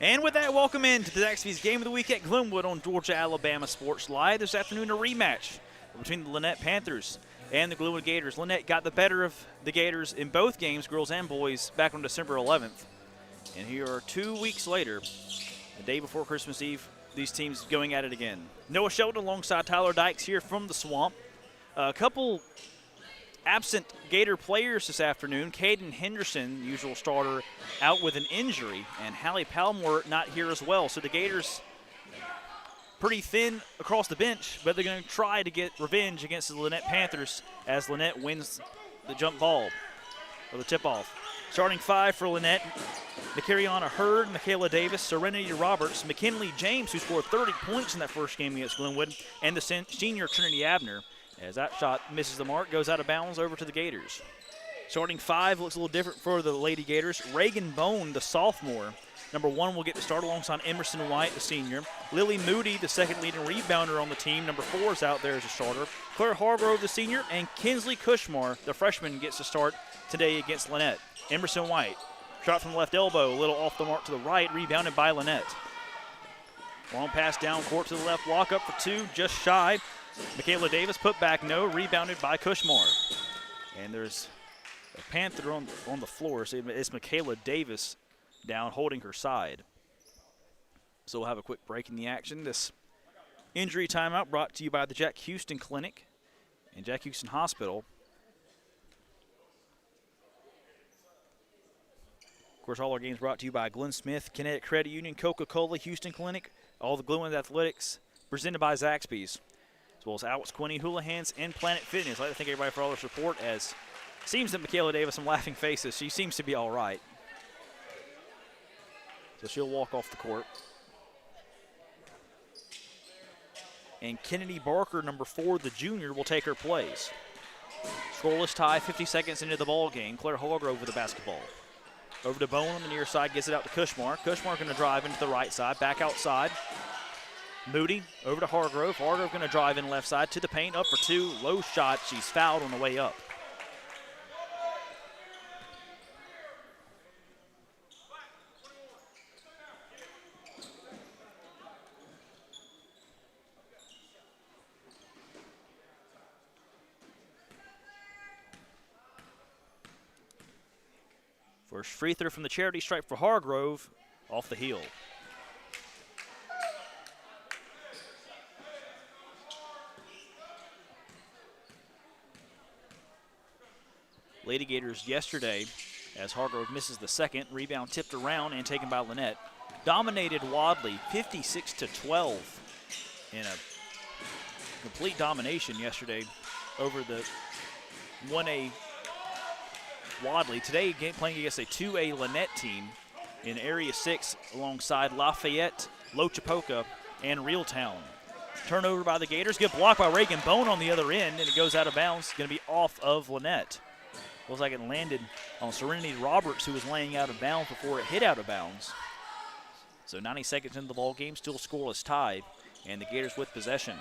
And with that, welcome into the Zaxby's Game of the Week at Glenwood on Georgia-Alabama Sports Live. This afternoon, a rematch between the Lanett Panthers and the Glenwood Gators. Lanett got the better of the Gators in both games, girls and boys, back on December 11th. And here are 2 weeks later, the day before Christmas Eve, these teams going at it again. Noah Shelton alongside Tyler Dykes here from the Swamp. A couple absent Gator players this afternoon. Caden Henderson, usual starter, out with an injury, and Hallie Palmore not here as well. So the Gators pretty thin across the bench, but they're going to try to get revenge against the Lanett Panthers as Lanett wins the jump ball, or the tip-off. Starting five for Lanett: Nakariana Hurd, Michaela Davis, Serenity Roberts, McKinley James, who scored 30 points in that first game against Glenwood, and the senior Trinity Abner. As that shot misses the mark, goes out of bounds over to the Gators. Starting five looks a little different for the Lady Gators. Reagan Bone, the sophomore, number one, will get the start alongside Emerson White, the senior. Lily Moody, the second leading rebounder on the team, number four, is out there as a starter. Claire Hargrove, the senior, and Kinsley Kushmar, the freshman, gets to start today against Lanett. Emerson White, shot from the left elbow, a little off the mark to the right, rebounded by Lanett. Long pass down court to the left, walk up for two, just shy. Michaela Davis put back no, rebounded by Kushmar. And there's a Panther on the floor, so it's Michaela Davis down holding her side. So we'll have a quick break in the action. This injury timeout brought to you by the Jack Houston Clinic and Jack Houston Hospital. Of course, all our games brought to you by Glenn Smith, Kinetic Credit Union, Coca-Cola, Houston Clinic, all the Glenwood Athletics, presented by Zaxby's, as well as Alex Quinney, Houlihan's, and Planet Fitness. I'd like to thank everybody for all their support, as it seems that Michaela Davis, some laughing faces, she seems to be all right. So she'll walk off the court. And Kennedy Barker, number four, the junior, will take her place. Scoreless tie, 50 seconds into the ball game. Claire Hargrove with the basketball. Over to Bone on the near side, gets it out to Kushmar. Kushmar going to drive into the right side, back outside. Moody over to Hargrove. Hargrove going to drive in left side to the paint, up for two. Low shot. She's fouled on the way up. First free throw from the charity stripe for Hargrove, off the heel. Lady Gators yesterday, as Hargrove misses the second, rebound tipped around and taken by Lanett. Dominated Wadley 56-12 in a complete domination yesterday over the 1A Wadley. Today, playing against a 2A Lanett team in Area 6 alongside Lafayette, Lochapoka, and Reeltown. Turnover by the Gators. Good block by Reagan Bone on the other end, and it goes out of bounds. Going to be off of Lanett. Looks like it landed on Serenity Roberts, who was laying out of bounds before it hit out of bounds. So 90 seconds into the ball game, still scoreless tie, and the Gators with possession.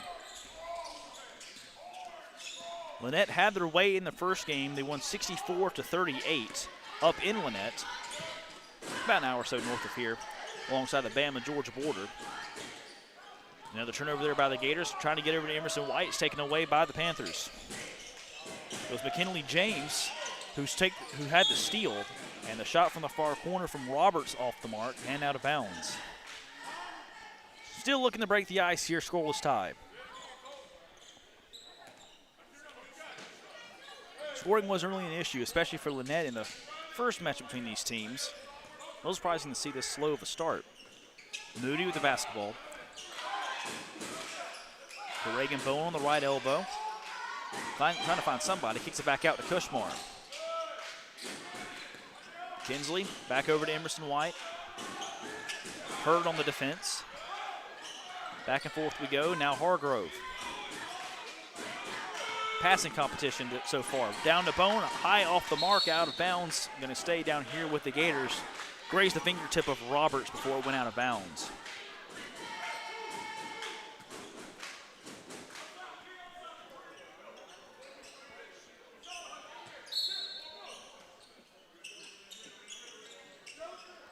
Lanett had their way in the first game. They won 64-38 up in Lanett, about an hour or so north of here, alongside the Bama-Georgia border. Another turnover there by the Gators, trying to get over to Emerson White. It's taken away by the Panthers. It was McKinley James who had the steal, and the shot from the far corner from Roberts off the mark and out of bounds. Still looking to break the ice here, scoreless tie. Scoring wasn't really an issue, especially for Lanett in the first match between these teams. A little surprising to see this slow of a start. Moody with the basketball. To Reagan Bone on the right elbow. Trying to find somebody, kicks it back out to Kushmar. Kinsley back over to Emerson White. Hurd on the defense. Back and forth we go, now Hargrove. Passing competition so far. Down to Bone, high off the mark, out of bounds. Going to stay down here with the Gators. Grazed the fingertip of Roberts before it went out of bounds.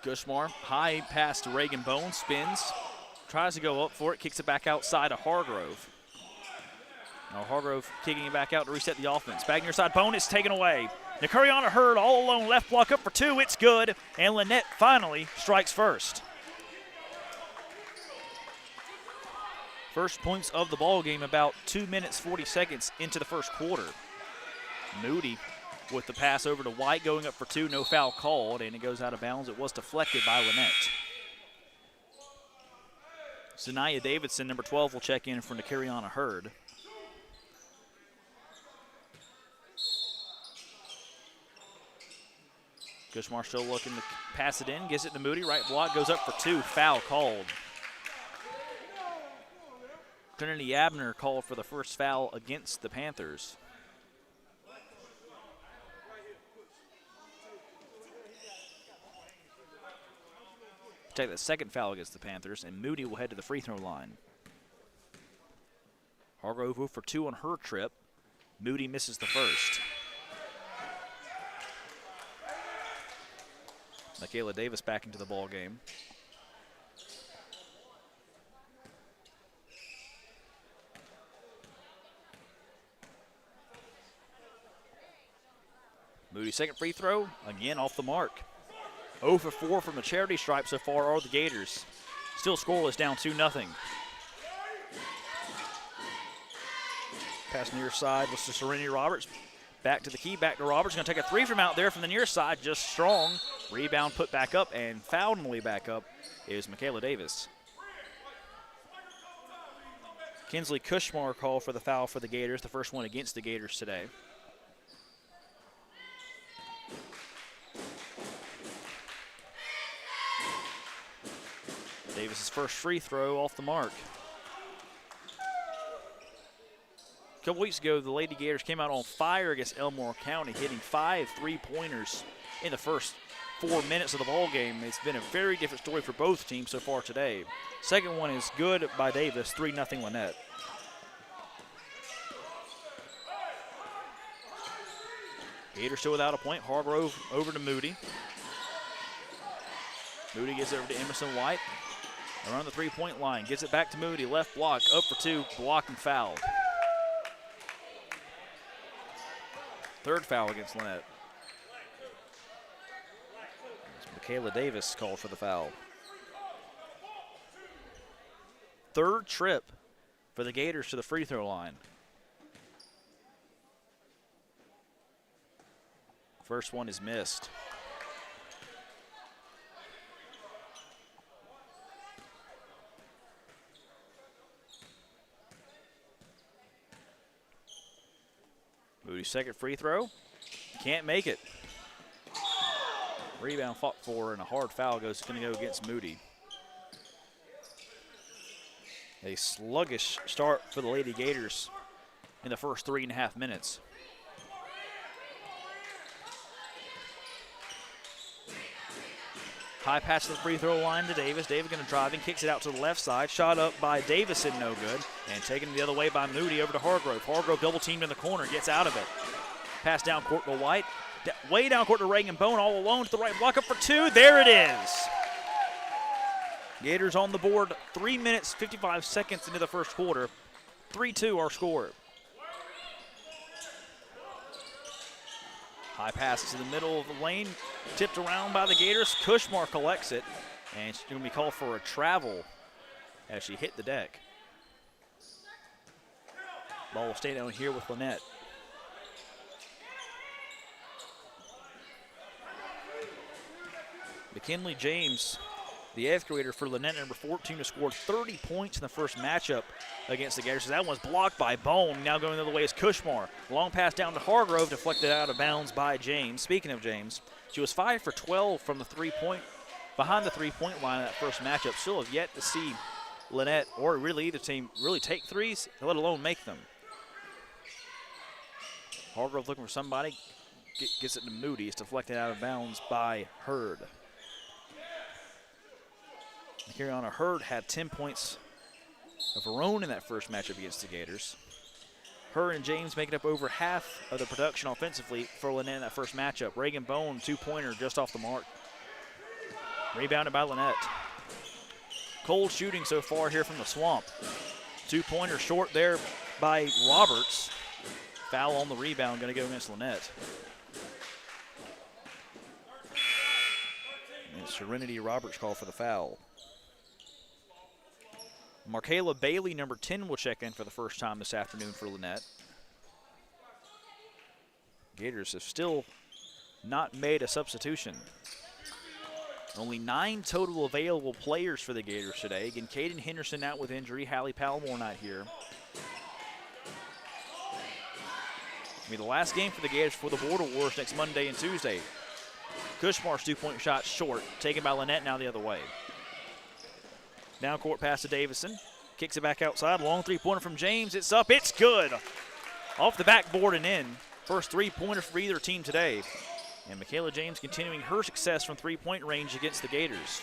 Gushmar, high pass to Reagan Bone, spins, tries to go up for it, kicks it back outside to Hargrove. Now Hargrove kicking it back out to reset the offense. Back near side, Bone is taken away. Nakuriana Hurd all alone, left block up for two, it's good, and Lanett finally strikes first. First points of the ball game about 2 minutes, 40 seconds into the first quarter. Moody with the pass over to White, going up for two, no foul called, and it goes out of bounds. It was deflected by Lanett. Sanaya Davidson, number 12, will check in for Nakuriana Hurd. Gushmar still looking to pass it in, gets it to Moody, right block, goes up for two, foul called. Trinity Abner called for the first foul against the Panthers. Take that second foul against the Panthers, and Moody will head to the free throw line. Hargrove 0 for 2 on her trip. Moody misses the first. Michaela Davis back into the ball game. Moody's second free throw, again off the mark. 0 for 4 from the charity stripe so far are the Gators. Still scoreless, down 2-0. Pass near side was to Serenity Roberts. Back to the key, back to Roberts. Going to take a three from out there from the near side, just strong. Rebound put back up, and fouled on the way back up is Michaela Davis. Kinsley Cushmar called for the foul for the Gators, the first one against the Gators today. Davis's first free throw off the mark. A couple weeks ago, the Lady Gators came out on fire against Elmore County, hitting 5 3-pointers in the first 4 minutes of the ball game. It's been a very different story for both teams so far today. Second one is good by Davis, 3-0 Lanett. Gators still without a point. Hargrove over to Moody. Moody gets over to Emerson White. Around the three-point line, gets it back to Moody. Left block, up for two, blocked and fouled. Third foul against Lanett. Michaela Davis called for the foul. Third trip for the Gators to the free throw line. First one is missed. Moody's second free throw, can't make it. Rebound fought for, and a hard foul going to go against Moody. A sluggish start for the Lady Gators in the first 3.5 minutes. High pass to the free throw line to Davis. Davis going to drive and kicks it out to the left side. Shot up by Davison, no good. And taken the other way by Moody over to Hargrove. Hargrove double teamed in the corner, gets out of it. Pass down court to White. Way down court to Reagan Bone, all alone to the right block, up for two. There it is. Gators on the board, 3 minutes, 55 seconds into the first quarter. 3-2 our score. High pass to the middle of the lane, tipped around by the Gators. Cushmar collects it, and she's going to be called for a travel as she hit the deck. Ball will stay down here with Lanett. McKinley James, the 8th grader for Lanett, number 14, who scored 30 points in the first matchup against the Gators. So that one's blocked by Bone. Now going the other way is Cushmar. Long pass down to Hargrove, deflected out of bounds by James. Speaking of James, she was 5 for 12 from the behind the three-point line in that first matchup. Still have yet to see Lanett or really either team really take threes, let alone make them. Hargrove looking for somebody, gets it to Moody. It's deflected out of bounds by Hurd. Nakuriana Hurd had 10 points of her own in that first matchup against the Gators. Hurd and James making up over half of the production offensively for Lanett in that first matchup. Reagan Bone, 2-pointer just off the mark. Rebounded by Lanett. Cold shooting so far here from the Swamp. 2-pointer short there by Roberts. Foul on the rebound, going to go against Lanett. And Serenity Roberts called for the foul. Markayla Bailey, number 10, will check in for the first time this afternoon for Lanett. Gators have still not made a substitution. Only 9 total available players for the Gators today. Again, Caden Henderson out with injury. Hallie Palmore not here. It'll be the last game for the Gators for the Border Wars next Monday and Tuesday. Kushmar's 2-point shot short, taken by Lanett, now the other way. Down court pass to Davison. Kicks it back outside. Long 3-pointer from James. It's up. It's good. Off the backboard and in. First 3-pointer for either team today. And Michaela James continuing her success from 3-point range against the Gators.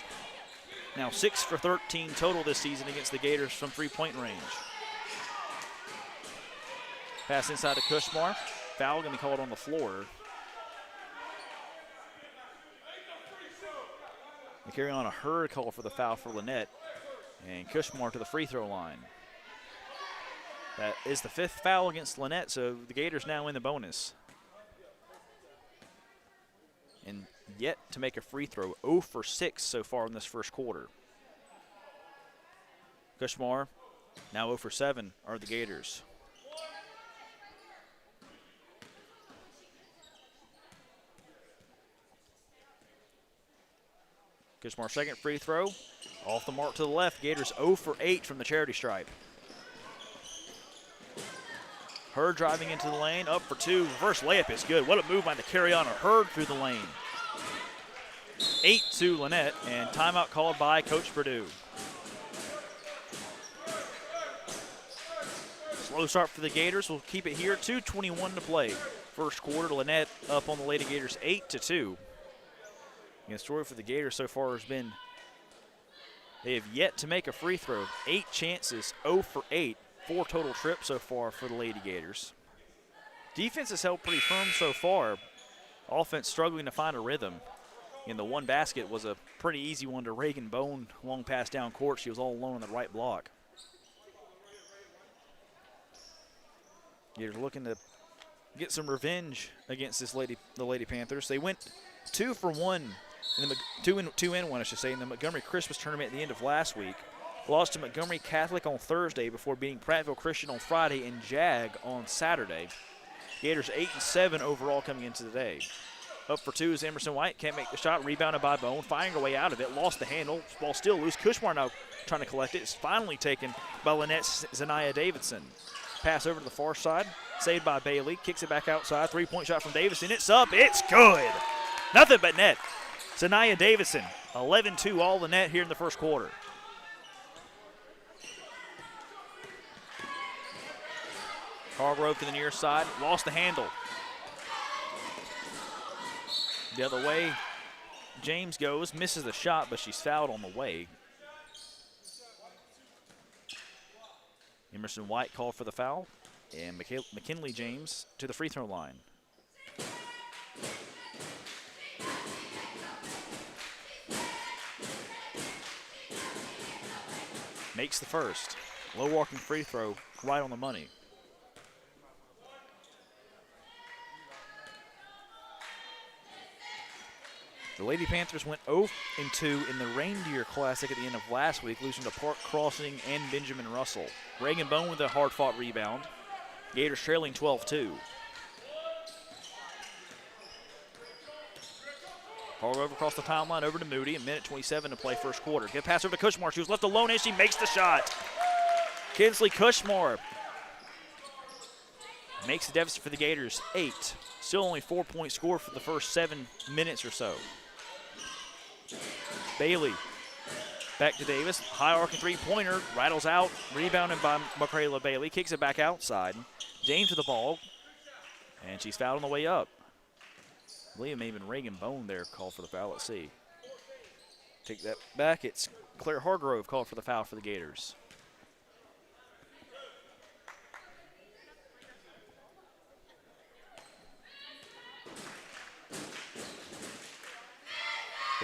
Now 6 for 13 total this season against the Gators from 3-point range. Pass inside to Kushmar. Foul going to be called on the floor. And carry on a Hurd call for the foul for Lanett. And Kushmar to the free throw line. That is the 5th foul against Lanett, so the Gators now in the bonus. And yet to make a free throw, 0 for 6 so far in this first quarter. Kushmar, now 0 for 7 are the Gators. Kushmar's second free throw, off the mark to the left. Gators 0 for 8 from the charity stripe. Hurd driving into the lane, up for 2. Reverse layup is good. What a move by the carry-on of Hurd through the lane. 8-2 Lanett, and timeout called by Coach Purdue. Slow start for the Gators. We'll keep it here. 2:21 to play. First quarter, Lanett up on the Lady Gators 8-2. And the story for the Gators so far has been they have yet to make a free throw. 8 chances, 0 for 8. 4 total trips so far for the Lady Gators. Defense has held pretty firm so far. Offense struggling to find a rhythm. And the one basket was a pretty easy one to Reagan Bone. Long pass down court. She was all alone on the right block. Gators looking to get some revenge against the Lady Panthers. They went 2 for 1, in the 2 and 1, I should say, in the Montgomery Christmas tournament at the end of last week. Lost to Montgomery Catholic on Thursday before beating Prattville Christian on Friday and JAG on Saturday. Gators 8-7 overall coming into today. Up for 2 is Emerson White. Can't make the shot. Rebounded by Bone. Firing her way out of it. Lost the handle. Ball still loose. Kushmar now trying to collect it. It's finally taken by Lannett's Zanaya Davidson. Pass over to the far side. Saved by Bailey. Kicks it back outside. 3-point shot from Davidson. It's up. It's good. Nothing but net. Zanaya Davidson. 11-2 all the net here in the first quarter. Hargrove to the near side, lost the handle. The other way, James goes, misses the shot, but she's fouled on the way. Emerson White called for the foul, and McKinley James to the free throw line. Makes the first. Low walking free throw, right on the money. The Lady Panthers went 0-2 in the Reindeer Classic at the end of last week, losing to Park Crossing and Benjamin Russell. Reagan Bone with a hard-fought rebound. Gators trailing 12-2. Hargrove across the timeline over to Moody. A minute 27 to play first quarter. Get pass over to Kushmar. She was left alone and she makes the shot. Kinsley Kushmar makes the deficit for the Gators 8. Still only 4-point score for the first 7 minutes or so. Bailey back to Davis. High arcing 3-pointer. Rattles out. Rebounded by Markayla Bailey. Kicks it back outside. James to the ball. And she's fouled on the way up. I believe it may have been Reagan Bone there called for the foul. Let's see. Take that back. It's Claire Hargrove called for the foul for the Gators.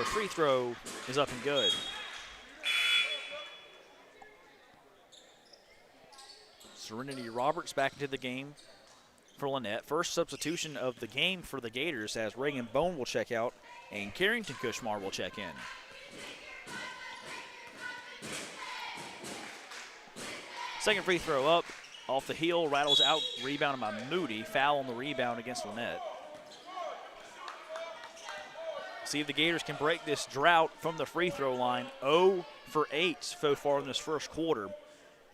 The free throw is up and good. Serenity Roberts back into the game for Lanett. First substitution of the game for the Gators as Reagan Bone will check out and Carrington Kushmar will check in. Second free throw up, off the heel, rattles out, rebounded by Moody. Foul on the rebound against Lanett. See if the Gators can break this drought from the free throw line. 0 for 8 so far in this first quarter.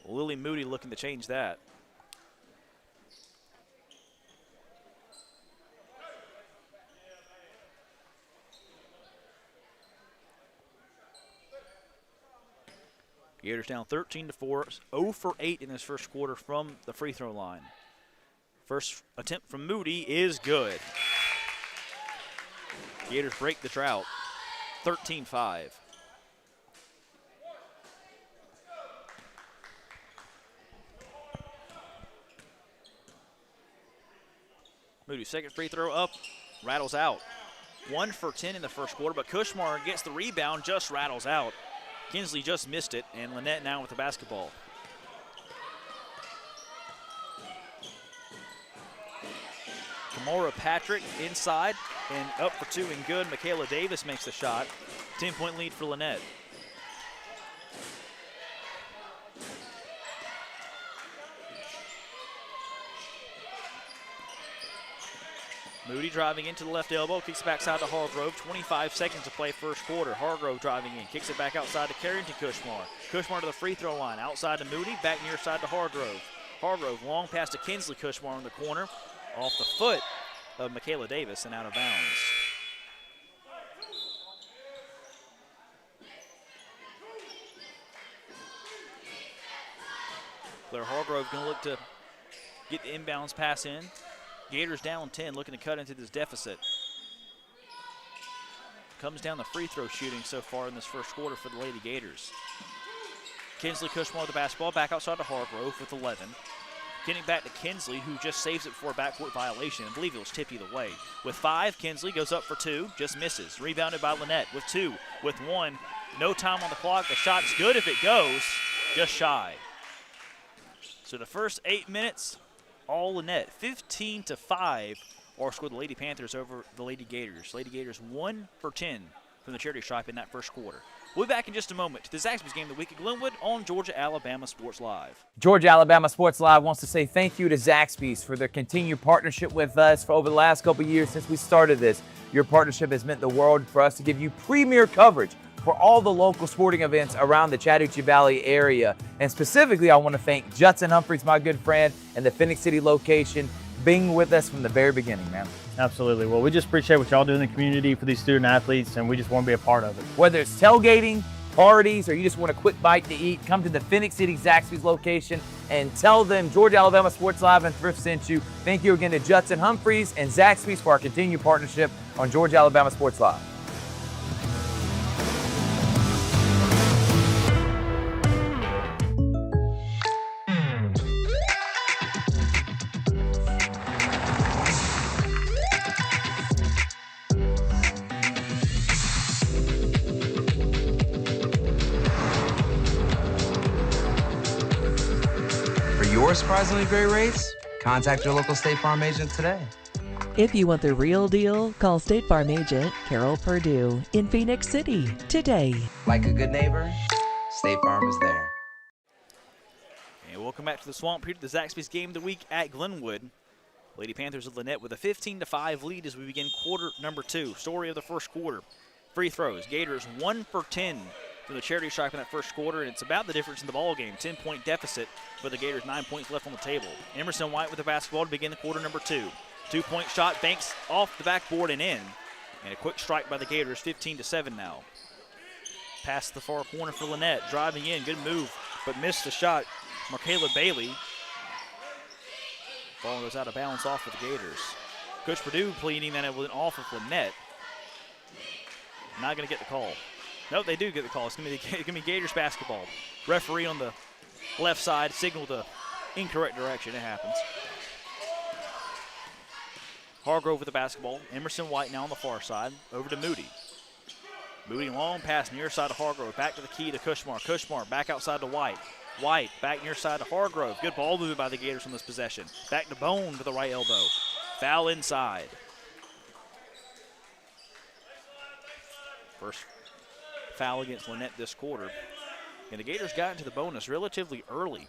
Lily Moody looking to change that. Gators down 13-4, 0 for 8 in this first quarter from the free throw line. First attempt from Moody is good. Gators break the drought, 13-5. Moody's second free throw up, rattles out. 1 for 10 in the first quarter, but Kushmar gets the rebound, just rattles out. Kinsley just missed it, and Lanett now with the basketball. Kamora Patrick inside and up for 2 and good. Michaela Davis makes the shot. 10-point lead for Lanett. Moody driving into the left elbow, kicks backside to Hargrove. 25 seconds to play first quarter. Hargrove driving in, kicks it back outside to Carrington Kushmar. Kushmar to the free throw line, outside to Moody, back near side to Hargrove. Hargrove long pass to Kinsley Kushmar in the corner, off the foot of Michaela Davis and out of bounds. Claire Hargrove going to look to get the inbounds pass in. Gators down 10, looking to cut into this deficit. Comes down the free throw shooting so far in this first quarter for the Lady Gators. Kinsley Kushmar with the basketball, back outside to Hargrove with 11. Getting back to Kinsley, who just saves it for a backcourt violation. I believe it was tipped either way. With 5, Kinsley goes up for 2, just misses. Rebounded by Lanett with 2, with 1. No time on the clock. The shot's good if it goes, just shy. So the first 8 minutes, all Lanett, 15-5, or scored the Lady Panthers over the Lady Gators. Lady Gators 1 for 10 from the charity stripe in that first quarter. We'll be back in just a moment to the Zaxby's Game of the Week at Glenwood on Georgia-Alabama Sports Live. Georgia-Alabama Sports Live wants to say thank you to Zaxby's for their continued partnership with us for over the last couple years since we started this. Your partnership has meant the world for us to give you premier coverage for all the local sporting events around the Chattahoochee Valley area. And specifically, I want to thank Judson Humphreys, my good friend, and the Phoenix City location, being with us from the very beginning, man. Absolutely. Well, we just appreciate what y'all do in the community for these student athletes, and we just want to be a part of it. Whether it's tailgating, parties, or you just want a quick bite to eat, come to the Phoenix City Zaxby's location and tell them Georgia-Alabama Sports Live and Thrift sent you. Thank you again to Judson Humphreys and Zaxby's for our continued partnership on Georgia-Alabama Sports Live. Your surprisingly great rates? Contact your local State Farm agent today. If you want the real deal, call State Farm agent Carol Perdue in Phoenix City today. Like a good neighbor, State Farm is there. And welcome back to the Swamp here to the Zaxby's Game of the Week at Glenwood. Lady Panthers of Lanett with a 15-5 lead as we begin quarter number 2. Story of the first quarter. Free throws. Gators 1 for 10 from the charity stripe in that first quarter, and it's about the difference in the ball game. 10-point deficit for the Gators, 9 points left on the table. Emerson White with the basketball to begin the quarter number 2. 2-point shot, banks off the backboard and in. And a quick strike by the Gators, 15-7 now. Pass the far corner for Lanett, driving in, good move, but missed the shot. Michaela Bailey. Ball goes out of bounds off of the Gators. Coach Perdue pleading that it was off of Lanett. Not going to get the call. No, they do get the call. It's going to be Gators basketball. Referee on the left side signaled the incorrect direction. It happens. Hargrove with the basketball. Emerson White now on the far side. Over to Moody. Moody long pass near side to Hargrove. Back to the key to Kushmar. Kushmar back outside to White. White back near side to Hargrove. Good ball movement by the Gators on this possession. Back to Bone to the right elbow. Foul inside. First foul against Lanett this quarter. And the Gators got into the bonus relatively early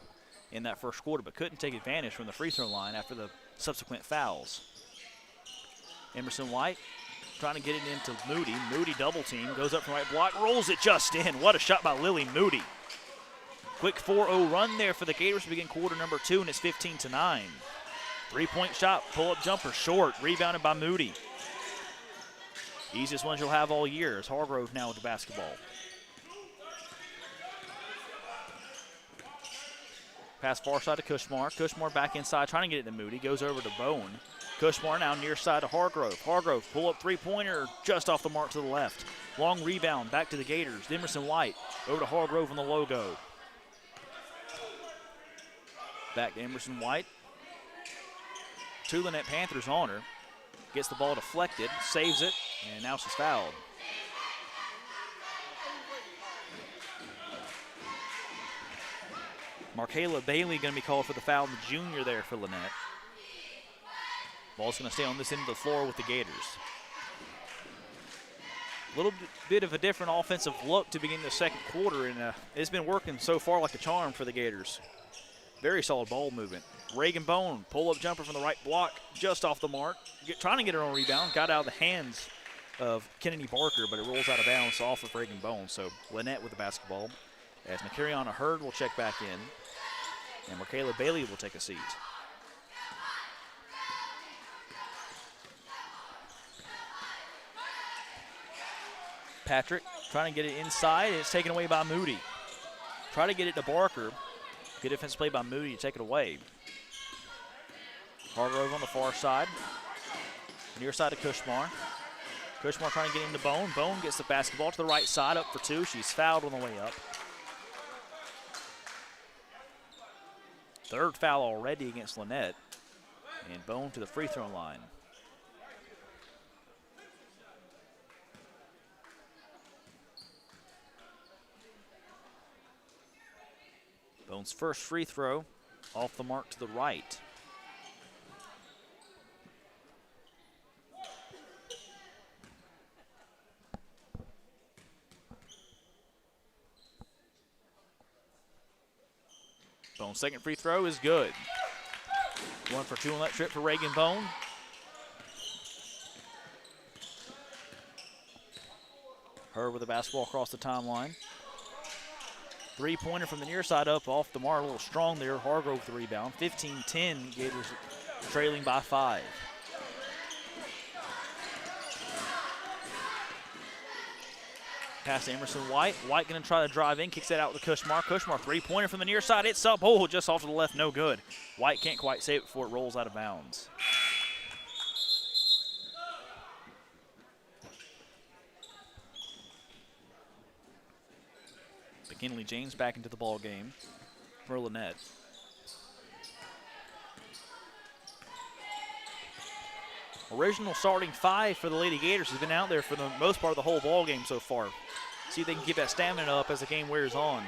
in that first quarter, but couldn't take advantage from the free throw line after the subsequent fouls. Emerson White trying to get it into Moody. Moody double team, goes up from right block, rolls it just in. What a shot by Lily Moody. Quick 4-0 run there for the Gators to begin quarter number 2, and it's 15-9. Three-point shot, pull-up jumper, short, rebounded by Moody. Easiest ones you'll have all year as Hargrove now with the basketball. Pass far side to Kushmar. Kushmar back inside, trying to get it to Moody. Goes over to Bone. Kushmar now near side to Hargrove. Hargrove pull-up three-pointer just off the mark to the left. Long rebound back to the Gators. Emerson White over to Hargrove on the logo. Back to Emerson White. Two Lanett Panthers on her. Gets the ball deflected, saves it, and now she's fouled. Markayla Bailey going to be called for the foul, the junior there for Lanett. Ball's going to stay on this end of the floor with the Gators. A little bit of a different offensive look to begin the second quarter, and it's been working so far like a charm for the Gators. Very solid ball movement. Reagan Bone, pull-up jumper from the right block, just off the mark. Trying to get her own rebound, got out of the hands of Kennedy Barker, but it rolls out of bounds off of Reagan Bone. So Lanett with the basketball, as Makariana Hurd will check back in, and Markayla Bailey will take a seat. Patrick trying to get it inside, and it's taken away by Moody. Try to get it to Barker. Good defense play by Moody to take it away. Hargrove on the far side. Near side to Kushmar. Kushmar trying to get into Bone. Bone gets the basketball to the right side, up for two. She's fouled on the way up. Third foul already against Lanett. And Bone to the free throw line. Bone's first free throw off the mark to the right. Bone's second free throw is good. 1 for 2 on that trip for Reagan Bone. Her with the basketball across the timeline. Three-pointer from the near side up off the mark, a little strong there. Hargrove with the rebound. 15-10, Gators trailing by 5. Pass to Emerson White. White going to try to drive in, kicks that out to Kushmar. Kushmar, three-pointer from the near side. It's up, oh, just off to the left, no good. White can't quite save it before it rolls out of bounds. McKinley James back into the ball game for Lanett. Original starting 5 for the Lady Gators has been out there for the most part of the whole ball game so far. See if they can keep that stamina up as the game wears on.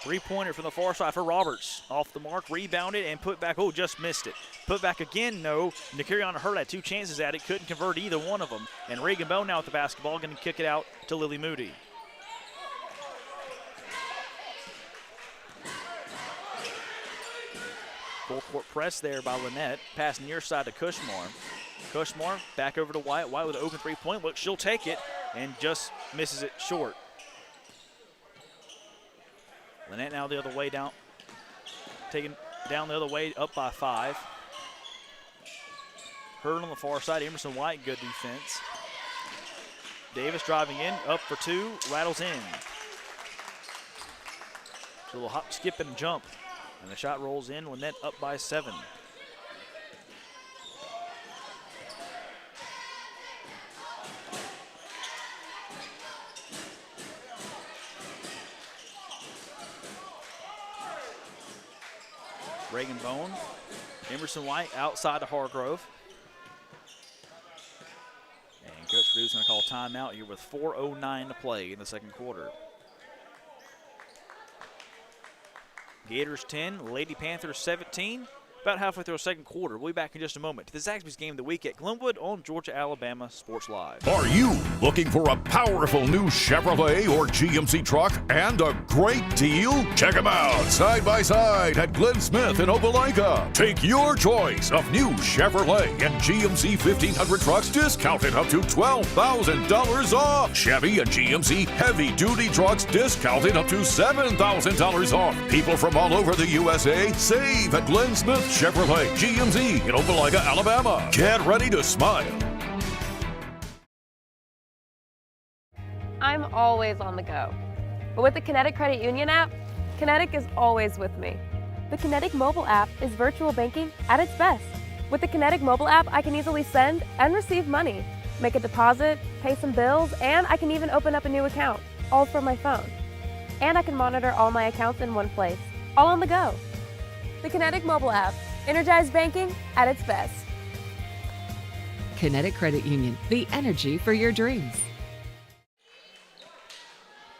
Three-pointer from the far side for Roberts. Off the mark, rebounded, and put back. Oh, just missed it. Put back again, no. Nakiriana Hurd had 2 chances at it, couldn't convert either one of them. And Reagan Bone now with the basketball, going to kick it out to Lily Moody. Full court press there by Lanett. Pass near side to Kushmar. Kushmar back over to White. White with an open three-point look. She'll take it and just misses it short. Lanett now the other way down. Taken down the other way, up by 5. Hurd on the far side. Emerson White, good defense. Davis driving in, up for 2, rattles in. So a little hop, skip, and jump. And the shot rolls in, Lanett up by 7. Reagan Bone, Emerson White outside to Hargrove. And Coach Purdue's going to call timeout here with 4:09 to play in the second quarter. Gators 10, Lady Panthers 17. About halfway through the second quarter. We'll be back in just a moment to the Zaxby's Game of the Week at Glenwood on Georgia-Alabama Sports Live. Are you looking for a powerful new Chevrolet or GMC truck and a great deal? Check them out side by side at Glenn Smith in Opelika. Take your choice of new Chevrolet and GMC 1500 trucks discounted up to $12,000 off. Chevy and GMC heavy-duty trucks discounted up to $7,000 off. People from all over the USA save at Glenn Smith Chevrolet GMC in Opelika, Alabama. Get ready to smile. I'm always on the go. But with the Kinetic Credit Union app, Kinetic is always with me. The Kinetic mobile app is virtual banking at its best. With the Kinetic mobile app, I can easily send and receive money, make a deposit, pay some bills, and I can even open up a new account, all from my phone. And I can monitor all my accounts in one place, all on the go. The Kinetic mobile app, energized banking at its best. Kinetic Credit Union, the energy for your dreams.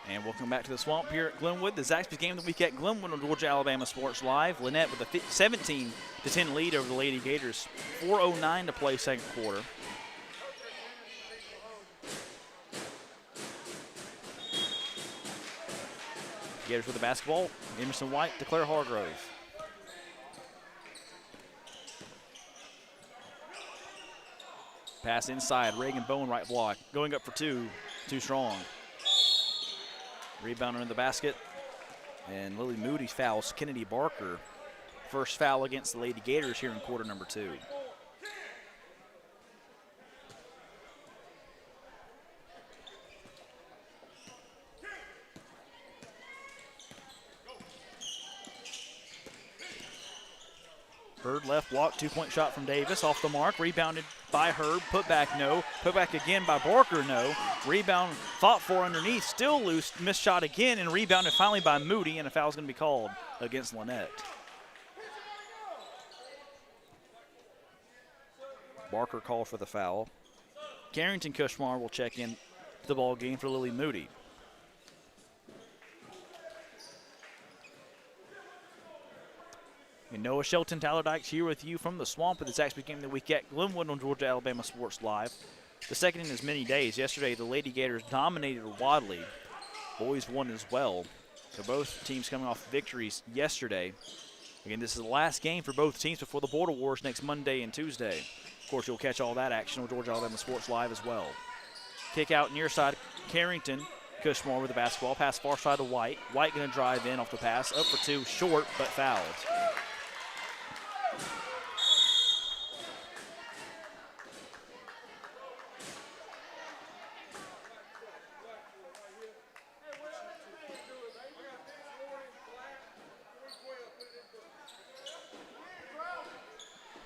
And welcome back to the Swamp here at Glenwood. The Zaxby's Game of the Week at Glenwood on Georgia-Alabama Sports Live. Lanett with a 17-10 lead over the Lady Gators. 4:09 to play second quarter. Gators with the basketball. Emerson White to Claire Hargrove. Pass inside, Reagan Bone right block. Going up for two, too strong. Rebound under the basket. And Lily Moody fouls Kennedy Barker. First foul against the Lady Gators here in quarter number 2. Bird left block, 2-point shot from Davis, off the mark, rebounded by Herb, put back no, put back again by Barker, no. Rebound fought for underneath, still loose, missed shot again, and rebounded finally by Moody, and a foul's gonna be called against Lanett. Barker called for the foul. Carrington Kushmar will check in the ball game for Lily Moody. And Noah Shelton, Tyler Dykes here with you from the Swamp of the Zaxby's Game of the Week at Glenwood on Georgia-Alabama Sports Live. The second in as many days. Yesterday, the Lady Gators dominated Wadley. Boys won as well. So both teams coming off victories yesterday. Again, this is the last game for both teams before the Border Wars next Monday and Tuesday. Of course, you'll catch all that action on Georgia-Alabama Sports Live as well. Kick out near side, Carrington. Kushmore with the basketball. Pass far side to White. White going to drive in off the pass. Up for two, short, but fouled.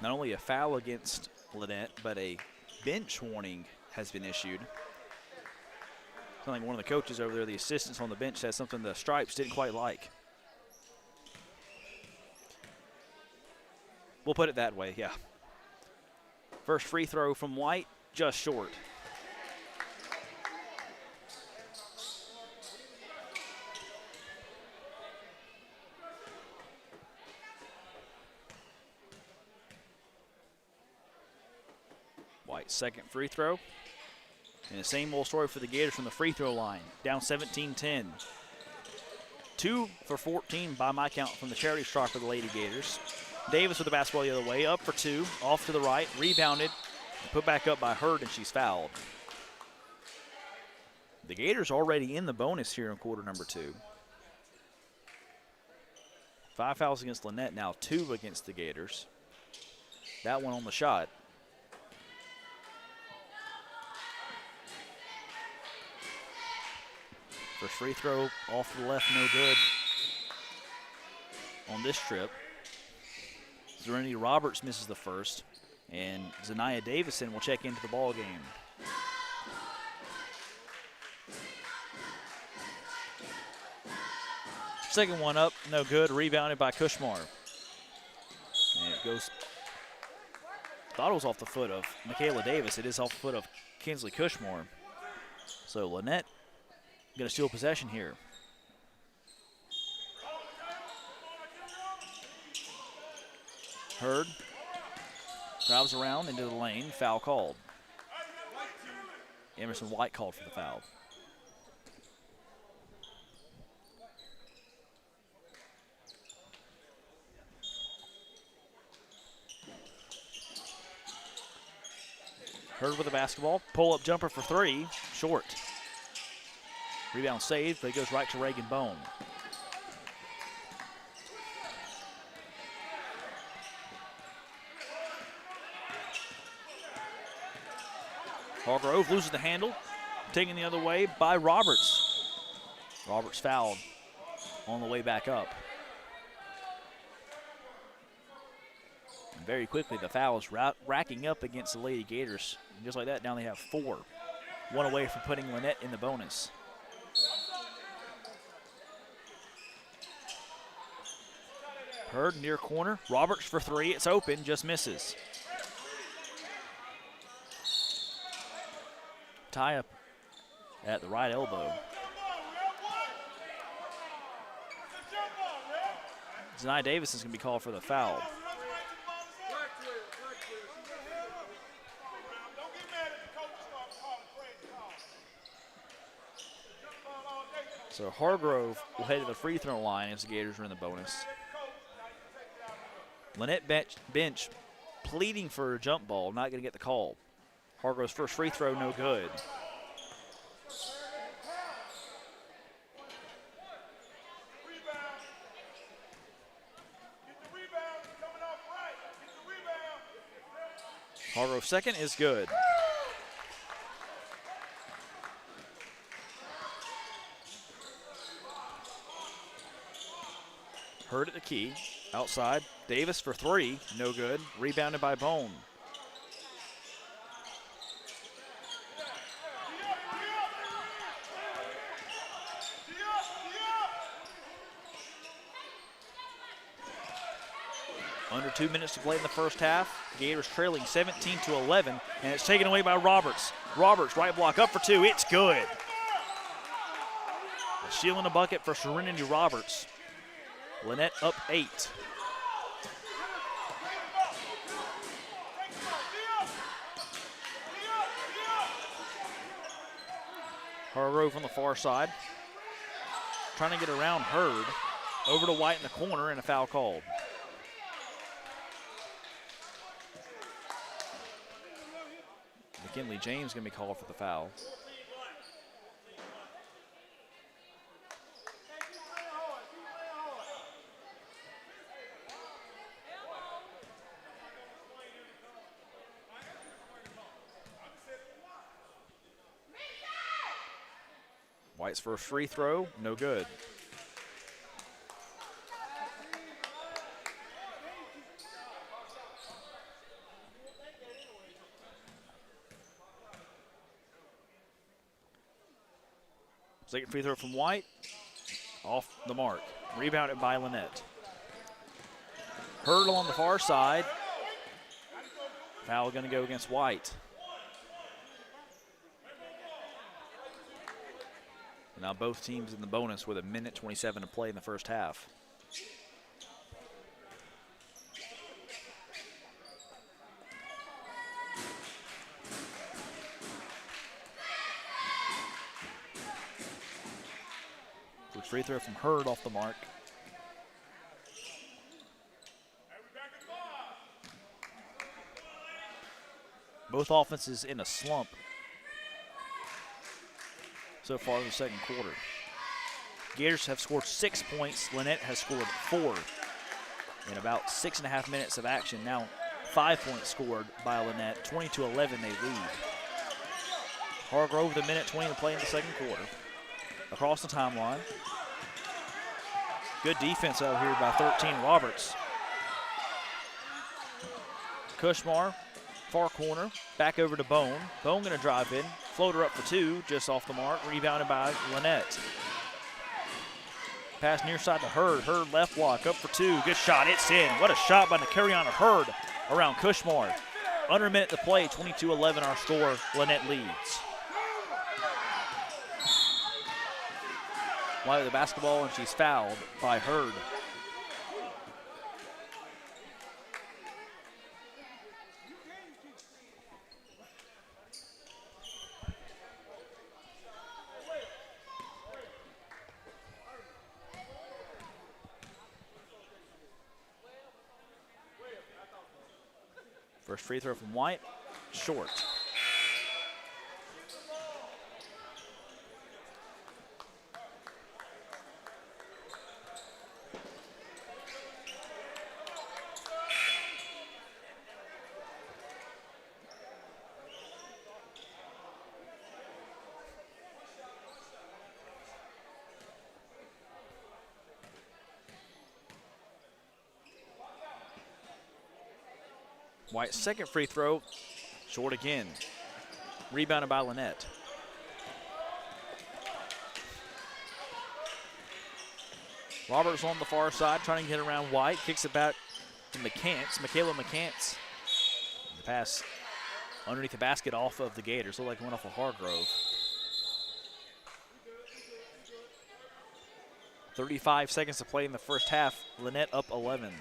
Not only a foul against Lanett, but a bench warning has been issued. Something one of the coaches over there, the assistants on the bench, said something the Stripes didn't quite like. We'll put it that way, yeah. First free throw from White, just short. White's second free throw. And the same old story for the Gators from the free throw line. Down 17-10. 2 for 14 by my count from the charity stripe for the Lady Gators. Davis with the basketball the other way. Up for two. Off to the right. Rebounded. Put back up by Hurd, and she's fouled. The Gators already in the bonus here in quarter number 2. 5 fouls against Lanett, now 2 against the Gators. That one on the shot. First free throw off to the left, no good on this trip. Serenity Roberts misses the first, and Zanaya Davison will check into the ball game. Second one up, no good, rebounded by Kushmar. And it goes, thought it was off the foot of Michaela Davis. It is off the foot of Kinsley Cushmore. So Lanett going to steal possession here. Hurd drives around into the lane, foul called. Emerson White called for the foul. Hurd with the basketball, pull-up jumper for three, short. Rebound saved, but it goes right to Reagan Bone. Hargrove loses the handle, taken the other way by Roberts. Roberts fouled on the way back up. And very quickly, the foul is racking up against the Lady Gators. And just like that, now they have 4. One away from putting Lanett in the bonus. Hurd near corner. Roberts for three. It's open, just misses. Tie up at the right elbow. Zanai Davis is going to be called for the foul. So Hargrove will head to the free throw line as the Gators are in the bonus. Lanett bench pleading for a jump ball, not going to get the call. Hargrove's first free throw, no good. Hargrove's second is good. Hurd at the key, outside. Davis for three, no good. Rebounded by Bone. Under 2 minutes to play in the first half. Gators trailing 17-11, and it's taken away by Roberts. Roberts, right block up for two, it's good. A steal in the bucket for Serenity Roberts. Lanett up 8. Hargrove on the far side. Trying to get around Hurd. Over to White in the corner and a foul called. McKinley James going to be called for the foul. White's first free throw, no good. Second free throw from White, off the mark. Rebounded by Lanett. Hurd on the far side. Foul going to go against White. Now both teams in the bonus with 1:27 to play in the first half. Good free throw from Hurd off the mark. Both offenses in a slump so far in the second quarter. Gators have scored 6 points. Lanett has scored 4 in about 6.5 minutes of action. Now 5 points scored by Lanett. 20-11 they lead. Hargrove with 1:20 to play in the second quarter. Across the timeline. Good defense out here by 13 Roberts. Cushmore, far corner, back over to Bone. Bone gonna drive in. Floater up for two, just off the mark, rebounded by Lanett. Pass near side to Hurd. Hurd left block, up for two, good shot, it's in. What a shot by Nakariana Hurd around Cushmore. Under a minute to play, 22-11 our score. Lanett leads. White with the basketball, and she's fouled by Hurd. First free throw from White, short. White's second free throw, short again. Rebounded by Lanett. Roberts on the far side, trying to get around White. Kicks it back to Michaela McCants. The pass underneath the basket off of the Gators. Looked like it went off of Hargrove. 35 seconds to play in the first half. Lanett up 11.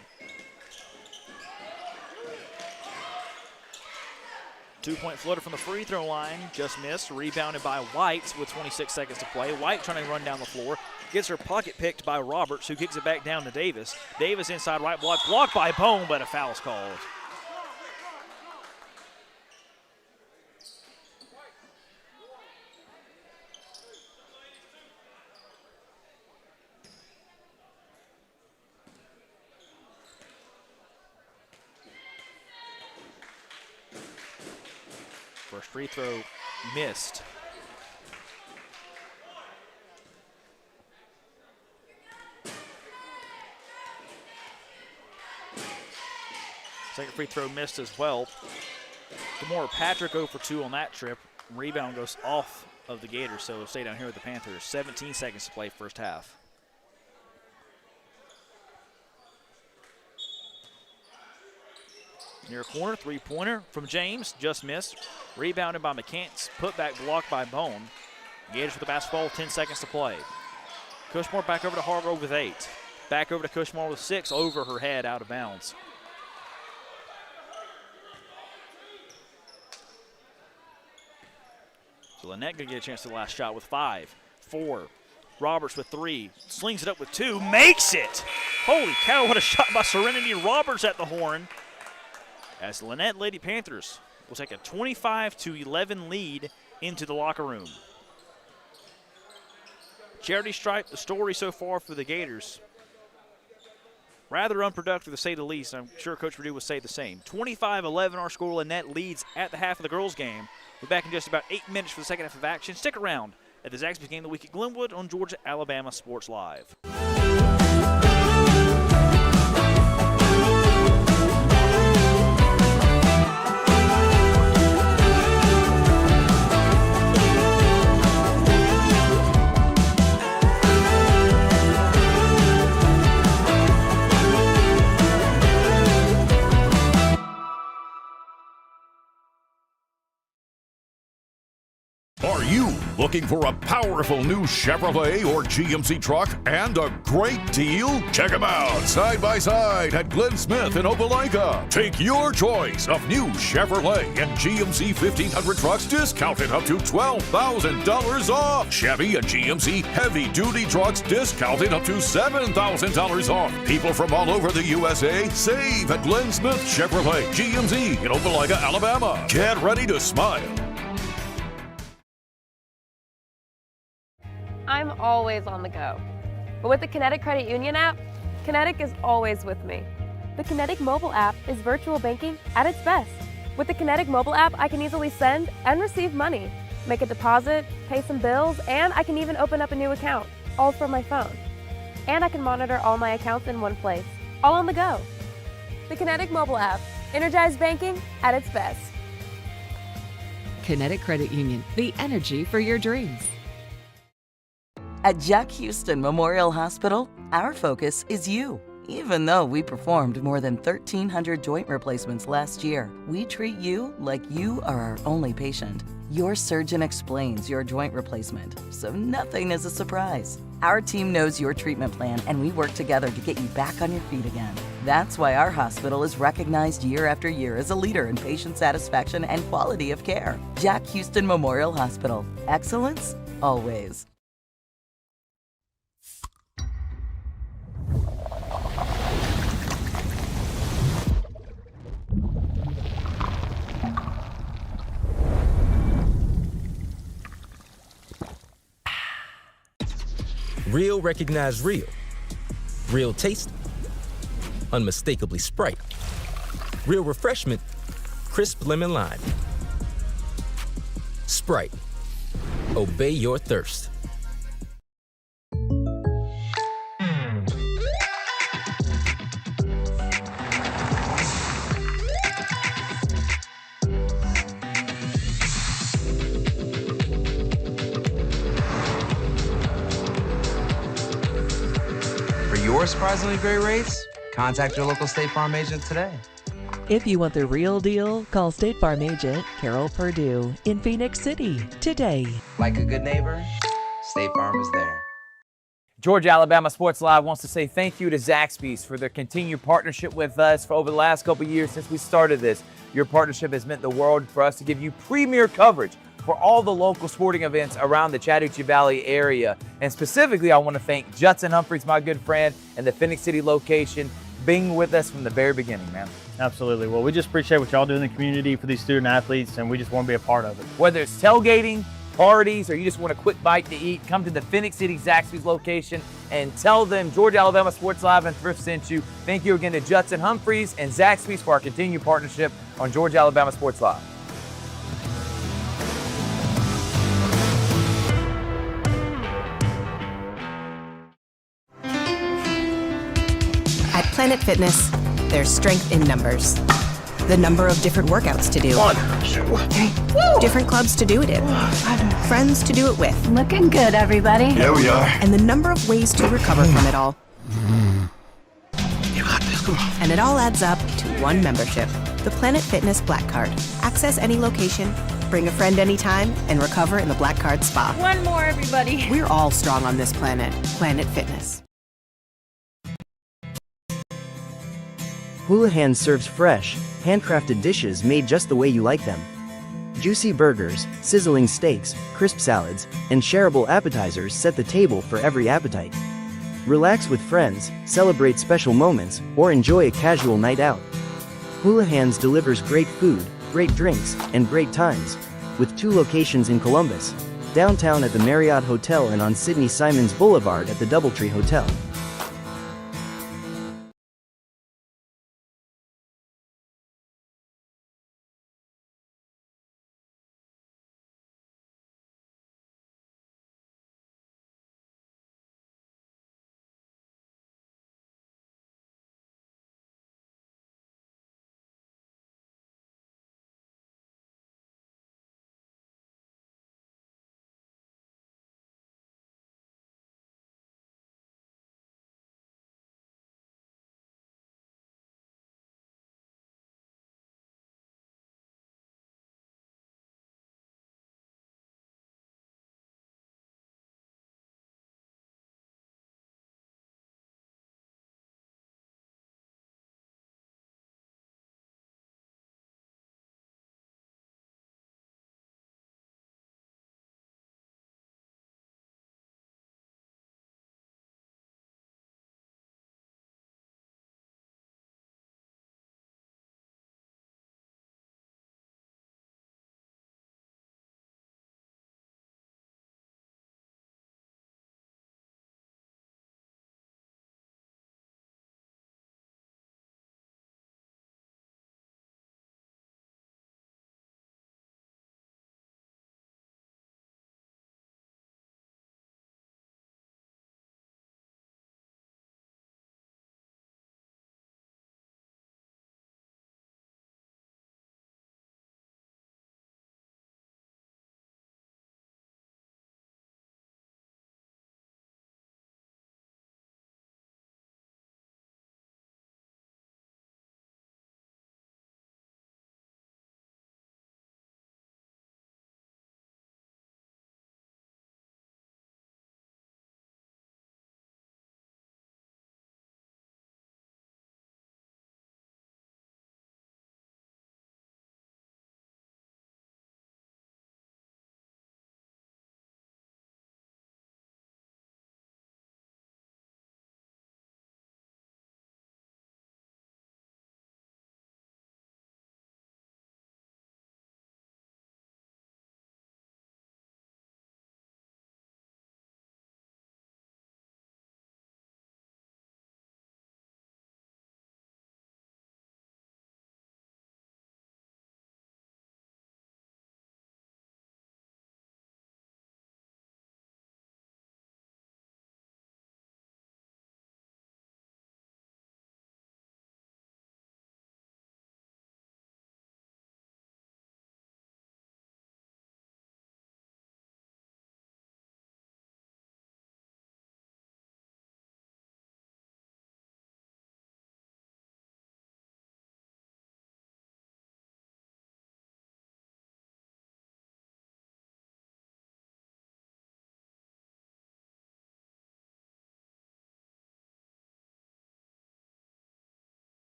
2-point floater from the free throw line, just missed. Rebounded by White with 26 seconds to play. White trying to run down the floor. Gets her pocket picked by Roberts, who kicks it back down to Davis. Davis inside right block, blocked by Bone, but a foul's called. First free throw missed. Second free throw missed as well. Demore Patrick 0 for 2 on that trip. Rebound goes off of the Gators, so it'll stay down here with the Panthers. 17 seconds to play first half. Near corner, three-pointer from James, just missed. Rebounded by McCants, put back blocked by Bone. Gators with the basketball, 10 seconds to play. Cushmore back over to Hargrove with 8. Back over to Cushmore with 6, over her head, out of bounds. So Lanett gonna get a chance to the last shot with 5, 4. Roberts with 3, slings it up with 2, makes it! Holy cow, what a shot by Serenity Roberts at the horn. As the Lanett Lady Panthers will take a 25-11 lead into the locker room. Charity Stripe, the story so far for the Gators. Rather unproductive to say the least. I'm sure Coach Purdue would say the same. 25-11 our score. Lanett leads at the half of the girls' game. We're back in just about 8 minutes for the second half of action. Stick around at the Zaxby's Game of the Week at Glenwood on Georgia-Alabama Sports Live. Are you looking for a powerful new Chevrolet or GMC truck and a great deal? Check them out side by side at Glenn Smith in Opelika. Take your choice of new Chevrolet and GMC 1500 trucks discounted up to $12,000 off. Chevy and GMC heavy-duty trucks discounted up to $7,000 off. People from all over the USA save at Glenn Smith Chevrolet GMC in Opelika, Alabama. Get ready to smile. I'm always on the go. But with the Kinetic Credit Union app, Kinetic is always with me. The Kinetic mobile app is virtual banking at its best. With the Kinetic mobile app, I can easily send and receive money, make a deposit, pay some bills, and I can even open up a new account, all from my phone. And I can monitor all my accounts in one place, all on the go. The Kinetic mobile app, energized banking at its best. Kinetic Credit Union, the energy for your dreams. At Jack Houston Memorial Hospital, our focus is you. Even though we performed more than 1,300 joint replacements last year, we treat you like you are our only patient. Your surgeon explains your joint replacement, so nothing is a surprise. Our team knows your treatment plan, and we work together to get you back on your feet again. That's why our hospital is recognized year after year as a leader in patient satisfaction and quality of care. Jack Houston Memorial Hospital. Excellence, always. Real recognize real. Real taste, unmistakably Sprite. Real refreshment, crisp lemon lime. Sprite, obey your thirst. For your surprisingly great rates, contact your local State Farm agent today. If you want the real deal, call State Farm agent Carol Purdue in Phoenix City today. Like a good neighbor, State Farm is there. Georgia Alabama Sports Live wants to say thank you to Zaxby's for their continued partnership with us for over the last couple of years since we started this. Your partnership has meant the world for us to give you premier coverage for all the local sporting events around the Chattahoochee Valley area. And specifically, I want to thank Judson Humphreys, my good friend, and the Phoenix City location, being with us from the very beginning, man. Absolutely. Well, we just appreciate what y'all do in the community for these student athletes, and we just want to be a part of it. Whether it's tailgating, parties, or you just want a quick bite to eat, come to the Phoenix City Zaxby's location and tell them Georgia Alabama Sports Live and Thrift sent you. Thank you again to Judson Humphreys and Zaxby's for our continued partnership on Georgia Alabama Sports Live. At Planet Fitness, there's strength in numbers. The number of different workouts to do. 1, 2, 3. Different clubs to do it in. Friends to do it with. Looking good, everybody. Yeah, we are. And the number of ways to recover from it all. You got this, come on. And it all adds up to one membership. The Planet Fitness Black Card. Access any location, bring a friend anytime, and recover in the Black Card spa. One more, everybody. We're all strong on this planet. Planet Fitness. Houlihan serves fresh, handcrafted dishes made just the way you like them. Juicy burgers, sizzling steaks, crisp salads, and shareable appetizers set the table for every appetite. Relax with friends, celebrate special moments, or enjoy a casual night out. Houlihan's delivers great food, great drinks, and great times, with 2 locations in Columbus, downtown at the Marriott Hotel and on Sidney Simons Boulevard at the Doubletree Hotel.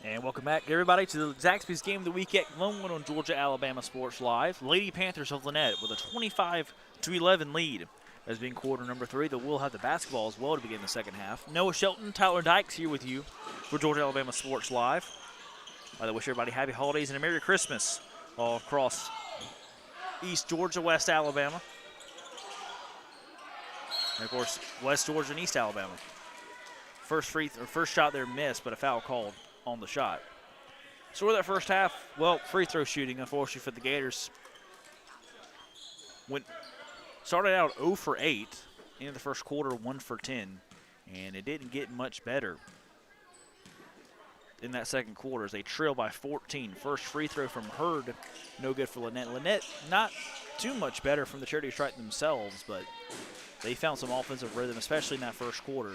And welcome back, everybody, to the Zaxby's Game of the Week at Glenwood on Georgia-Alabama Sports Live. Lady Panthers of Lanett with a 25-11 lead as being quarter number 3. They will have the basketball as well to begin the second half. Noah Shelton, Tyler Dykes here with you for Georgia-Alabama Sports Live. I wish everybody happy holidays and a Merry Christmas all across East Georgia, West Alabama. And, of course, West Georgia and East Alabama. First shot there missed, but a foul called on the shot. So for that first half, well, free throw shooting, unfortunately for the Gators. Started out 0 for 8 in the first quarter, 1 for 10, and it didn't get much better in that second quarter as they trail by 14. First free throw from Hurd, no good for Lanett. Lanett not too much better from the charity stripe themselves, but they found some offensive rhythm, especially in that first quarter.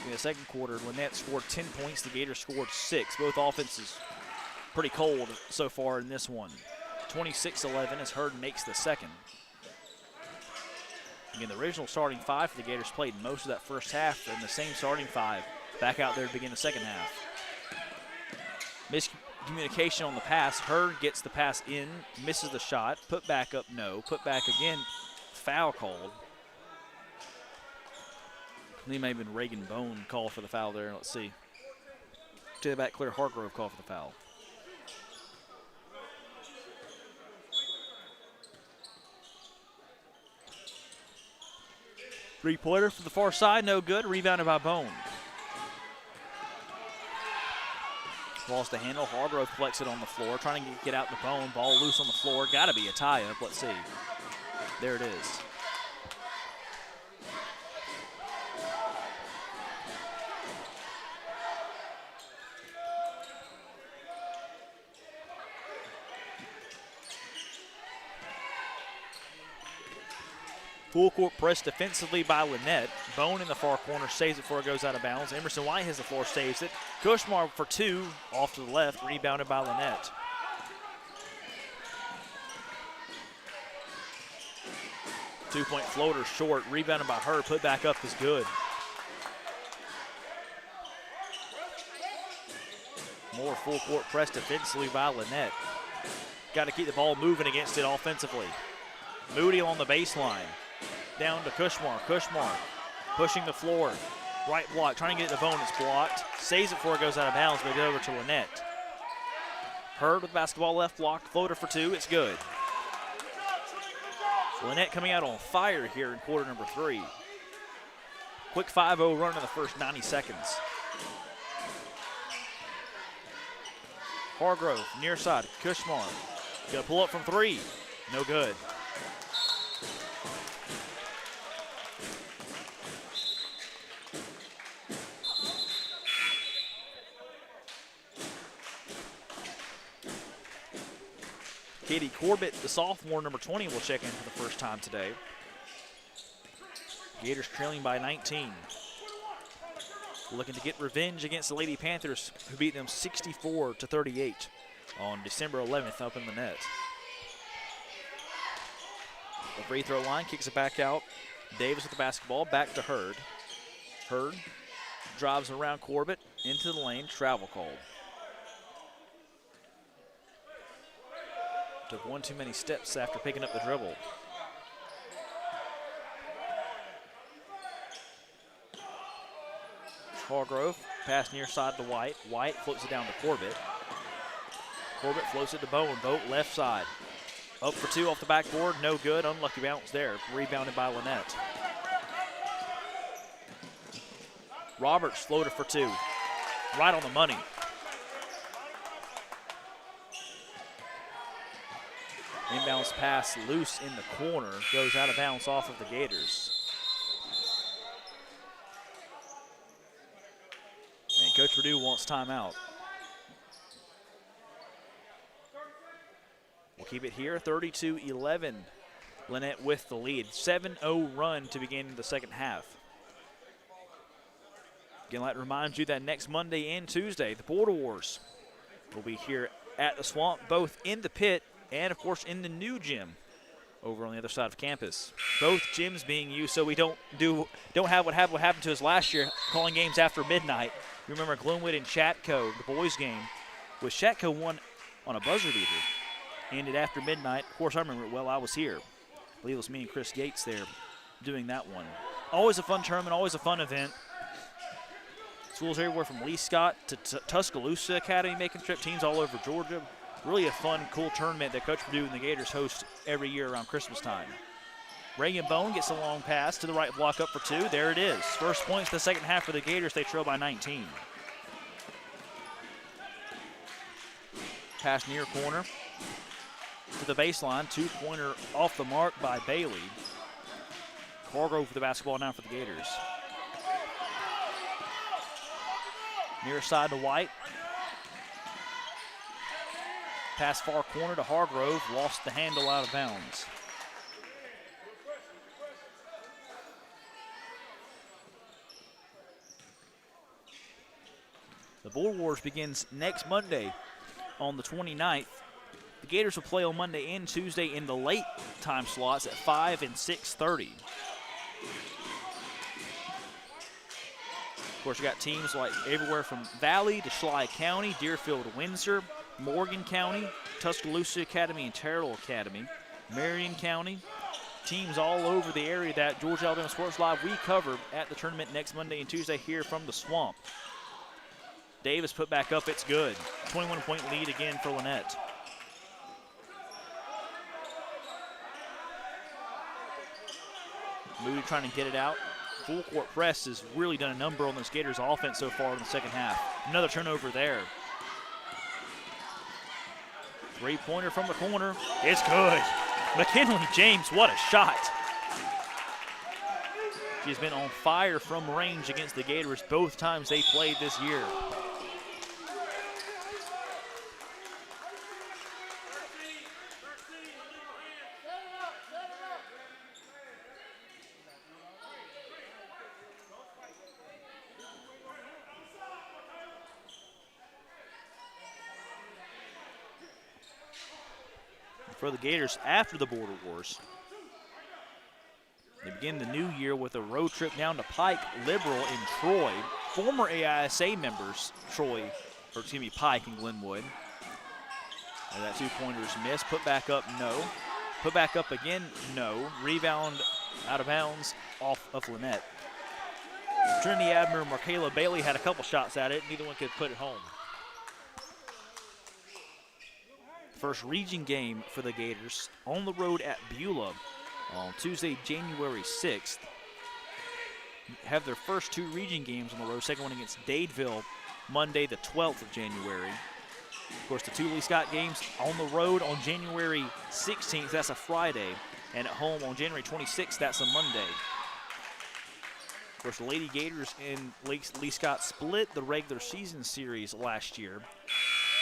In the second quarter, Lanett scored 10 points. The Gators scored 6. Both offenses pretty cold so far in this one. 26-11 as Hurd makes the second. Again, the original starting 5 for the Gators played most of that first half, and the same starting 5 back out there to begin the second half. Miscommunication on the pass. Hurd gets the pass in, misses the shot. Put back up, no. Put back again, foul called. It may have been Reagan Bone call for the foul there. Let's see. To the back, Claire Hargrove call for the foul. Three-pointer from the far side, no good. Rebounded by Bone. Lost the handle. Hargrove collects it on the floor, trying to get out the Bone. Ball loose on the floor. Got to be a tie-up. Let's see. There it is. Full court press defensively by Lanett. Bone in the far corner saves it before it goes out of bounds. Emerson White has the floor, saves it. Kushmar for 2 off to the left, rebounded by Lanett. Two-point floater short, rebounded by her. Put back up is good. More full court press defensively by Lanett. Got to keep the ball moving against it offensively. Moody on the baseline. Down to Kushmar. Kushmar pushing the floor. Right block, trying to get it to Bone. It's blocked. Saves it before it goes out of bounds, but it goes over to Lanett. Hurd with basketball left blocked. Floater for 2. It's good. Lanett coming out on fire here in quarter number 3. Quick 5-0 run in the first 90 seconds. Hargrove, near side. Kushmar. Gonna pull up from 3. No good. Katie Corbett, the sophomore, number 20, will check in for the first time today. Gators trailing by 19. Looking to get revenge against the Lady Panthers, who beat them 64-38 on December 11th up in the net. The free throw line kicks it back out. Davis with the basketball, back to Hurd. Hurd drives around Corbett into the lane, travel called. Took one too many steps after picking up the dribble. Hargrove, pass near side to White. White floats it down to Corbett. Corbett floats it to Bone. Boat left side. Up for 2 off the backboard, no good. Unlucky bounce there. Rebounded by Lanett. Roberts floated for 2. Right on the money. Inbounds pass loose in the corner. Goes out of bounds off of the Gators. And Coach Purdue wants timeout. We'll keep it here, 32-11. Lanett with the lead. 7-0 run to begin the second half. Again, I'd like to remind you that next Monday and Tuesday, the Border Wars will be here at the Swamp, both in the pit and, of course, in the new gym over on the other side of campus. Both gyms being used so we don't have what happened to us last year, calling games after midnight. You remember Glenwood and Chatco, the boys game, with Chatco won on a buzzer beater. Ended after midnight. Of course, I remember it well. I was here. I believe it was me and Chris Gates there doing that one. Always a fun tournament, always a fun event. Schools everywhere from Lee Scott to Tuscaloosa Academy making trip, teams all over Georgia. Really a fun, cool tournament that Coach Purdue and the Gators host every year around Christmas time. Reagan Bone gets a long pass to the right block up for 2. There it is. First points the second half for the Gators. They trail by 19. Pass near corner to the baseline. 2-pointer off the mark by Bailey. Cargo for the basketball now for the Gators. Near side to White. Pass far corner to Hargrove. Lost the handle out of bounds. The Board Wars begins next Monday on the 29th. The Gators will play on Monday and Tuesday in the late time slots at 5 and 6:30. Of course, you got teams like everywhere from Valley to Schley County, Deerfield, Windsor, Morgan County, Tuscaloosa Academy and Terrell Academy, Marion County. Teams all over the area that Georgia Alabama Sports Live we cover at the tournament next Monday and Tuesday here from the Swamp. Davis put back up, it's good. 21-point lead again for Lanett. Moody trying to get it out. Full court press has really done a number on this Gators offense so far in the second half. Another turnover there. Three-pointer from the corner. It's good. McKinley James, what a shot. She's been on fire from range against the Gators both times they played this year. For the Gators after the Border Wars, they begin the new year with a road trip down to Pike, Liberal, and Troy. Former AISA members, Pike and Glenwood. And that two-pointer's missed. Put back up, no. Put back up again, no. Rebound out of bounds off of Lanett. Trinity Admiral Markayla Bailey had a couple shots at it. Neither one could put it home. First region game for the Gators on the road at Beulah on Tuesday, January 6th. Have their first 2 region games on the road, second one against Dadeville Monday the 12th of January. Of course, the 2 Lee Scott games on the road on January 16th, that's a Friday, and at home on January 26th, that's a Monday. Of course, the Lady Gators and Lee Scott split the regular season series last year.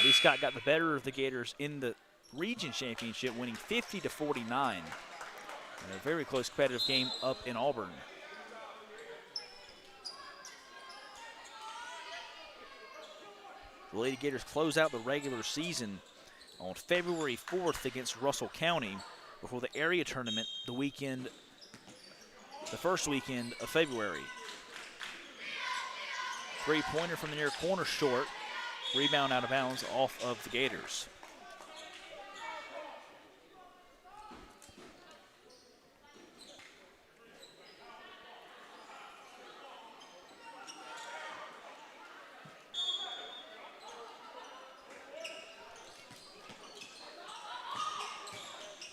Lee Scott got the better of the Gators in the region championship, winning 50-49. A very close competitive game up in Auburn. The Lady Gators close out the regular season on February 4th against Russell County before the area tournament the first weekend of February. Three-pointer from the near corner short. Rebound out of bounds off of the Gators.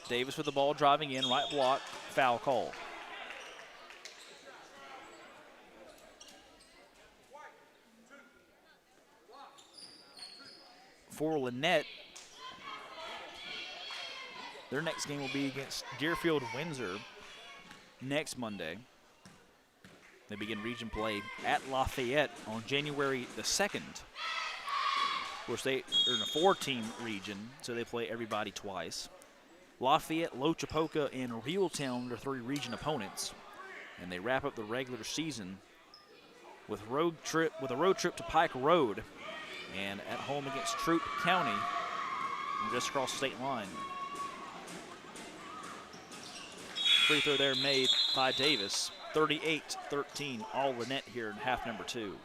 Davis with the ball driving in, right block, foul call. For Lanett, their next game will be against Deerfield Windsor next Monday. They begin region play at Lafayette on January the 2nd. Of course, they are in a 4-team region, so they play everybody twice. Lafayette, Lochapoka, and Reeltown are 3 region opponents, and they wrap up the regular season with a road trip to Pike Road, and at home against Troup County, just across the state line. free throw there made by Davis. 38-13, all Lanett here in half number 2.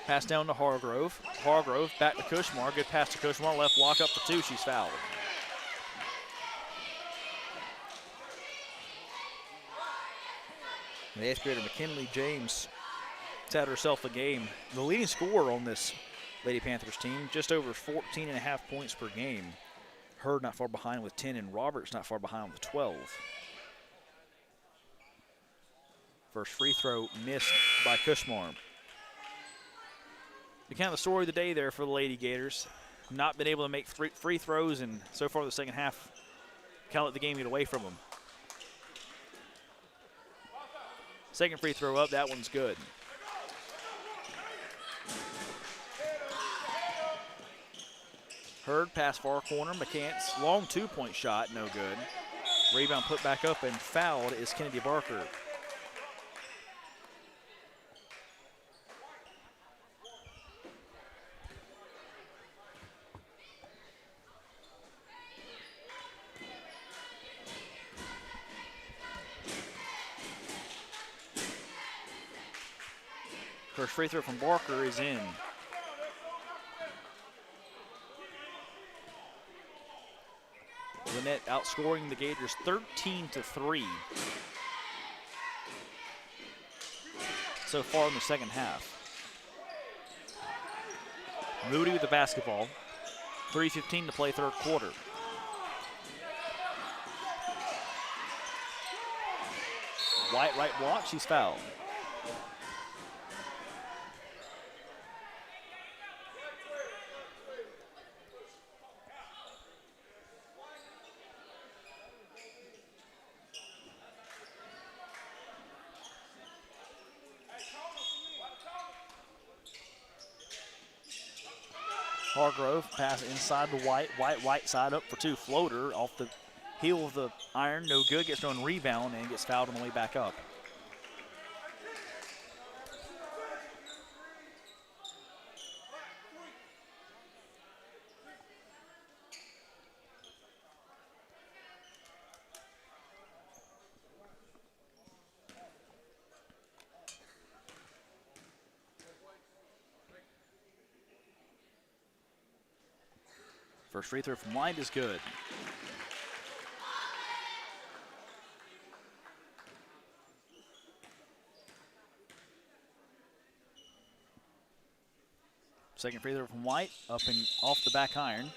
Pass down to Hargrove. Hargrove back to Kushmar. Good pass to Kushmar. Left block up for 2. She's fouled. The 8th grader McKinley James has had herself a game. The leading scorer on this Lady Panthers team, just over 14.5 points per game. Hurd not far behind with 10, and Roberts not far behind with 12. First free throw missed by Kushmar. The kind of the story of the day there for the Lady Gators. Not been able to make free throws, and so far the second half, kind of let the game get away from them. Second free throw up, that one's good. Hurd pass far corner, McCants, long 2-point shot, no good. Rebound put back up and fouled is Kennedy Barker. First free throw from Barker is in. Lanett outscoring the Gators 13-3 so far in the second half. Moody with the basketball. 3:15 to play third quarter. White right block, she's fouled. Hargrove pass inside to White. White right side up for 2. Floater off the heel of the iron. No good. Gets thrown rebound and gets fouled on the way back up. First free throw from White is good. Second free throw from White, up and off the back iron.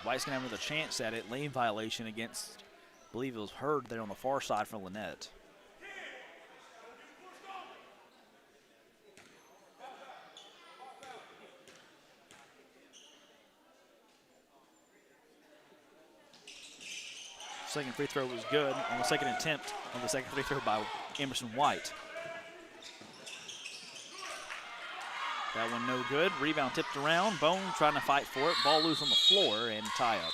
White's gonna have another chance at it. Lane violation against, I believe it was Hurd there on the far side for Lanett. Second free throw was good on the second attempt of the second free throw by Emerson White. That one no good. Rebound tipped around. Bone trying to fight for it. Ball loose on the floor and tie up.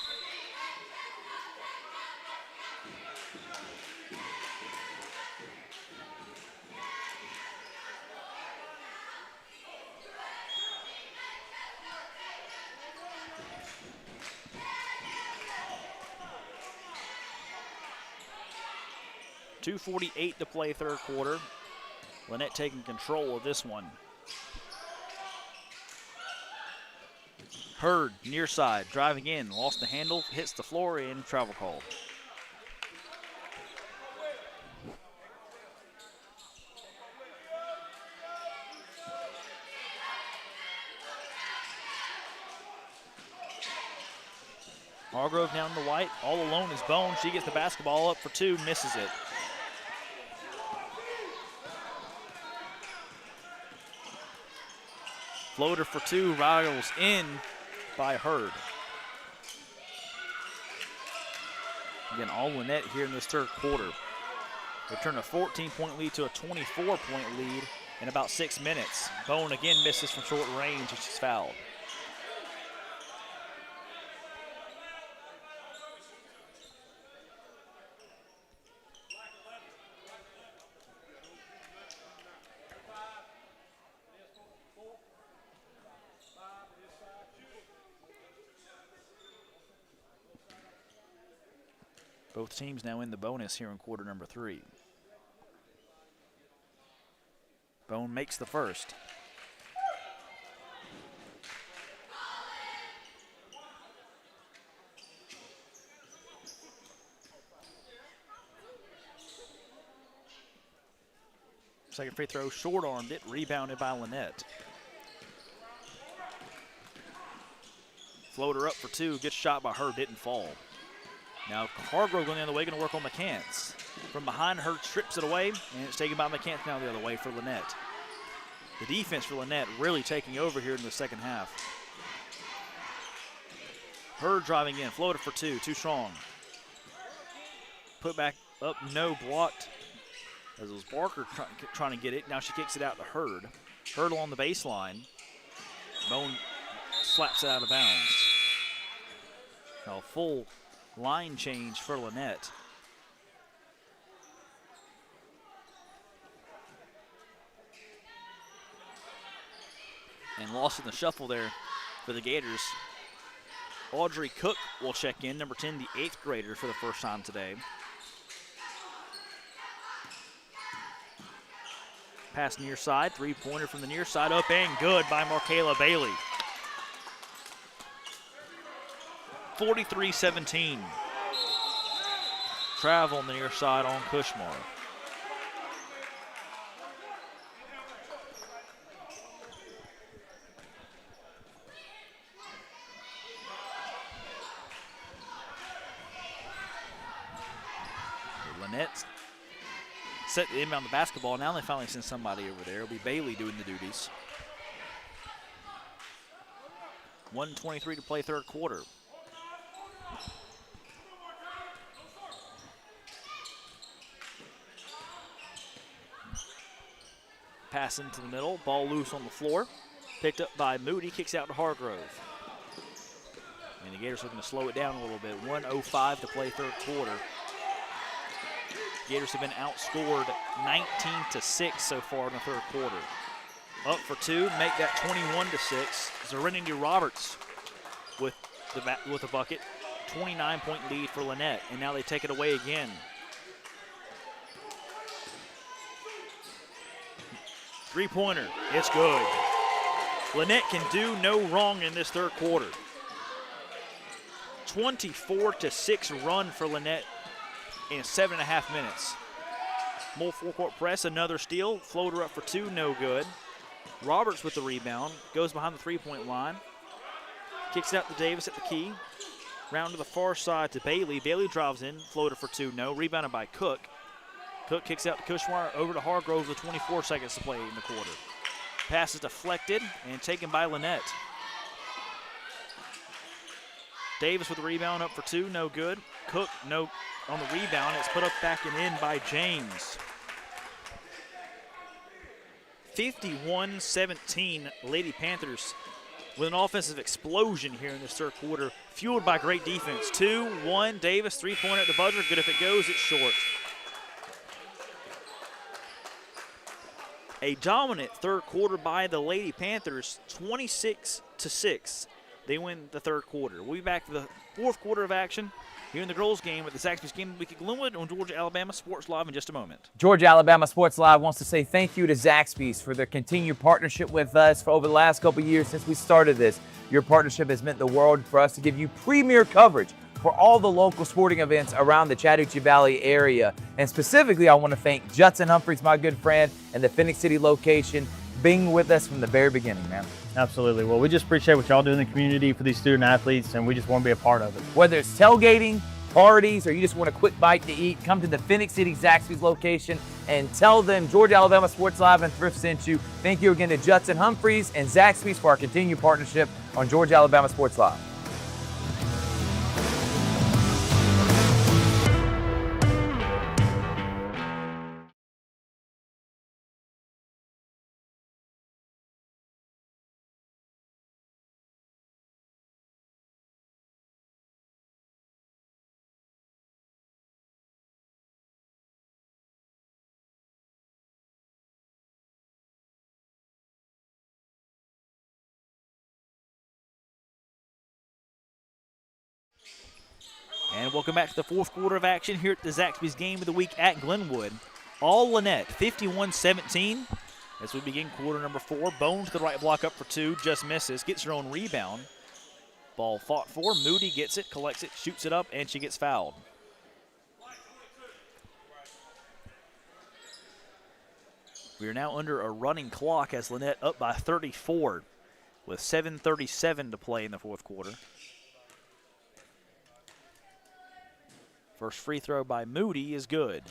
.248 to play third quarter. Lanett taking control of this one. Hurd near side, driving in, lost the handle, hits the floor, and travel call. Hargrove down to White, all alone is Bone. She gets the basketball up for 2, misses it. Floater for 2, rattles in by Hurd. Again, all Lanett here in this third quarter. They turn a 14-point lead to a 24-point lead in about 6 minutes. Bone again misses from short range and she's fouled. Both teams now in the bonus here in quarter number 3. Bone makes the first. Second free throw, short-armed it, rebounded by Lanett. Floater up for 2, gets shot by her, didn't fall. Now Hargrove going the other way, going to work on McCants. From behind her, strips it away, and it's taken by McCants now the other way for Lanett. The defense for Lanett really taking over here in the second half. Her driving in, floater for 2, too strong. Put back up, no, blocked. As it was Barker trying to get it. Now she kicks it out to Hurd. Hurd along the baseline. Bone slaps it out of bounds. Now full line change for Lanett. And lost in the shuffle there for the Gators. Audrey Cook will check in, number 10, the 8th grader for the first time today. Pass near side, three-pointer from the near side, up and good by Markayla Bailey. 43-17. Travel on the near side on Kushmar. Lanett set the inbound the basketball. Now they finally send somebody over there. It'll be Bailey doing the duties. 1:23 to play third quarter. Pass into the middle, ball loose on the floor. Picked up by Moody, kicks out to Hargrove. And the Gators looking to slow it down a little bit. 1:05 to play third quarter. Gators have been outscored 19-6 so far in the third quarter. Up for 2, make that 21-6. Serenity Roberts with a bucket. 29-point lead for Lanett, and now they take it away again. Three-pointer, it's good. Lanett can do no wrong in this third quarter. 24-6 run for Lanett in 7.5 minutes. More four-court press, another steal. Floater up for 2, no good. Roberts with the rebound, goes behind the three-point line. Kicks it out to Davis at the key. Round to the far side to Bailey. Bailey drives in, floater for 2, no. Rebounded by Cook. Cook kicks out to Kushmar, over to Hargrove with 24 seconds to play in the quarter. Pass is deflected and taken by Lanett. Davis with the rebound, up for 2, no good. Cook, no, on the rebound. It's put up back and in by James. 51-17, Lady Panthers with an offensive explosion here in this third quarter, fueled by great defense. 2-1, Davis, three-pointer at the buzzer. Good if it goes, it's short. A dominant third quarter by the Lady Panthers, 26-6. They win the third quarter. We'll be back for the fourth quarter of action here in the girls' game with the Zaxby's Game of the Week at Glenwood on Georgia Alabama Sports Live in just a moment. Georgia Alabama Sports Live wants to say thank you to Zaxby's for their continued partnership with us for over the last couple of years since we started this. Your partnership has meant the world for us to give you premier coverage for all the local sporting events around the Chattahoochee Valley area. And specifically, I want to thank Judson Humphreys, my good friend, and the Phoenix City location, being with us from the very beginning, man. Absolutely. Well, we just appreciate what y'all do in the community for these student athletes, and we just want to be a part of it. Whether it's tailgating, parties, or you just want a quick bite to eat, come to the Phoenix City Zaxby's location and tell them Georgia Alabama Sports Live and Thrift sent you. Thank you again to Judson Humphreys and Zaxby's for our continued partnership on Georgia Alabama Sports Live. And welcome back to the fourth quarter of action here at the Zaxby's Game of the Week at Glenwood. All Lanett, 51-17. As we begin quarter number 4, Bones the right block up for 2, just misses, gets her own rebound. Ball fought for, Moody gets it, collects it, shoots it up, and she gets fouled. We are now under a running clock as Lanett up by 34 with 7:37 to play in the fourth quarter. First free throw by Moody is good.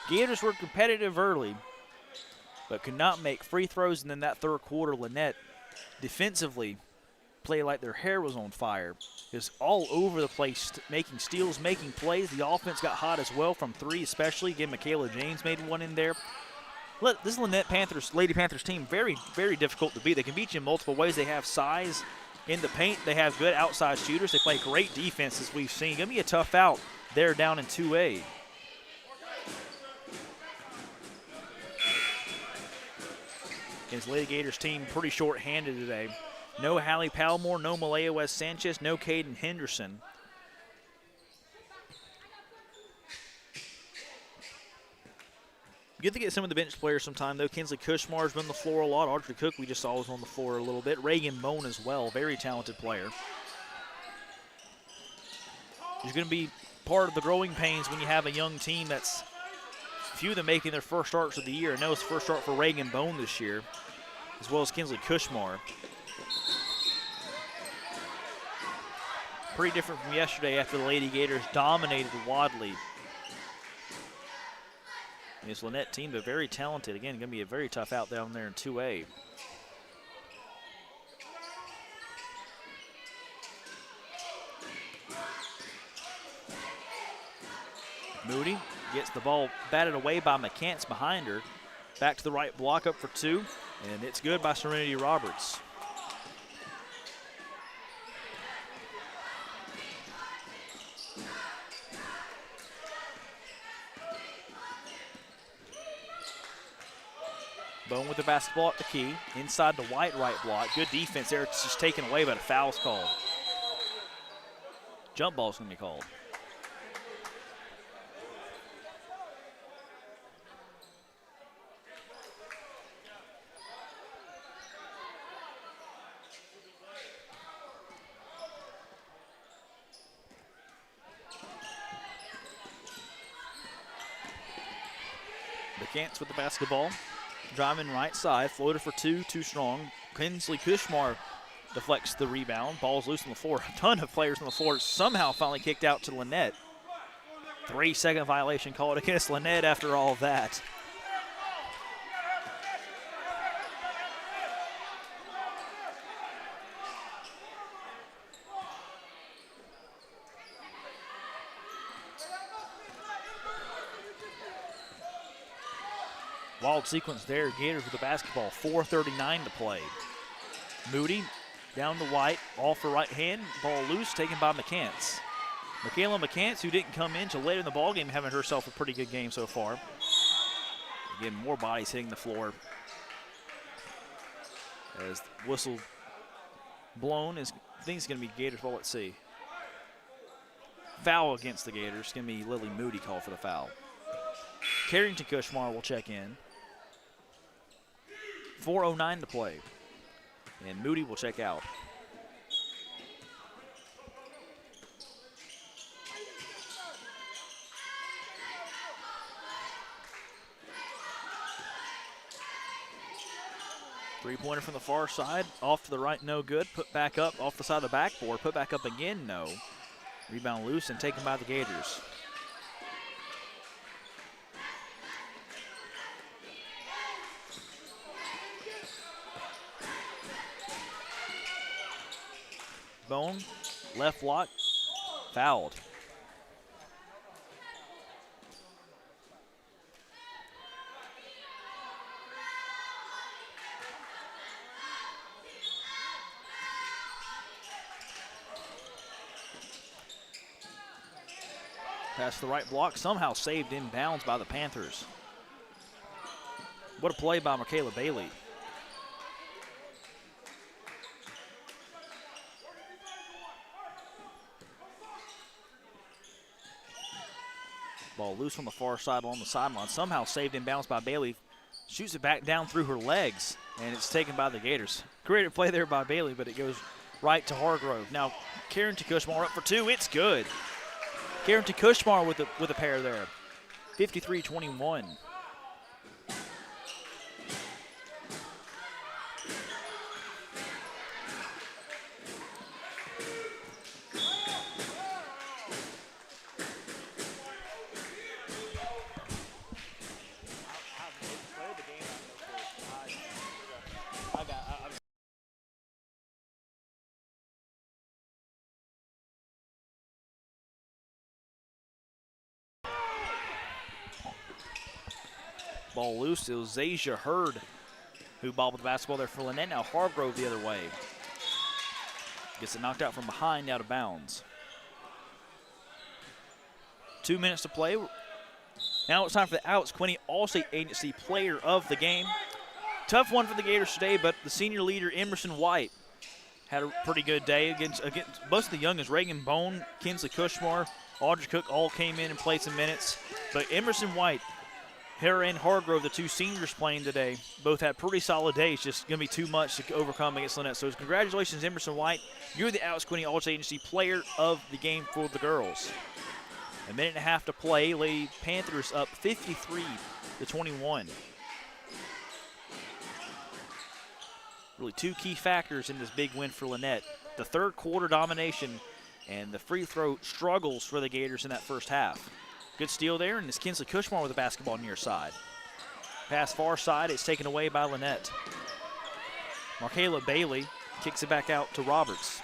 Gators were competitive early, but could not make free throws, and then that third quarter, Lanett defensively played like their hair was on fire. It was all over the place, making steals, making plays. The offense got hot as well from 3 especially. Again, Michaela James made one in there. This Lanett Lady Panthers team, very, very difficult to beat. They can beat you in multiple ways. They have size in the paint. They have good outside shooters. They play great defense, as we've seen. Going to be a tough out there down in 2A. Against Lady Gators team, pretty short-handed today. No Hallie Palmore, no Malaya West Sanchez, no Caden Henderson. Good to get some of the bench players sometime, though. Kinsley Kushmar's been on the floor a lot. Audrey Cook, we just saw, was on the floor a little bit. Reagan Bone as well, very talented player. He's going to be part of the growing pains when you have a young team that's few of them making their first starts of the year. I know it's the first start for Reagan Bone this year, as well as Kinsley Kushmar. Pretty different from yesterday after the Lady Gators dominated Wadley. And this Lanett team, they're very talented. Again, going to be a very tough out down there in 2A. Moody gets the ball batted away by McCants behind her. Back to the right block up for 2, and it's good by Serenity Roberts. Bone with the basketball at the key. Inside the white right block. Good defense there. It's just taken away, but a foul's called. Jump ball's going to be called. McCants with the basketball. Driving right side, floater for 2, too strong. Kinsley Kushmar deflects the rebound. Ball's loose on the floor. A ton of players on the floor. Somehow finally kicked out to Lanett. 3-second violation called against Lanett after all that. Wild sequence there. Gators with the basketball. 4:39 to play. Moody down to White. All for right hand. Ball loose. Taken by McCants. Michaela McCants, who didn't come in till later in the ballgame, having herself a pretty good game so far. Again, more bodies hitting the floor. As the whistle blown, I think it's going to be Gators. Well, let's see. Foul against the Gators. It's going to be Lily Moody called for the foul. Carrington Kushmar will check in. 4:09 to play. And Moody will check out. Three-pointer from the far side. Off to the right, no good. Put back up off the side of the backboard. Put back up again, no. Rebound loose and taken by the Gators. Bone, left block, fouled. Past the right block, somehow saved inbounds by the Panthers. What a play by Michaela Bailey. Ball loose on the far side along the sideline. Somehow saved in bounds by Bailey. Shoots it back down through her legs, and it's taken by the Gators. Creative play there by Bailey, but it goes right to Hargrove. Now, Carrington Kushmar up for two. It's good. Carrington Kushmar with a pair there. 53-21. Ball loose. It was Zasia Hurd who bobbled the basketball there for Lanett. Now Hargrove the other way. Gets it knocked out from behind, out of bounds. 2 minutes to play. Now it's time for the Alex Quinney All-State Agency Player of the Game. Tough one for the Gators today, but the senior leader, Emerson White, had a pretty good day against most of the youngest. Reagan Bone, Kinsley Kushmar, Audrey Cook all came in and played some minutes. But Emerson White, her and Hargrove, the two seniors playing today, both had pretty solid days. Just going to be too much to overcome against Lanett. So congratulations, Emerson White. You're the Alex Quinney All-State Agency Player of the Game for the girls. A minute and a half to play. Lady Panthers up 53-21. Really two key factors in this big win for Lanett. The third quarter domination and the free throw struggles for the Gators in that first half. Good steal there, and it's Kinsley Kushmar with the basketball near side. Pass far side, it's taken away by Lanett. Markayla Bailey kicks it back out to Roberts.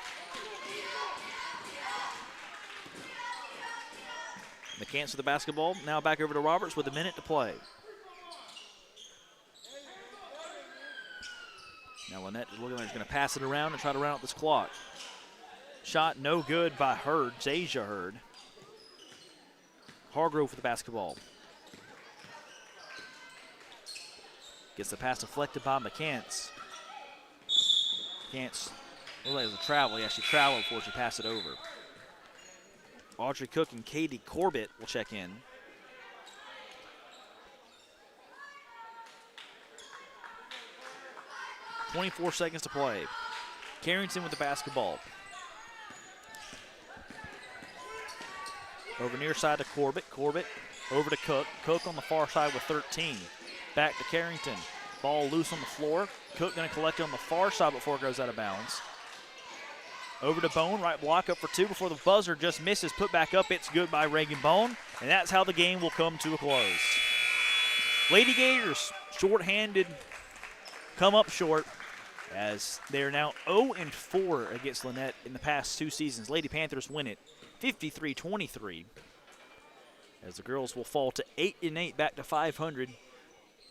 McCants with the basketball, now back over to Roberts with a minute to play. Now Lanett is looking like he's going to pass it around and try to round out this clock. Shot no good by Hurd, Zasia Hurd. Hargrove with the basketball. Gets the pass deflected by McCants. McCants, looked like it was a travel. Yeah, she traveled before she passed it over. Audrey Cook and Katie Corbett will check in. .24 seconds to play. Carrington with the basketball. Over near side to Corbett. Corbett over to Cook. Cook on the far side with 13. Back to Carrington. Ball loose on the floor. Cook going to collect it on the far side before it goes out of bounds. Over to Bone. Right block up for two before the buzzer just misses. Put back up. It's good by Reagan Bone. And that's how the game will come to a close. Lady Gators short-handed. Come up short as they're now 0-4 against Lanett in the past two seasons. Lady Panthers win it 53-23, as the girls will fall to 8-8, back to 500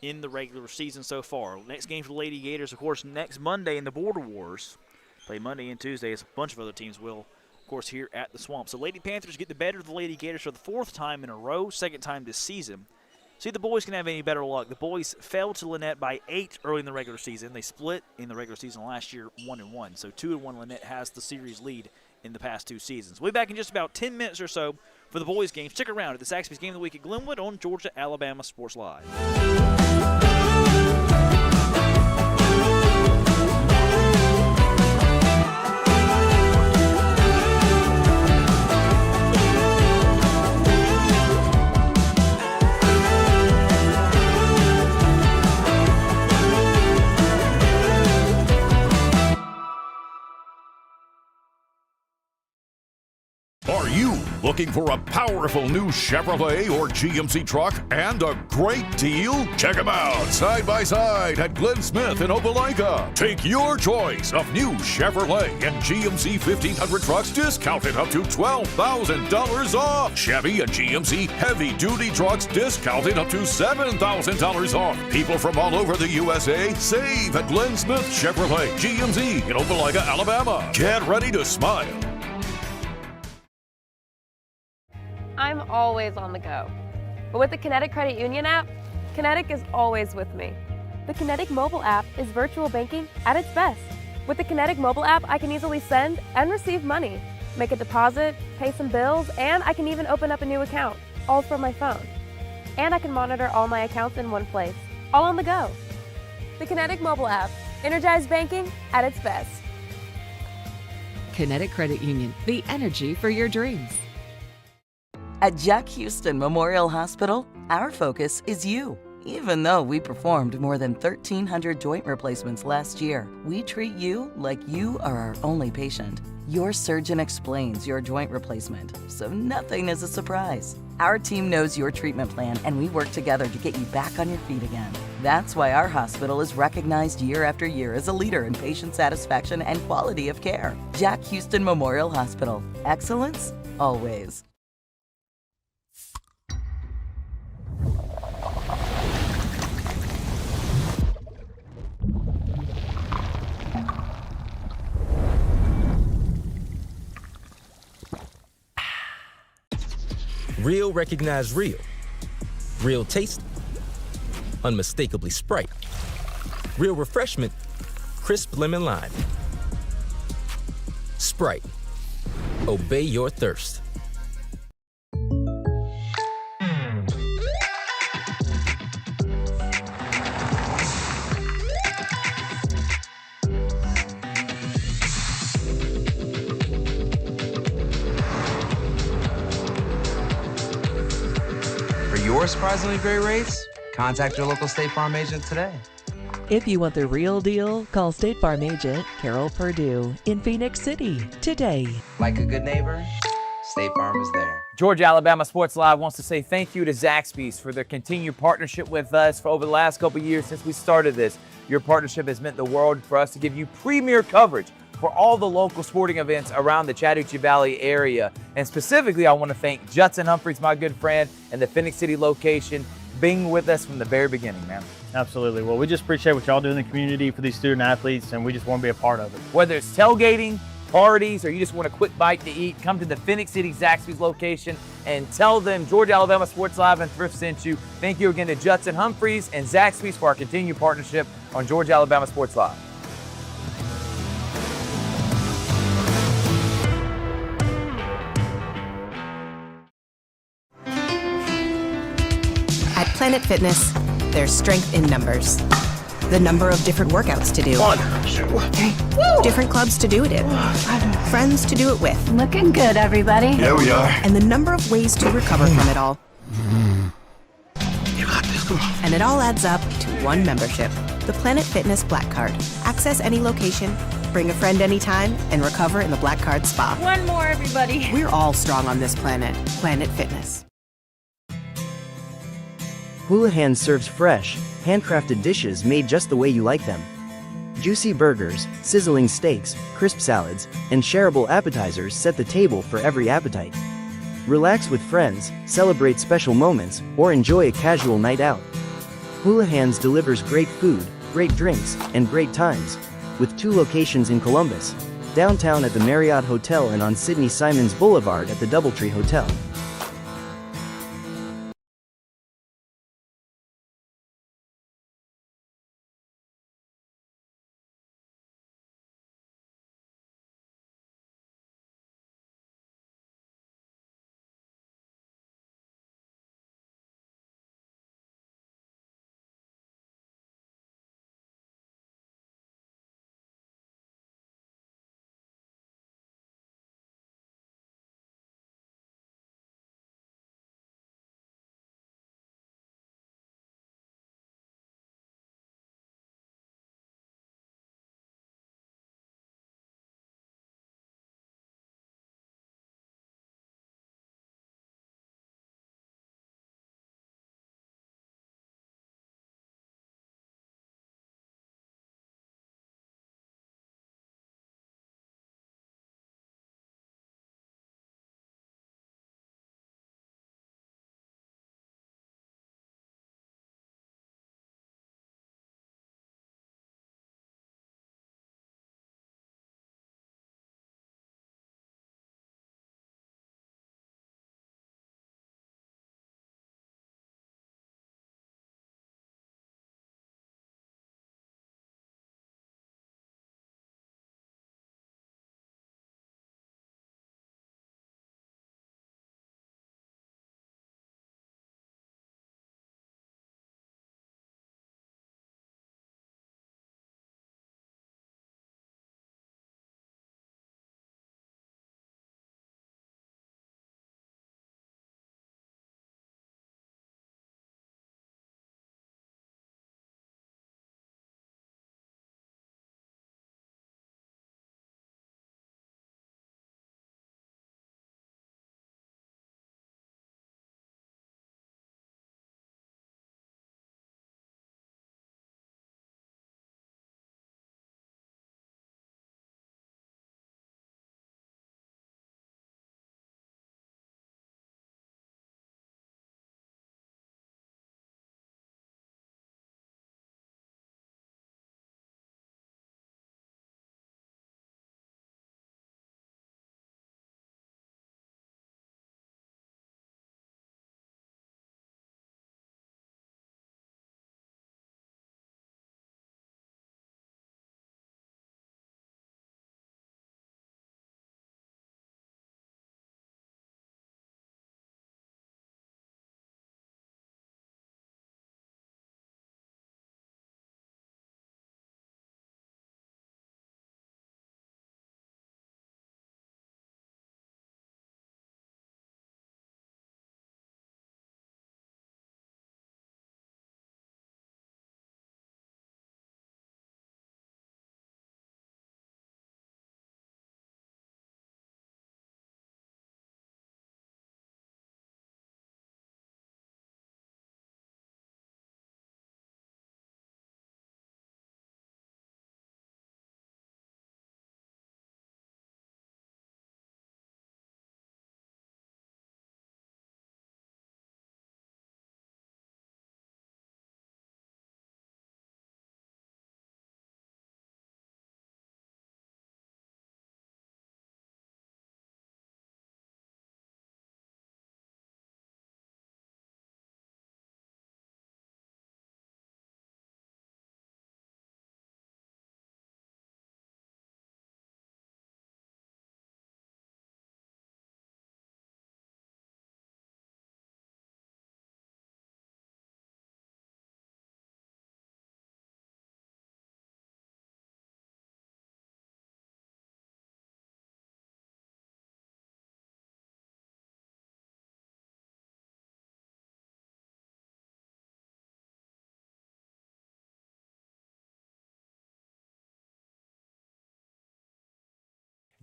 in the regular season so far. Next game for the Lady Gators, of course, next Monday in the Border Wars. Play Monday and Tuesday, as a bunch of other teams will, of course, here at the Swamp. So Lady Panthers get the better of the Lady Gators for the fourth time in a row, second time this season. See if the boys can have any better luck. The boys fell to Lanett by 8 early in the regular season. They split in the regular season last year 1-1. So 2-1 Lanett has the series lead in the past two seasons. We'll be back in just about 10 minutes or so for the boys' game. Stick around at the Zaxby's Game of the Week at Glenwood on Georgia-Alabama Sports Live. Are you looking for a powerful new Chevrolet or GMC truck and a great deal? Check them out side by side at Glenn Smith in Opelika. Take your choice of new Chevrolet and GMC 1500 trucks discounted up to $12,000 off. Chevy and GMC heavy-duty trucks discounted up to $7,000 off. People from all over the USA save at Glenn Smith Chevrolet GMC in Opelika, Alabama. Get ready to smile. I'm always on the go. But with the Kinetic Credit Union app, Kinetic is always with me. The Kinetic mobile app is virtual banking at its best. With the Kinetic mobile app, I can easily send and receive money, make a deposit, pay some bills, and I can even open up a new account, all from my phone. And I can monitor all my accounts in one place, all on the go. The Kinetic mobile app, energized banking at its best. Kinetic Credit Union, the energy for your dreams. At Jack Houston Memorial Hospital, our focus is you. Even though we performed more than 1,300 joint replacements last year, we treat you like you are our only patient. Your surgeon explains your joint replacement, so nothing is a surprise. Our team knows your treatment plan, and we work together to get you back on your feet again. That's why our hospital is recognized year after year as a leader in patient satisfaction and quality of care. Jack Houston Memorial Hospital. Excellence, always. Real recognize real. Real taste, unmistakably Sprite. Real refreshment, crisp lemon lime. Sprite. Obey your thirst. For your surprisingly great rates, contact your local State Farm agent today. If you want the real deal, call State Farm agent Carol Purdue in Phoenix City today. Like a good neighbor, State Farm is there. Georgia Alabama Sports Live wants to say thank you to Zaxby's for their continued partnership with us for over the last couple of years since we started this. Your partnership has meant the world for us to give you premier coverage for all the local sporting events around the Chattahoochee Valley area. And specifically, I want to thank Judson Humphreys, my good friend, and the Phoenix City location, being with us from the very beginning, man. Absolutely. Well, we just appreciate what y'all do in the community for these student athletes, and we just want to be a part of it. Whether it's tailgating, parties, or you just want a quick bite to eat, come to the Phoenix City Zaxby's location and tell them Georgia Alabama Sports Live and Thrift sent you. Thank you again to Judson Humphreys and Zaxby's for our continued partnership on Georgia Alabama Sports Live. At Planet Fitness, there's strength in numbers. The number of different workouts to do. 1, 2, 3. Different clubs to do it in. Friends to do it with. Looking good, everybody. Yeah, we are. And the number of ways to recover from it all. You got this, come on. And it all adds up to one membership. The Planet Fitness Black Card. Access any location, bring a friend anytime, and recover in the Black Card Spa. One more, everybody. We're all strong on this planet. Planet Fitness. Houlihan serves fresh, handcrafted dishes made just the way you like them. Juicy burgers, sizzling steaks, crisp salads, and shareable appetizers set the table for every appetite. Relax with friends, celebrate special moments, or enjoy a casual night out. Houlihan's delivers great food, great drinks, and great times, with 2 locations in Columbus, downtown at the Marriott Hotel and on Sidney Simons Boulevard at the Doubletree Hotel.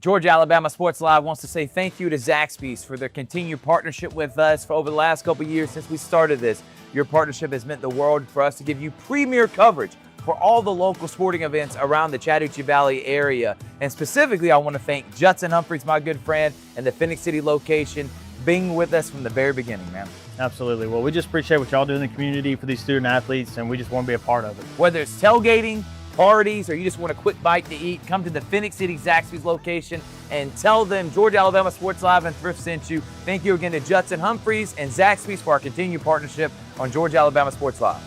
Georgia Alabama Sports Live wants to say thank you to Zaxby's for their continued partnership with us for over the last couple of years since we started this. Your partnership has meant the world for us to give you premier coverage for all the local sporting events around the Chattahoochee Valley area. And specifically, I want to thank Judson Humphreys, my good friend, and the Phoenix City location, being with us from the very beginning, man. Absolutely. Well, we just appreciate what y'all do in the community for these student athletes, and we just want to be a part of it. Whether it's tailgating, parties, or you just want a quick bite to eat, come to the Phoenix City Zaxby's location and tell them Georgia Alabama Sports Live and Thrift sent you. Thank you again to Judson Humphreys and Zaxby's for our continued partnership on Georgia Alabama Sports Live.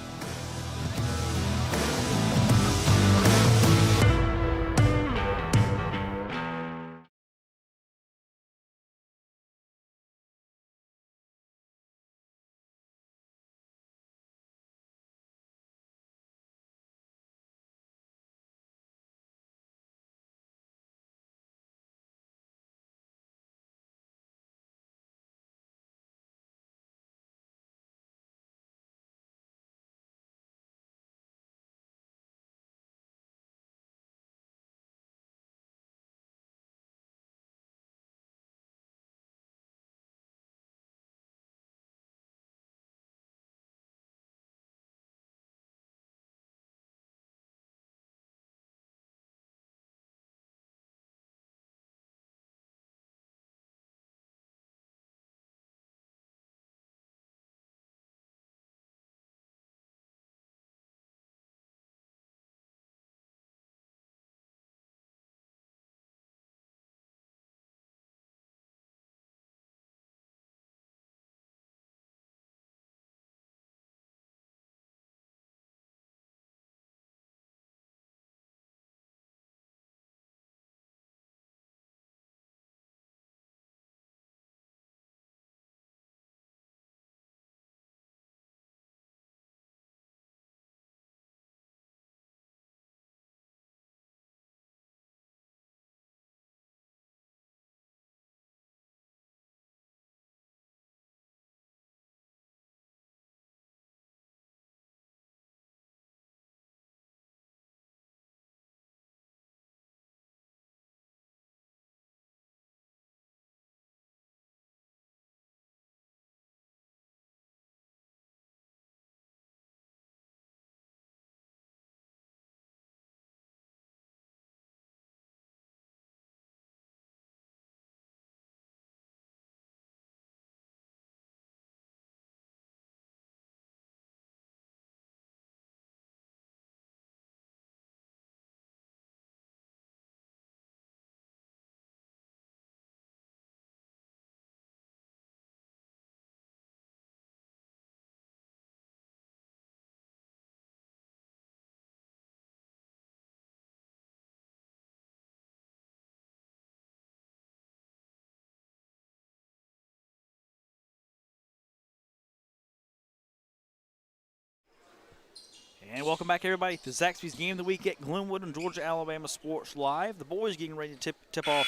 And welcome back, everybody, to Zaxby's Game of the Week at Glenwood and Georgia Alabama Sports Live. The boys getting ready to tip off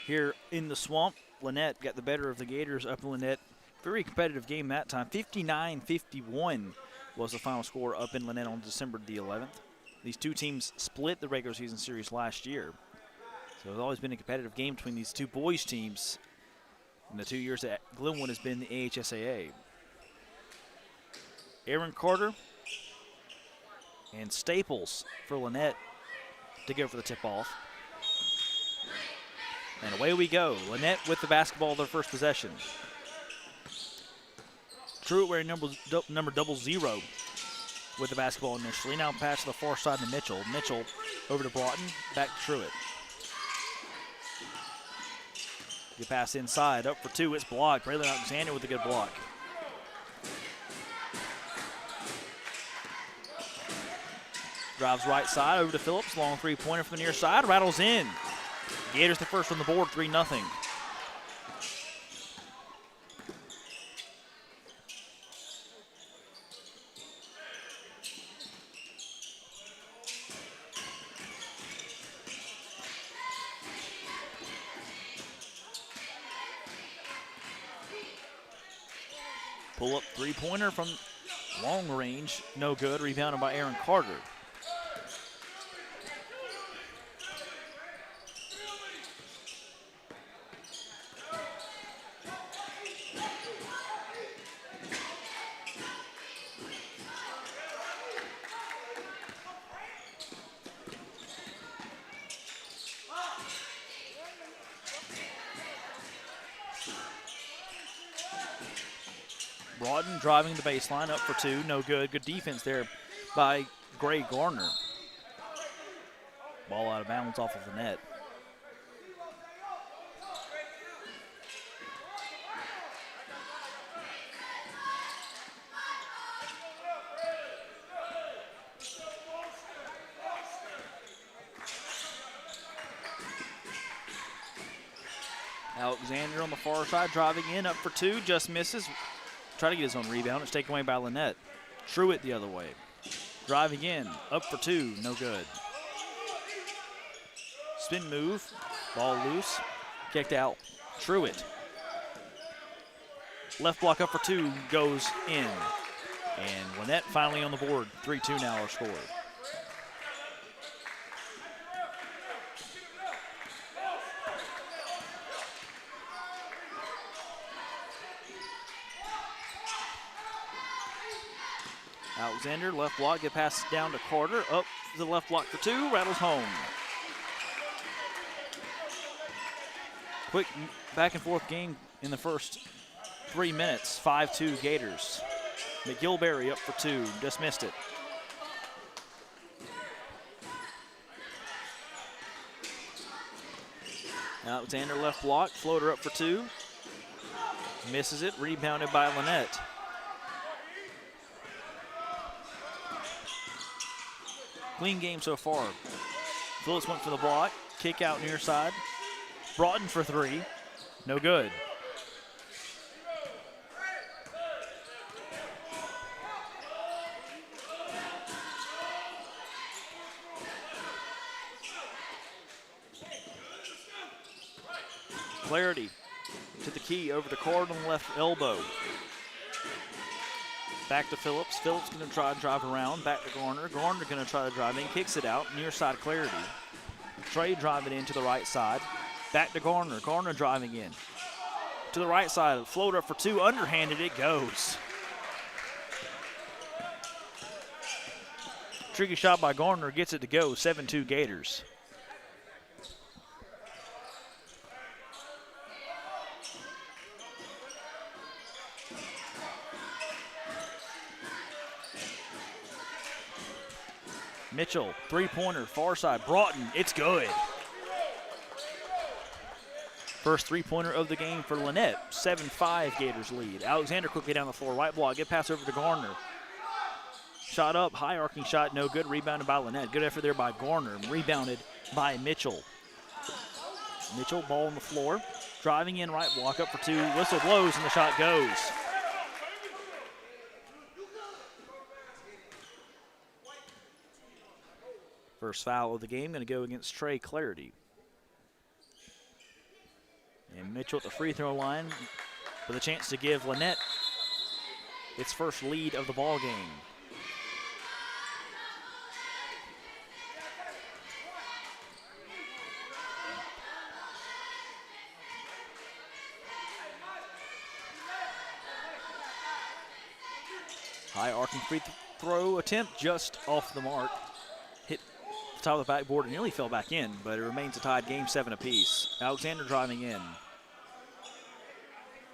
here in the Swamp. Lanett got the better of the Gators up in Lanett. Very competitive game that time. 59-51 was the final score up in Lanett on December the 11th. These two teams split the regular season series last year. So it's always been a competitive game between these two boys teams in the 2 years that Glenwood has been the AHSAA. Aaron Carter and Staples for Lanett to go for the tip-off. And away we go. Lanett with the basketball, their first possession. Truitt wearing number 00 with the basketball initially. Now pass to the far side to Mitchell. Mitchell over to Broughton, back to Truitt. Good pass inside, up for two, it's blocked. Braylon Alexander with a good block. Drives right side over to Phillips. Long three-pointer from the near side. Rattles in. Gators the first on the board, 3-0. Pull-up three-pointer from long range. No good. Rebounded by Aaron Carter. Broughton driving the baseline, up for two, no good. Good defense there by Gray Garner. Ball out of bounds off of the net. Alexander on the far side, driving in, up for two, just misses. Try to get his own rebound. It's taken away by Lanett. Truitt the other way. Driving in, up for two, no good. Spin move, ball loose, kicked out. Truitt. Left block up for two, goes in. And Lanett finally on the board. 3-2 now our score. Alexander, left block, get passed down to Carter. Up to the left block for two, rattles home. Quick back and forth game in the first 3 minutes. 5-2 Gators. McGilberry up for two, just missed it. Alexander left block, floater up for two. Misses it, rebounded by Lanett. Clean game so far. Phillips went for the block, kick out near side. Broughton for three, no good. Clarity to the key, over to Cord on the left elbow. Back to Phillips. Phillips going to try and drive around. Back to Garner. Garner going to try to drive in. Kicks it out. Near side Clarity. Trey driving in to the right side. Back to Garner. Garner driving in. To the right side. Float up for two. Underhanded. It goes. Tricky shot by Garner. Gets it to go. 7-2 Gators. Mitchell, three-pointer, far side. Broughton, it's good. First three-pointer of the game for Lanett. 7-5 Gators lead. Alexander quickly down the floor. Right block, get pass over to Garner. Shot up, high arcing shot, no good. Rebounded by Lanett. Good effort there by Garner. Rebounded by Mitchell. Mitchell, ball on the floor. Driving in, right block, up for two. Whistle blows and the shot goes. First foul of the game, going to go against Trey Clarity. And Mitchell at the free throw line with a chance to give Lanett its first lead of the ball game. High arcing free throw attempt just off the mark. Hit top of the backboard and nearly fell back in, but it remains a tied game, 7 apiece. Alexander driving in.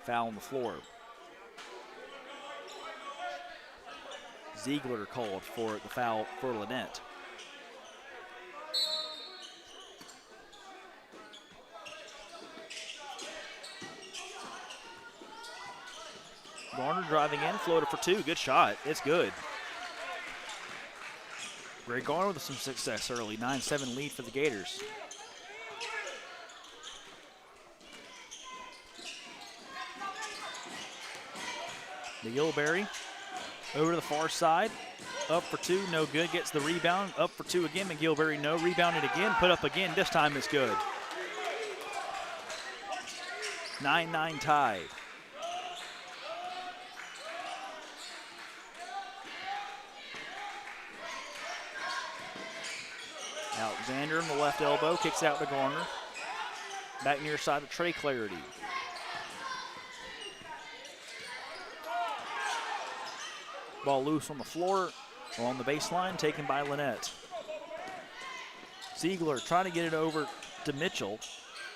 Foul on the floor. Ziegler called for the foul for Lanett. Garner driving in, floater for two, good shot, it's good. Greg Garner with some success early, 9-7 lead for the Gators. McGilberry over to the far side, up for two, no good, gets the rebound, up for two again, McGilberry no, rebounded again, put up again, this time it's good. 9-9 tie. Alexander on the left elbow, kicks out to Garner. Back near side to Trey Clarity. Ball loose on the floor, along the baseline, taken by Lanett. Ziegler trying to get it over to Mitchell.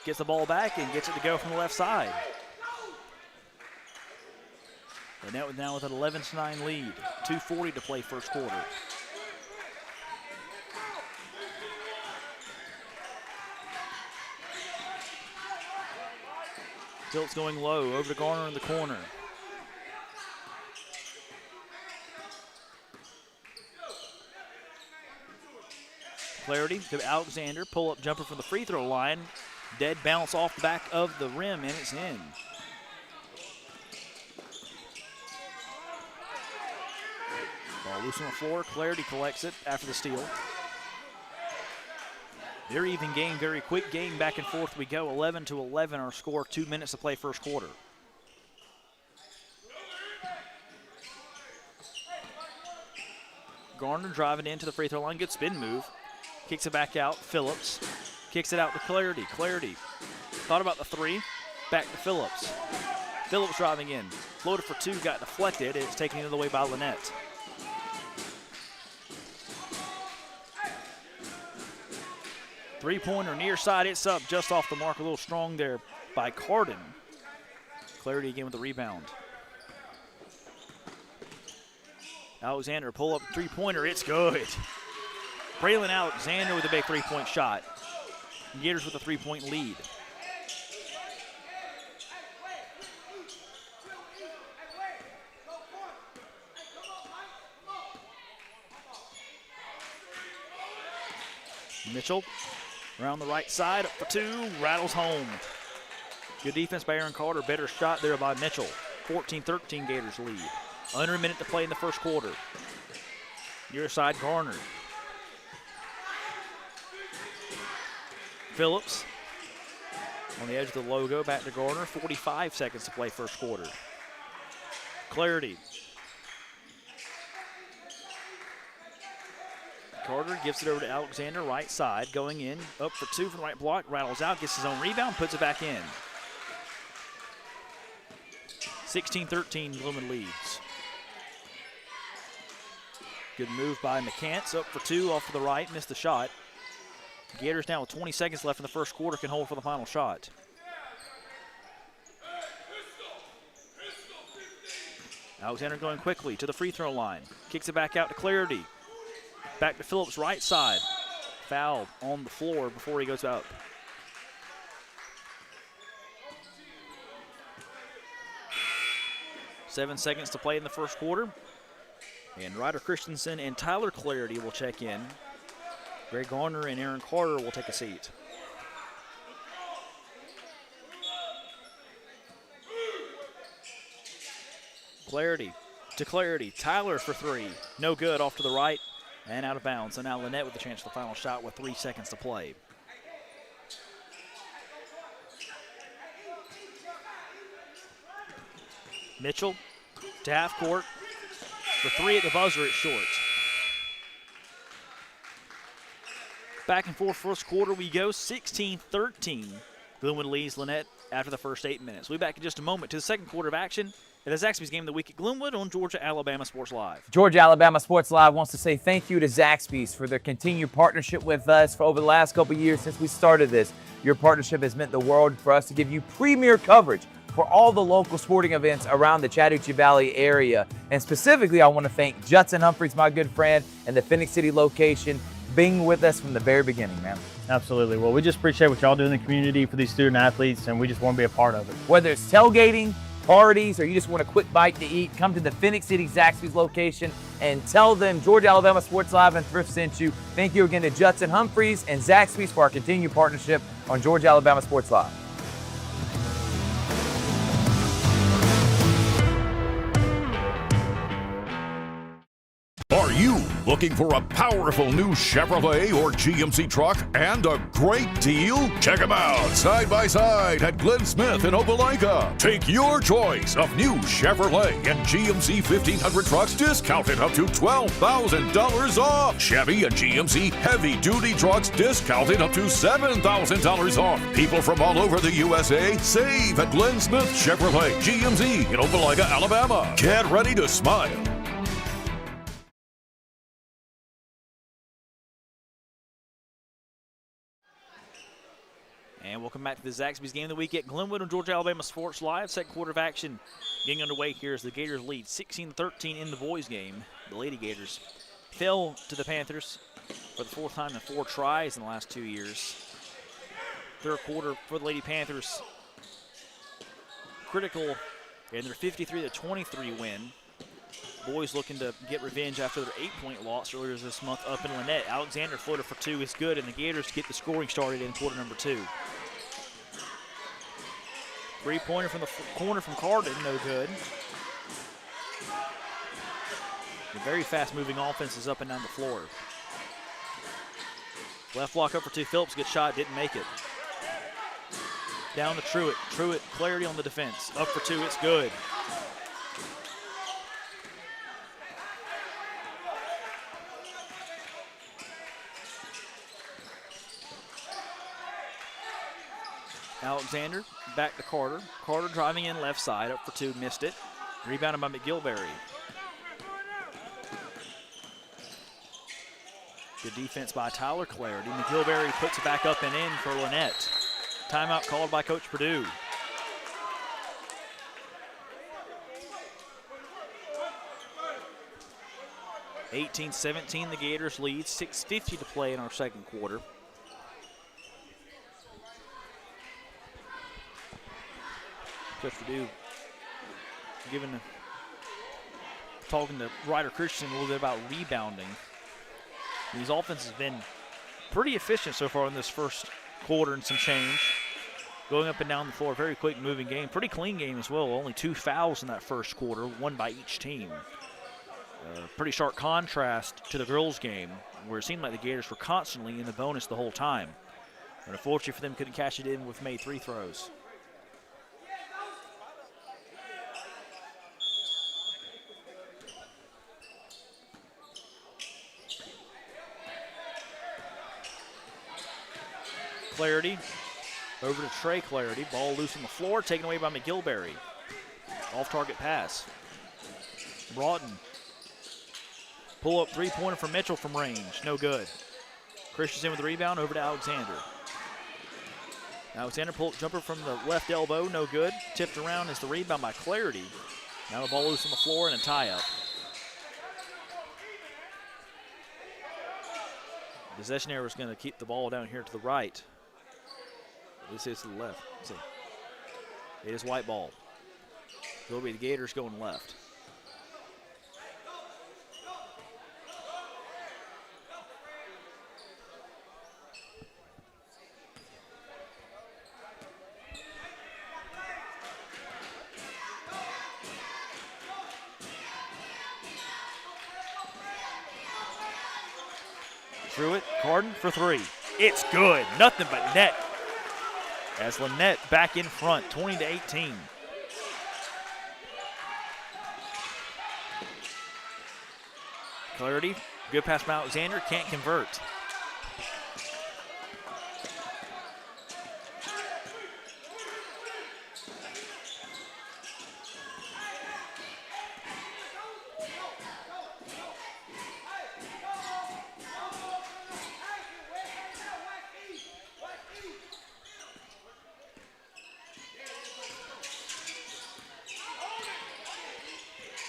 Gets the ball back and gets it to go from the left side. Lanett now with an 11-9 lead. 2:40 to play first quarter. Tilt's going low, over to Garner in the corner. Clarity to Alexander, pull-up jumper from the free throw line. Dead bounce off the back of the rim, and it's in. Ball loose on the floor, Clarity collects it after the steal. Very even game, very quick game, back and forth we go. 11-11 our score, 2 minutes to play first quarter. Garner driving into the free throw line, good spin move. Kicks it back out, Phillips. Kicks it out to Clarity. Clarity thought about the three, back to Phillips. Phillips driving in, floated for two, got deflected. It's taken the other way by Lanett. Three-pointer near side, it's up just off the mark, a little strong there by Carden. Clarity again with the rebound. Alexander pull up three-pointer, it's good. Braylon Alexander with a big three-point shot. Gators with a three-point lead. Mitchell around the right side, up for two, rattles home. Good defense by Aaron Carter, better shot there by Mitchell. 14-13 Gators lead. Under a minute to play in the first quarter. Near side, Garner. Phillips on the edge of the logo, back to Garner. 45 seconds to play first quarter. Clarity. Carter gives it over to Alexander, right side, going in, up for two from the right block, rattles out, gets his own rebound, puts it back in. 16-13, Glenwood leads. Good move by McCants, up for two, off to the right, missed the shot. Gators now with 20 seconds left in the first quarter, can hold for the final shot. Alexander going quickly to the free throw line, kicks it back out to Clarity. Back to Phillips, right side. Foul on the floor before he goes up. Seven seconds to play in the first quarter. And Ryder Christensen and Tyler Clarity will check in. Greg Garner and Aaron Carter will take a seat. Clarity to Clarity. Tyler for three. No good, off to the right. And out of bounds. So now Lanett with a chance for the final shot with 3 seconds to play. Mitchell to half court. For three at the buzzer, it's short. Back and forth first quarter we go. 16-13. Glenwood leads Lanett after the first 8 minutes. We'll be back in just a moment to the second quarter of action. It is Zaxby's Game of the Week at Glenwood on Georgia-Alabama Sports Live. Georgia-Alabama Sports Live wants to say thank you to Zaxby's for their continued partnership with us for over the last couple of years since we started this. Your partnership has meant the world for us to give you premier coverage for all the local sporting events around the Chattahoochee Valley area. And specifically, I want to thank Judson Humphreys, my good friend, and the Phoenix City location, being with us from the very beginning, man. Absolutely. Well, we just appreciate what y'all do in the community for these student athletes, and we just want to be a part of it. Whether it's tailgating, parties, or you just want a quick bite to eat, come to the Phoenix City Zaxby's location and tell them Georgia-Alabama Sports Live and Thrift sent you. Thank you again to Judson Humphreys and Zaxby's for our continued partnership on Georgia-Alabama Sports Live. Are you looking for a powerful new Chevrolet or GMC truck and a great deal? Check them out side by side at Glenn Smith in Opelika. Take your choice of new Chevrolet and GMC 1500 trucks discounted up to $12,000 off. Chevy and GMC heavy-duty trucks discounted up to $7,000 off. People from all over the USA save at Glenn Smith Chevrolet GMC in Opelika, Alabama. Get ready to smile. And welcome back to the Zaxby's Game of the Week at Glenwood on Georgia Alabama Sports Live. Second quarter of action getting underway here as the Gators lead 16-13 in the boys' game. The Lady Gators fell to the Panthers for the fourth time in 4 tries in the last 2 years. Third quarter for the Lady Panthers, critical in their 53-23 win. Boys looking to get revenge after their 8-point loss earlier this month up in Lanett. Alexander floater for 2 is good, and the Gators get the scoring started in quarter number 2. Three-pointer from the corner from Carden, no good. The very fast-moving offense is up and down the floor. Left block up for 2. Phillips, good shot, didn't make it. Down to Truitt. Truitt, clarity on the defense. Up for 2, it's good. Alexander back to Carter. Carter driving in left side, up for 2, missed it. Rebounded by McGilberry. Good defense by Tyler Clarity. McGilberry puts it back up and in for Lanett. Timeout called by Coach Purdue. (18-17) the Gators lead. 6:50 to play in our second quarter. Coach Purdue talking to Ryder Christian a little bit about rebounding. These offenses have been pretty efficient so far in this first quarter and some change. Going up and down the floor, very quick moving game. Pretty clean game as well. Only 2 fouls in that first quarter, 1 by each team. Pretty sharp contrast to the girls' game, where it seemed like the Gators were constantly in the bonus the whole time. But unfortunately for them, couldn't cash it in with made 3 throws. Clarity over to Trey Clarity. Ball loose on the floor, taken away by McGilberry. Off-target pass. Broughton. Pull-up three-pointer from Mitchell from range. No good. Christensen with the rebound over to Alexander. Alexander pull-up jumper from the left elbow. No good. Tipped around is the rebound by Clarity. Now the ball loose on the floor and a tie-up. Possession error is going to keep the ball down here to the right. This is to the left. Let's see. It is white ball. It'll be the Gators going left. Through it, Carden for 3. It's good, nothing but net. As Lanett back in front, 20-18. Clarity, good pass from Alexander, can't convert.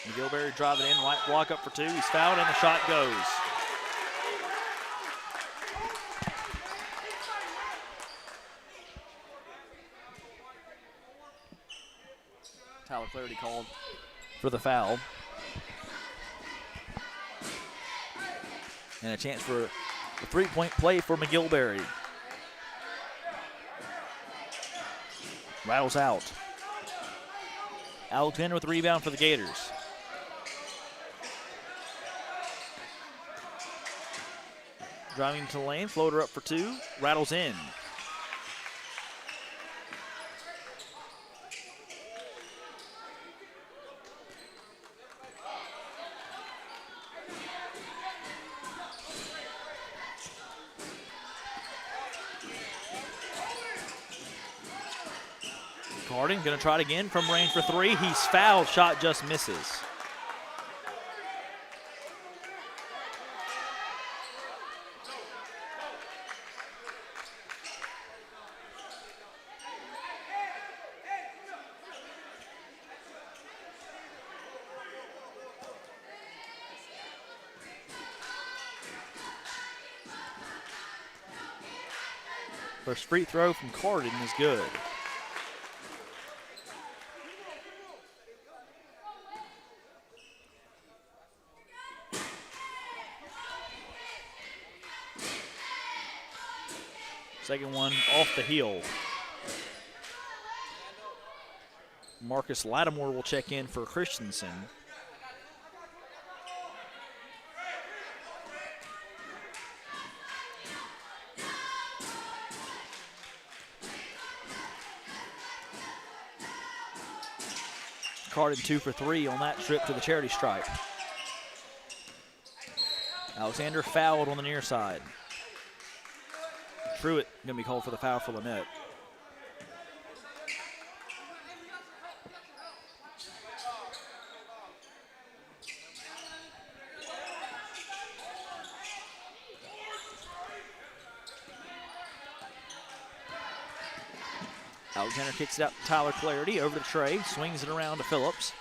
McGilberry driving in, right block up for 2. He's fouled and the shot goes. Tyler Clarity called for the foul. And a chance for a 3-point play for McGilberry. Rattles out. Alexander with the rebound for the Gators. Driving to the lane, floater up for 2, rattles in. Carden gonna try it again from range for 3. He's fouled, shot just misses. First free throw from Carden is good. Second one off the heel. Marcus Lattimore will check in for Christensen. Carden 2 for 3 on that trip to the charity stripe. Alexander fouled on the near side. Truitt going to be called for the foul for Lanett. Alexander kicks it out to Tyler Clarity over to Trey, swings it around to Phillips.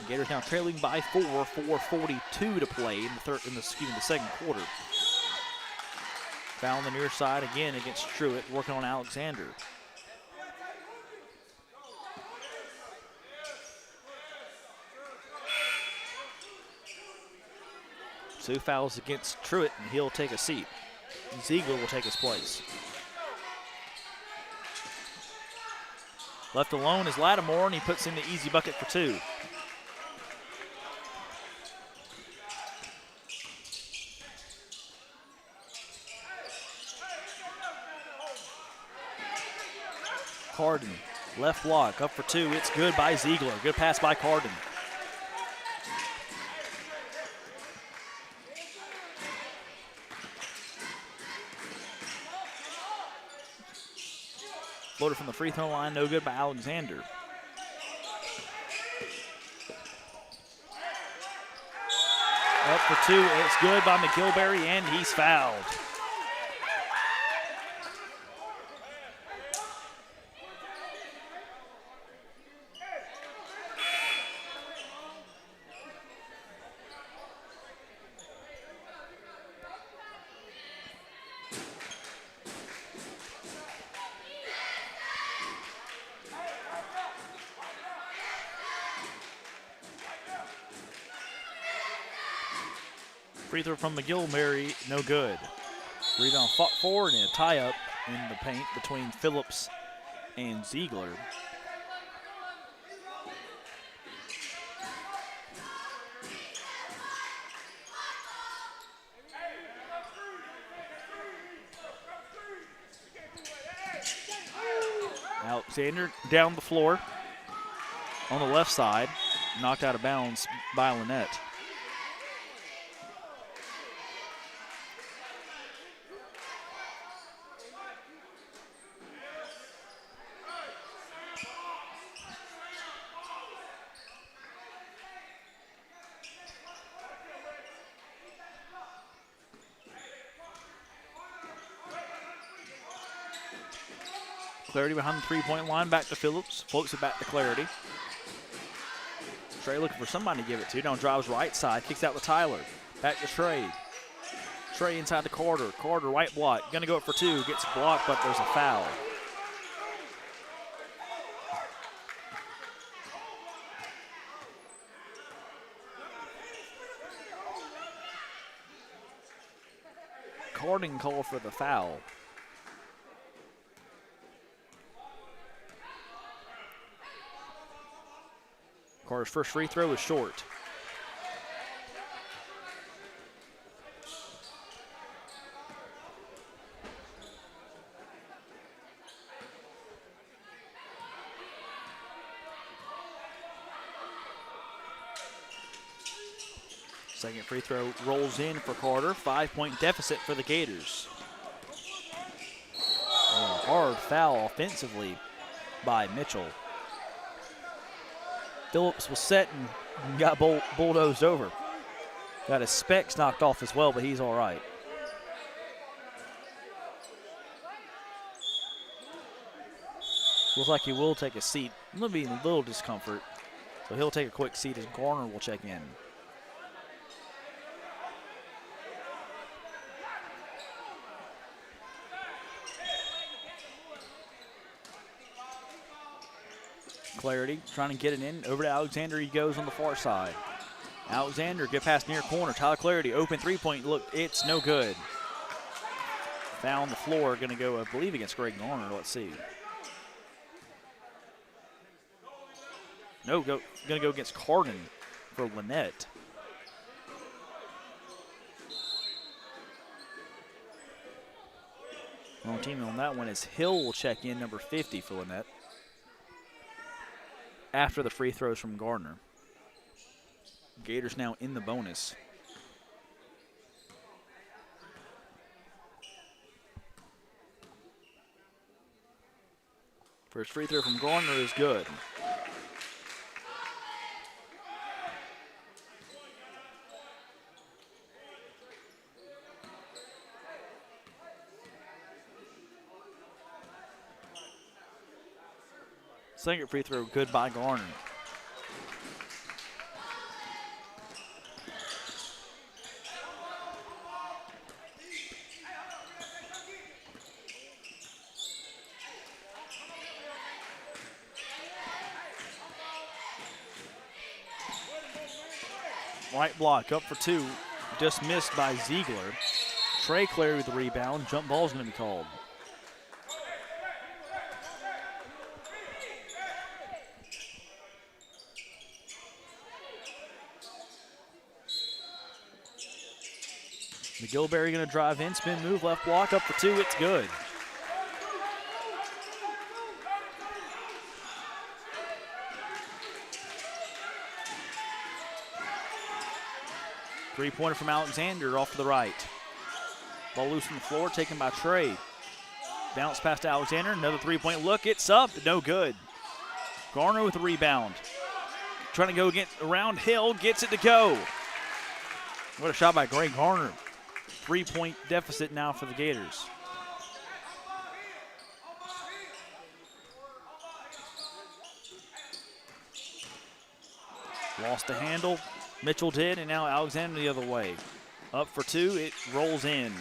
The Gators now trailing by 4:42 to play in the second quarter. Foul on the near side again against Truitt, working on Alexander. Two fouls against Truitt, and he'll take a seat. Ziegler will take his place. Left alone is Lattimore, and he puts in the easy bucket for 2. Carden, left block, up for 2. It's good by Ziegler. Good pass by Carden. Floater from the free throw line, no good by Alexander. Up for 2, it's good by McGilberry, and he's fouled. Free throw from McGilberry, no good. Rebound fought forward and a tie-up in the paint between Phillips and Ziegler. Alexander down the floor on the left side, knocked out of bounds by Lanett. Clarity behind the three-point line, back to Phillips, floats it back to Clarity. Trey looking for somebody to give it to. Now drives right side, kicks out to Tyler. Back to Trey. Trey inside to Carter. Carter, right block, gonna go up for 2, gets blocked, but there's a foul. Carden called for the foul. Carter's first free throw is short. Second free throw rolls in for Carter. 5-point deficit for the Gators. A hard foul offensively by Mitchell. Phillips was set and got bulldozed over. Got his specs knocked off as well, but he's all right. Looks like he will take a seat. There'll be a little discomfort, so he'll take a quick seat as Garner will check in. Clarity trying to get it in. Over to Alexander he goes on the far side. Alexander, get past near corner. Tyler Clarity, open three-point look. It's no good. Foul on the floor, going to go, I believe, against Greg Garner. Let's see. No, going to go against Cardin for Lanett. Wrong team on that one is Hill will check in, number 50 for Lanett, after the free throws from Gardner. Gators now in the bonus. First free throw from Gardner is good. Second free throw good by Garner. Right block up for two, just missed by Ziegler. Trey Clary with the rebound. Jump ball is going to be called. McGilberry going to drive in, spin move, left block, up for two, it's good. Three-pointer from Alexander off to the right. Ball loose from the floor, taken by Trey. Bounce past Alexander, another three-point look, it's up, no good. Garner with the rebound. Trying to go around Hill, gets it to go. What a shot by Greg Garner. 3-point deficit now for the Gators. Lost the handle. Mitchell did, and now Alexander the other way. Up for two, it rolls in.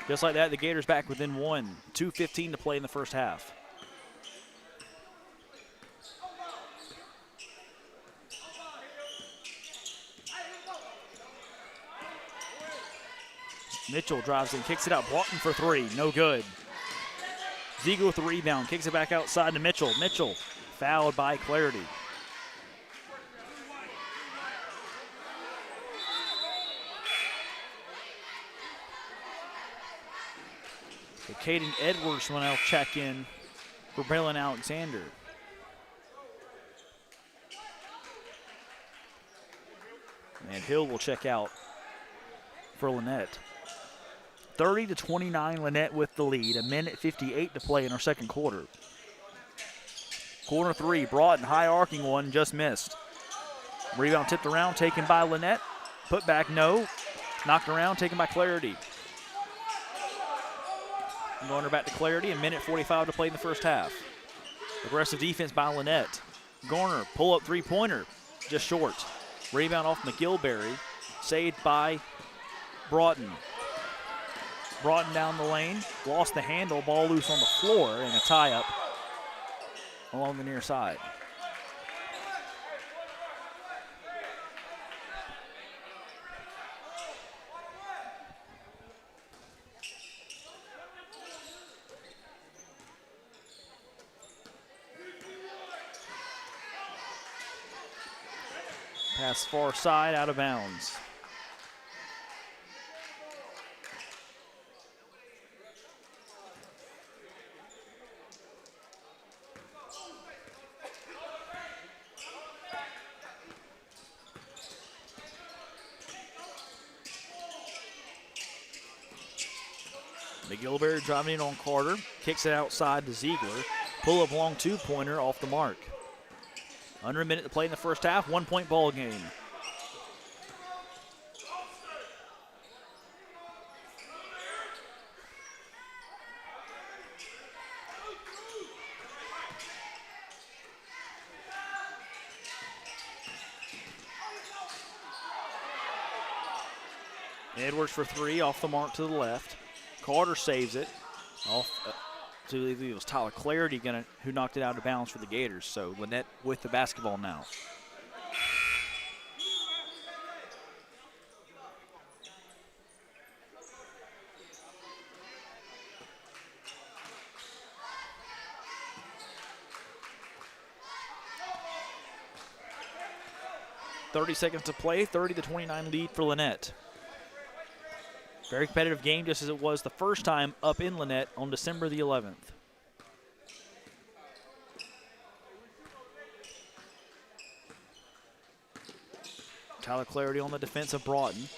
Just like that, the Gators back within one. 2:15 to play in the first half. Mitchell drives in, kicks it out. Broughton for three, no good. Ziegler with the rebound, kicks it back outside to Mitchell. Mitchell fouled by Clarity. So Caden Edwards will now check in for Braylon Alexander. And Hill will check out for Lanett. 30-29, Lanett with the lead. 1:58 to play in our second quarter. Corner three, Broughton, high arcing one, just missed. Rebound tipped around, taken by Lanett. Put back, no. Knocked around, taken by Clarity. Garner back to Clarity, 1:45 to play in the first half. Aggressive defense by Lanett. Garner, pull-up three-pointer, just short. Rebound off McGilberry, saved by Broughton. Broughton down the lane, lost the handle, ball loose on the floor, and a tie-up along the near side. Pass far side, out of bounds. McGilberry driving in on Carter, kicks it outside to Ziegler. Pull up long two-pointer off the mark. Under a minute to play in the first half, 1-point ball game. Edwards for three, off the mark to the left. Carter saves it. believe it was Tyler Clarity who knocked it out of bounds for the Gators. So Lanett with the basketball now. .30 seconds to play, 30-29 lead for Lanett. Very competitive game, just as it was the first time up in Lanett on December the 11th. Tyler Clarity on the defense of Broughton.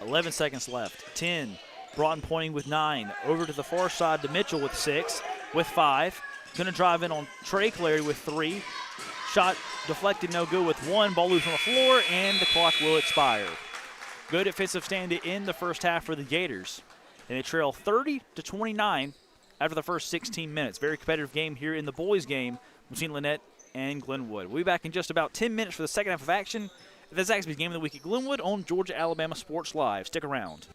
11 seconds left. 10. Broughton pointing with 9. Over to the far side to Mitchell with 6. With 5. Going to drive in on Trey Clarity with 3. Shot deflected, no good with 1. Ball loose on the floor, and the clock will expire. Good defensive stand to end the first half for the Gators. And they trail 30-29 after the first 16 minutes. Very competitive game here in the boys' game between Lanett and Glenwood. We'll be back in just about 10 minutes for the second half of action. That's Zaxby's Game of the Week at Glenwood on Georgia-Alabama Sports Live. Stick around.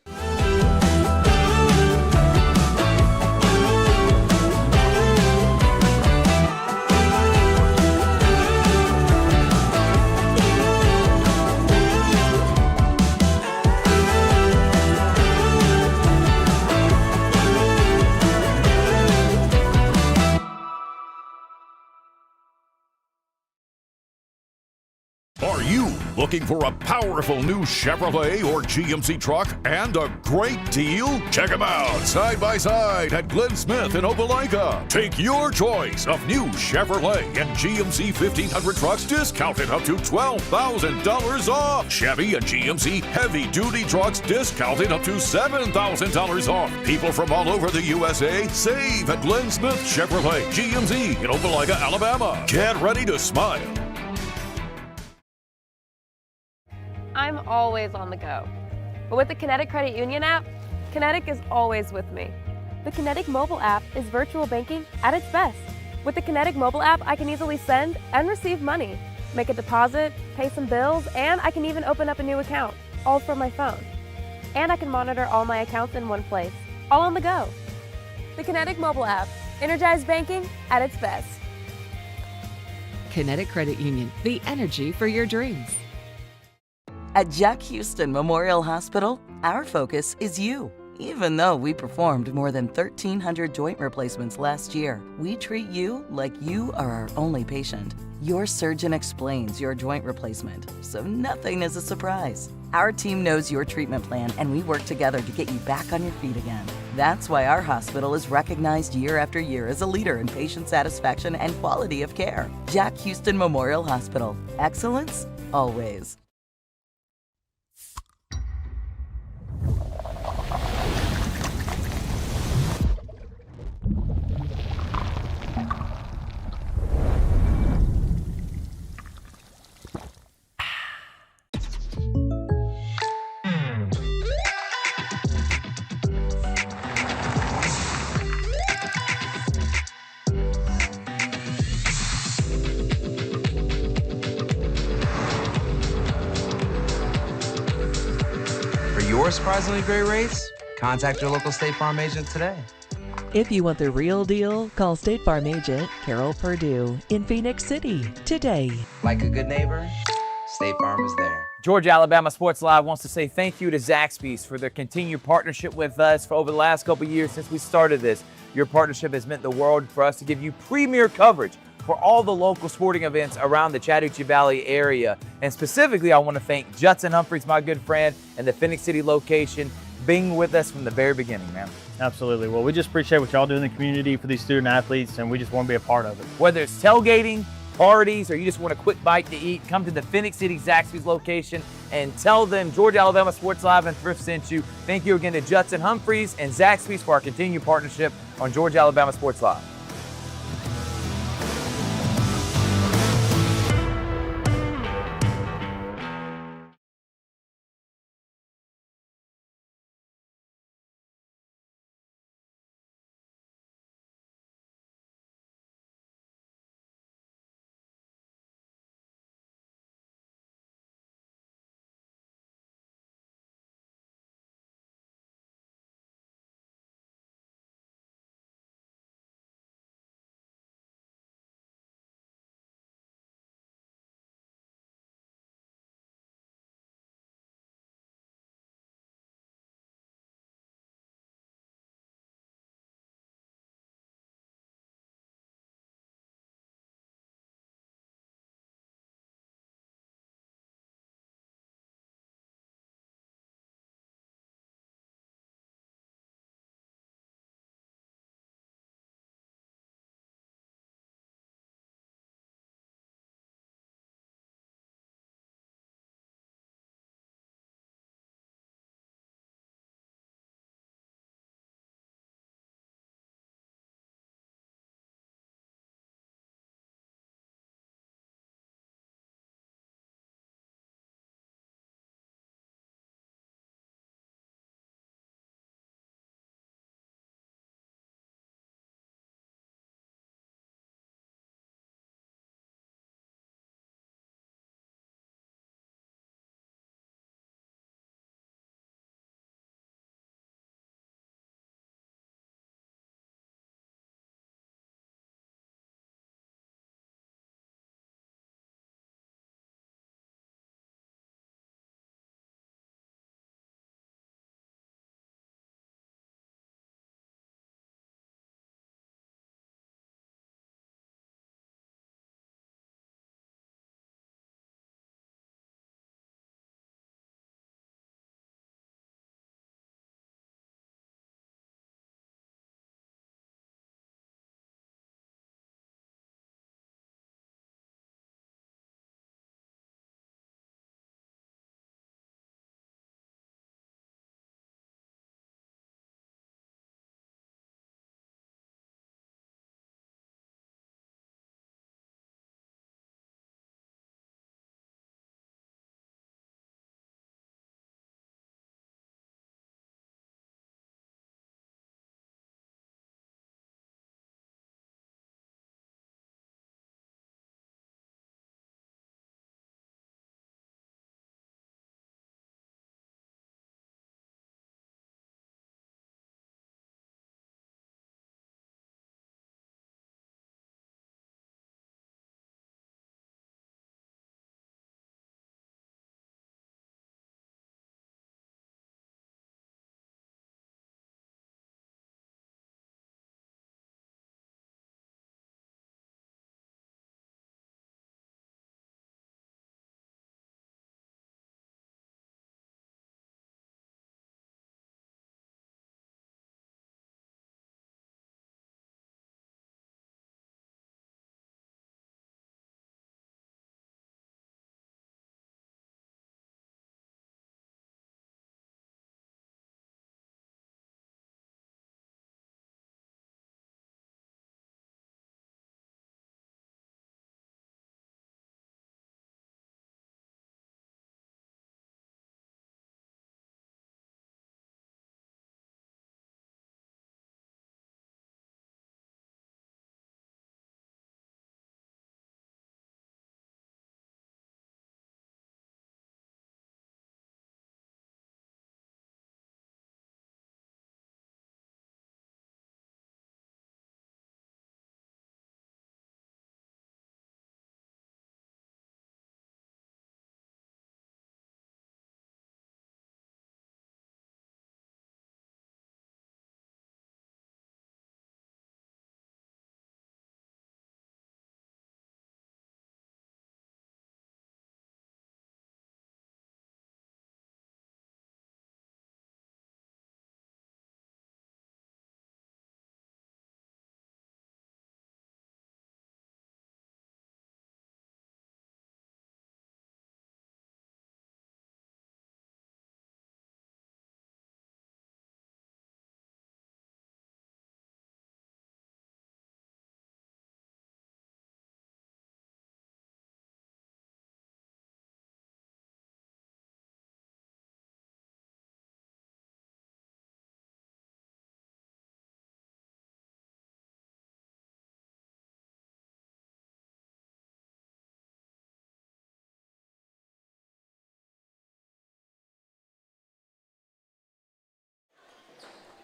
Are you looking for a powerful new Chevrolet or GMC truck and a great deal? Check them out side by side at Glenn Smith in Opelika. Take your choice of new Chevrolet and GMC 1500 trucks discounted up to $12,000 off. Chevy and GMC heavy-duty trucks discounted up to $7,000 off. People from all over the USA save at Glenn Smith Chevrolet GMC in Opelika, Alabama. Get ready to smile. I'm always on the go. But with the Kinetic Credit Union app, Kinetic is always with me. The Kinetic mobile app is virtual banking at its best. With the Kinetic mobile app, I can easily send and receive money, make a deposit, pay some bills, and I can even open up a new account, all from my phone. And I can monitor all my accounts in one place, all on the go. The Kinetic mobile app, energized banking at its best. Kinetic Credit Union, the energy for your dreams. At Jack Houston Memorial Hospital, our focus is you. Even though we performed more than 1,300 joint replacements last year, we treat you like you are our only patient. Your surgeon explains your joint replacement, so nothing is a surprise. Our team knows your treatment plan, and we work together to get you back on your feet again. That's why our hospital is recognized year after year as a leader in patient satisfaction and quality of care. Jack Houston Memorial Hospital. Excellence, always. For surprisingly great rates, contact your local State Farm agent today. If you want the real deal, call State Farm agent Carol Purdue in Phoenix City today. Like a good neighbor, State Farm is there. Georgia-Alabama Sports Live wants to say thank you to Zaxby's for their continued partnership with us for over the last couple years since we started this. Your partnership has meant the world for us to give you premier coverage for all the local sporting events around the Chattahoochee Valley area. And specifically, I want to thank Judson Humphreys, my good friend, and the Phoenix City location, being with us from the very beginning, man. Absolutely. Well, we just appreciate what y'all do in the community for these student athletes, and we just want to be a part of it. Whether it's tailgating, parties, or you just want a quick bite to eat, come to the Phoenix City Zaxby's location and tell them Georgia-Alabama Sports Live and Thrift sent you. Thank you again to Judson Humphreys and Zaxby's for our continued partnership on Georgia-Alabama Sports Live.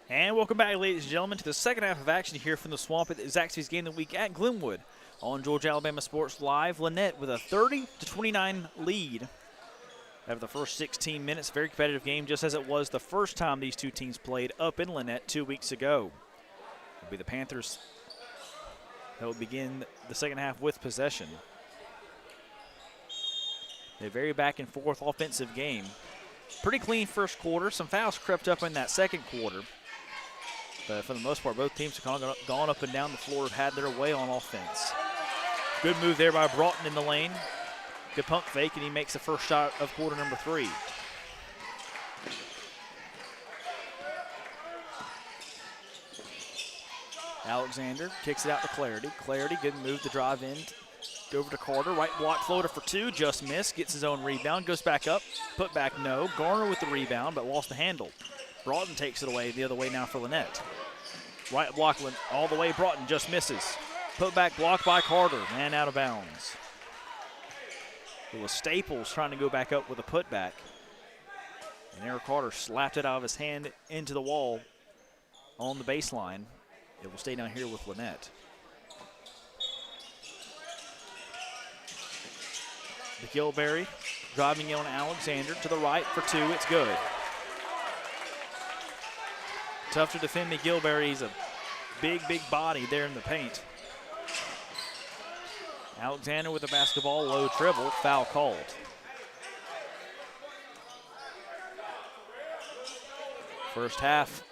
And welcome back, ladies and gentlemen, to the second half of action here from the Swamp at Zaxby's Game of the Week at Glenwood on Georgia Alabama Sports Live. Lanett with a 30-29 lead after the first 16 minutes. Very competitive game, just as it was the first time these two teams played up in Lanett 2 weeks ago. It'll be the Panthers that will begin the second half with possession. A very back and forth offensive game. Pretty clean first quarter. Some fouls crept up in that second quarter. But for the most part, both teams have kind of gone up and down the floor, have had their way on offense. Good move there by Broughton in the lane. Good pump fake, and he makes the first shot of quarter number 3. Alexander kicks it out to Clarity. Clarity, good move to drive in. Go over to Carter. Right block floater for 2. Just missed. Gets his own rebound. Goes back up. Put back no. Garner with the rebound, but lost the handle. Broughton takes it away the other way now for Lanett. Right block all the way. Broughton just misses. Put back blocked by Carter. Man out of bounds. It was Staples trying to go back up with a putback. And Eric Carter slapped it out of his hand into the wall on the baseline. It will stay down here with Lanett. McGilberry driving in on Alexander to the right for 2. It's good. Tough to defend McGilberry. He's a big body there in the paint. Alexander with the basketball, low dribble, foul called. First half.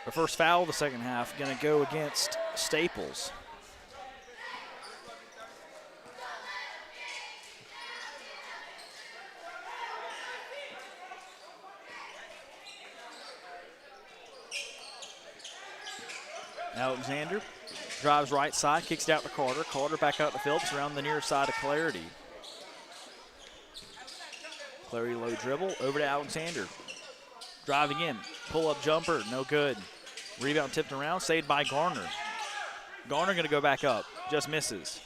The first foul of the second half going to go against Staples. Alexander drives right side, kicks it out to Carter. Carter back out to Phillips around the near side of Clarity. Clarity low dribble, over to Alexander. Driving in, pull-up jumper, no good. Rebound tipped around, saved by Garner. Garner gonna go back up, just misses.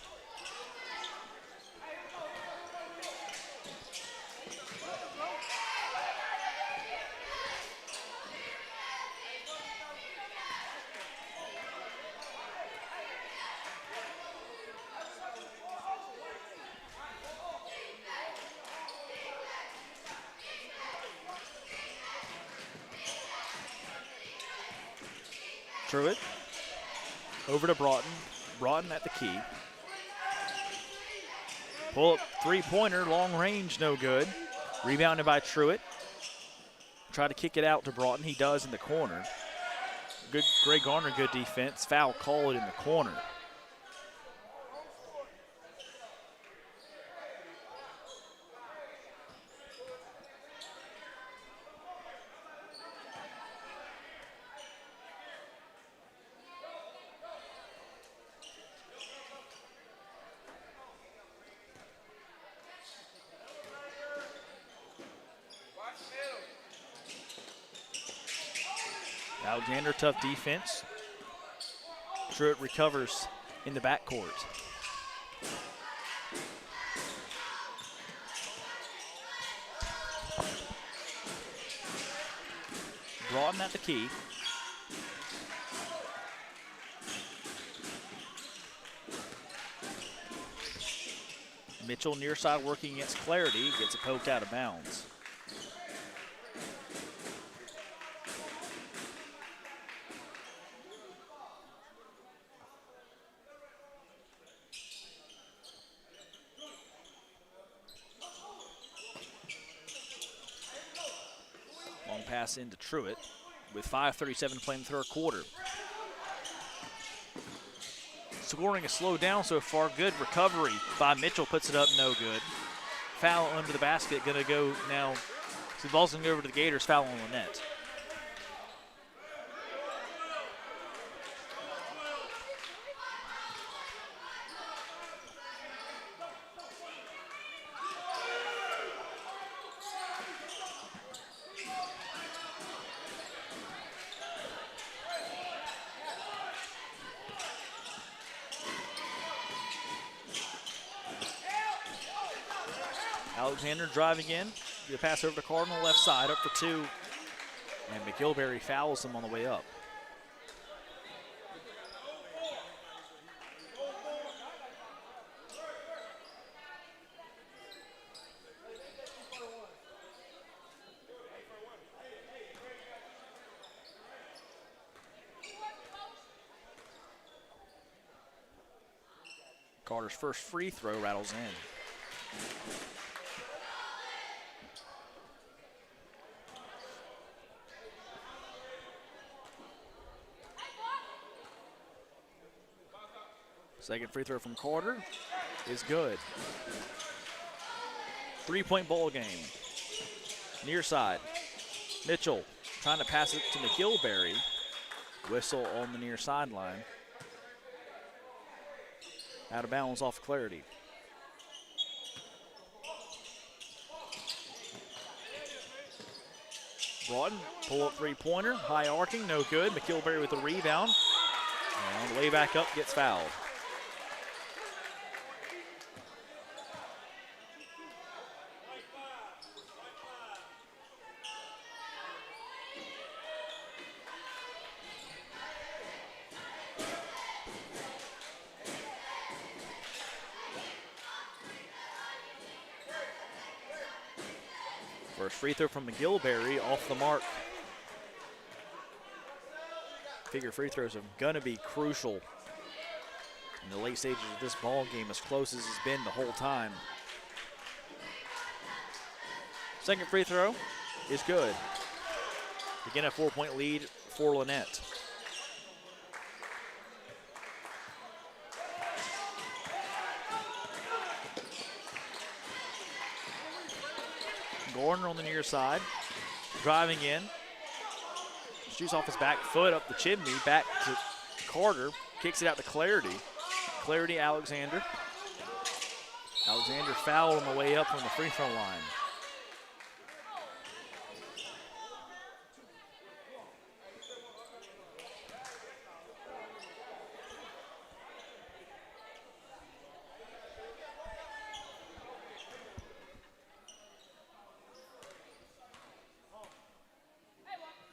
Truitt over to Broughton. Broughton at the key. Pull up three-pointer, long range, no good. Rebounded by Truitt. Try to kick it out to Broughton. He does in the corner. Good, Greg Garner, good defense. Foul called in the corner. Alexander, tough defense. Truitt recovers in the backcourt. Broughton at the key. Mitchell near side working against Clarity, gets it poked out of bounds. Long pass into Truitt with 5:37 playing the third quarter. Scoring is slowed down so far. Good recovery by Mitchell, puts it up, no good. Foul under the basket, gonna go now. So the ball's gonna go over to the Gators, foul on Lanett. Alexander driving in. The pass over to Cardinal, left side, up for 2. And McGilberry fouls him on the way up. Carter's first free throw rattles in. Second free throw from Carter is good. 3-point ball game. Near side. Mitchell trying to pass it to McGilberry. Whistle on the near sideline. Out of bounds off Clarity. Broughton, pull-up three-pointer, high arcing, no good. McGilberry with the rebound. And way back up, gets fouled. First free throw from McGilberry off the mark. Figure free throws are going to be crucial in the late stages of this ball game, as close as it's been the whole time. Second free throw is good. Again, a 4-point lead for Lanett. Gardner on the near side, driving in. Shoots off his back foot up the chimney, back to Carter, kicks it out to Clarity. Clarity, Alexander. Alexander fouled on the way up from the free throw line.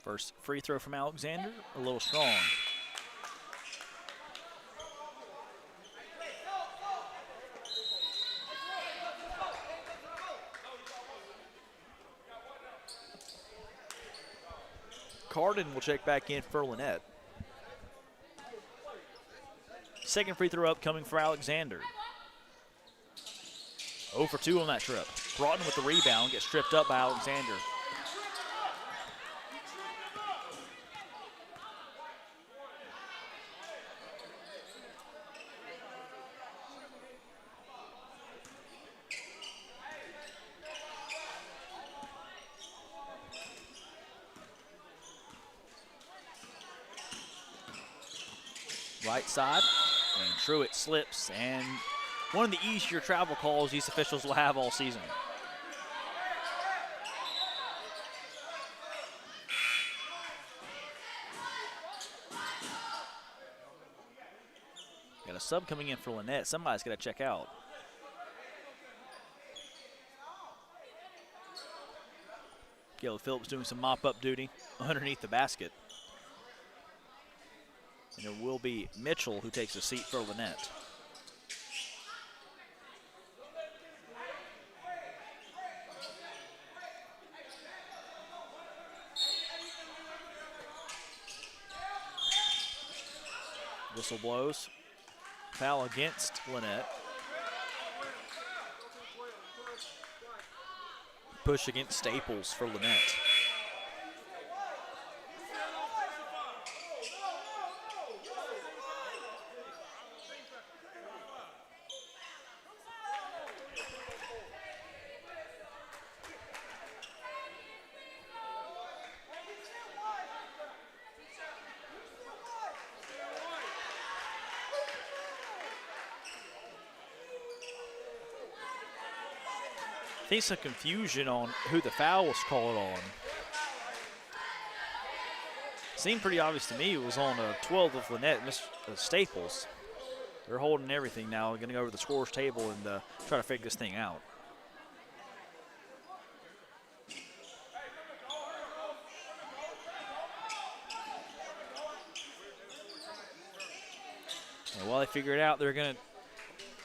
First free throw from Alexander, a little strong. Carden will check back in for Lanett. Second free throw up coming for Alexander. 0 for 2 on that trip. Broughton with the rebound, gets stripped up by Alexander. Right side, and Truitt slips, and one of the easier travel calls these officials will have all season. Got a sub coming in for Lanett. Somebody's got to check out. Caleb Phillips doing some mop-up duty underneath the basket. And it will be Mitchell who takes a seat for Lanett. Whistle blows. Foul against Lanett. Push against Staples for Lanett. I think some confusion on who the foul was called on. Seemed pretty obvious to me it was on 12 of Lanett, Staples. They're holding everything now. They're going to go over the scores table and try to figure this thing out. And while they figure it out, they're going